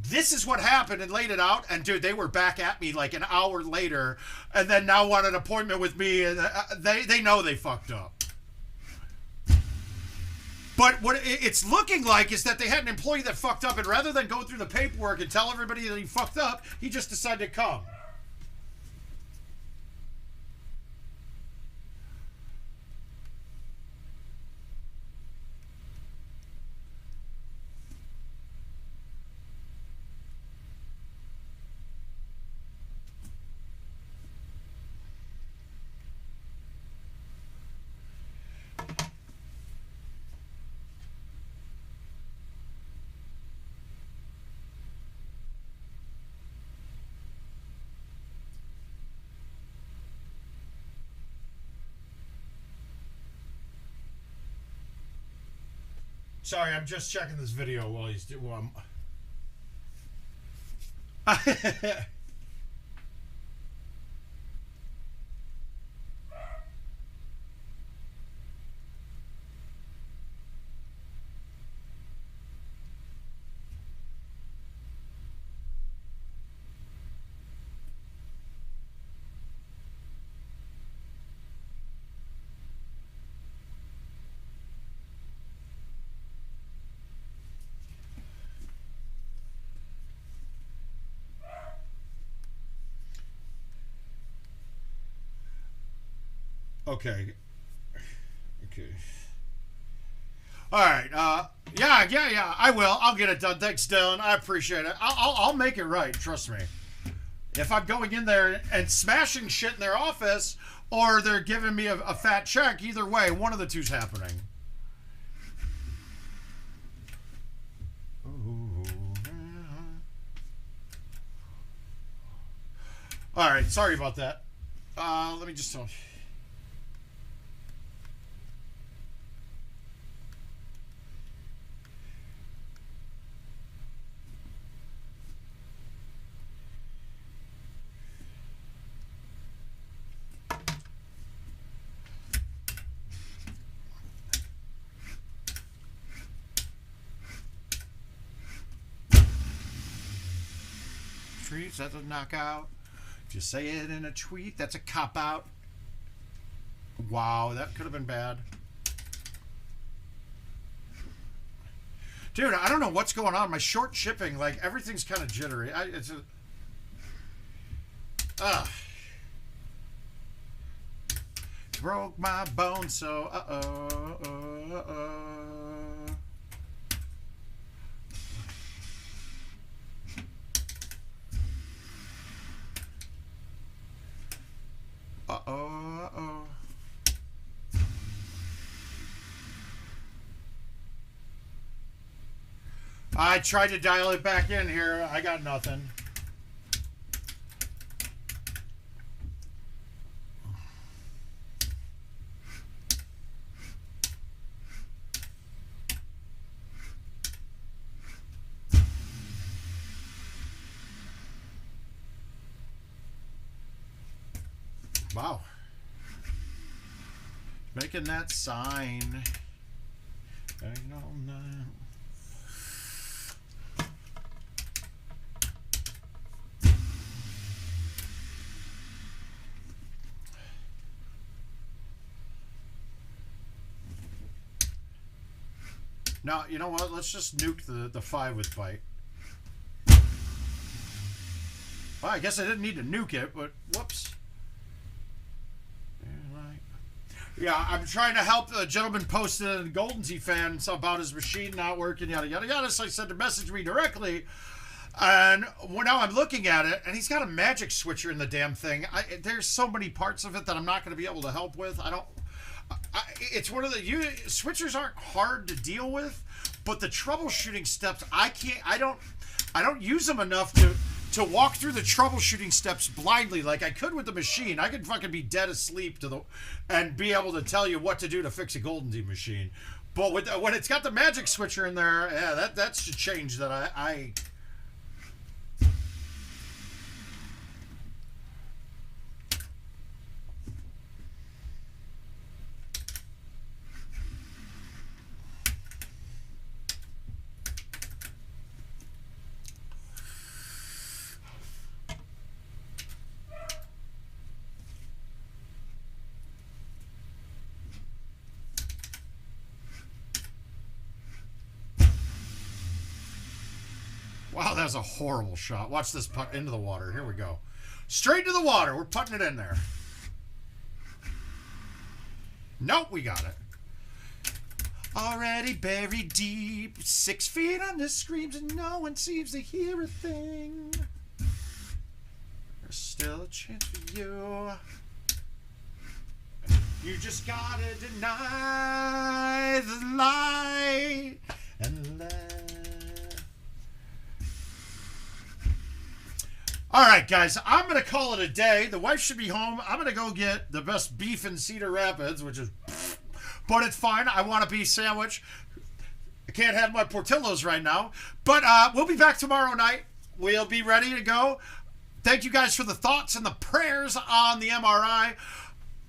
this is what happened, and laid it out. And dude, they were back at me like an hour later, and then now want an appointment with me, and they know they fucked up. But what it's looking like is that they had an employee that fucked up, and rather than go through the paperwork and tell everybody that he fucked up, he just decided to come. Sorry, I'm just checking this video while he's doing. Okay. All right. Yeah. I will. I'll get it done. Thanks, Dylan. I appreciate it. I'll make it right. Trust me. If I'm going in there and smashing shit in their office, or they're giving me a fat check, either way, one of the two's happening. All right. Sorry about that. Let me just tell you. Tweets, that's a knockout. If you say it in a tweet, that's a cop-out. Wow, that could have been bad. Dude, I don't know what's going on. My short shipping, like, everything's kind of jittery. Broke my bone, so I tried to dial it back in here. I got nothing. Wow. Making that sign. I know that. Now, you know what? Let's just nuke the 5 with bite. Well, I guess I didn't need to nuke it, but whoops. Yeah, I'm trying to help the gentleman posted a GoldenTeeTV fan about his machine not working, yada, yada, yada. So I said to message me directly. And now I'm looking at it, and he's got a magic switcher in the damn thing. There's so many parts of it that I'm not going to be able to help with. It's one of the switchers aren't hard to deal with, but the troubleshooting steps I don't use them enough to walk through the troubleshooting steps blindly like I could with the machine. I could fucking be dead asleep and be able to tell you what to do to fix a GoldenTeeTV machine. But when it's got the magic switcher in there, yeah, that's a change that I Wow, that was a horrible shot. Watch this putt into the water. Here we go. Straight to the water. We're putting it in there. Nope, we got it. Already buried deep, 6 feet under screams, and no one seems to hear a thing. There's still a chance for you. You just gotta deny the light and let. All right, guys, I'm going to call it a day. The wife should be home. I'm going to go get the best beef in Cedar Rapids, which is, but it's fine. I want a beef sandwich. I can't have my Portillo's right now, but we'll be back tomorrow night. We'll be ready to go. Thank you guys for the thoughts and the prayers on the MRI.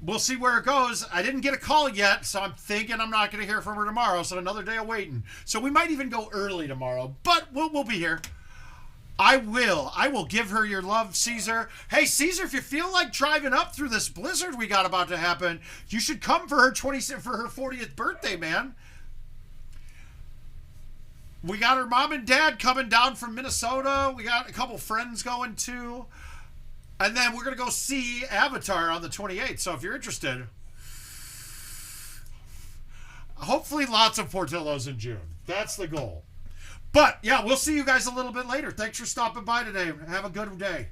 We'll see where it goes. I didn't get a call yet, so I'm thinking I'm not going to hear from her tomorrow, so another day of waiting. So we might even go early tomorrow, but we'll be here. I will give her your love, Caesar. Hey, Caesar, if you feel like driving up through this blizzard we got about to happen, you should come for her 40th birthday, man. We got her mom and dad coming down from Minnesota. We got a couple friends going too. And then we're going to go see Avatar on the 28th. So if you're interested, hopefully lots of Portillo's in June. That's the goal. But, yeah, we'll see you guys a little bit later. Thanks for stopping by today. Have a good day.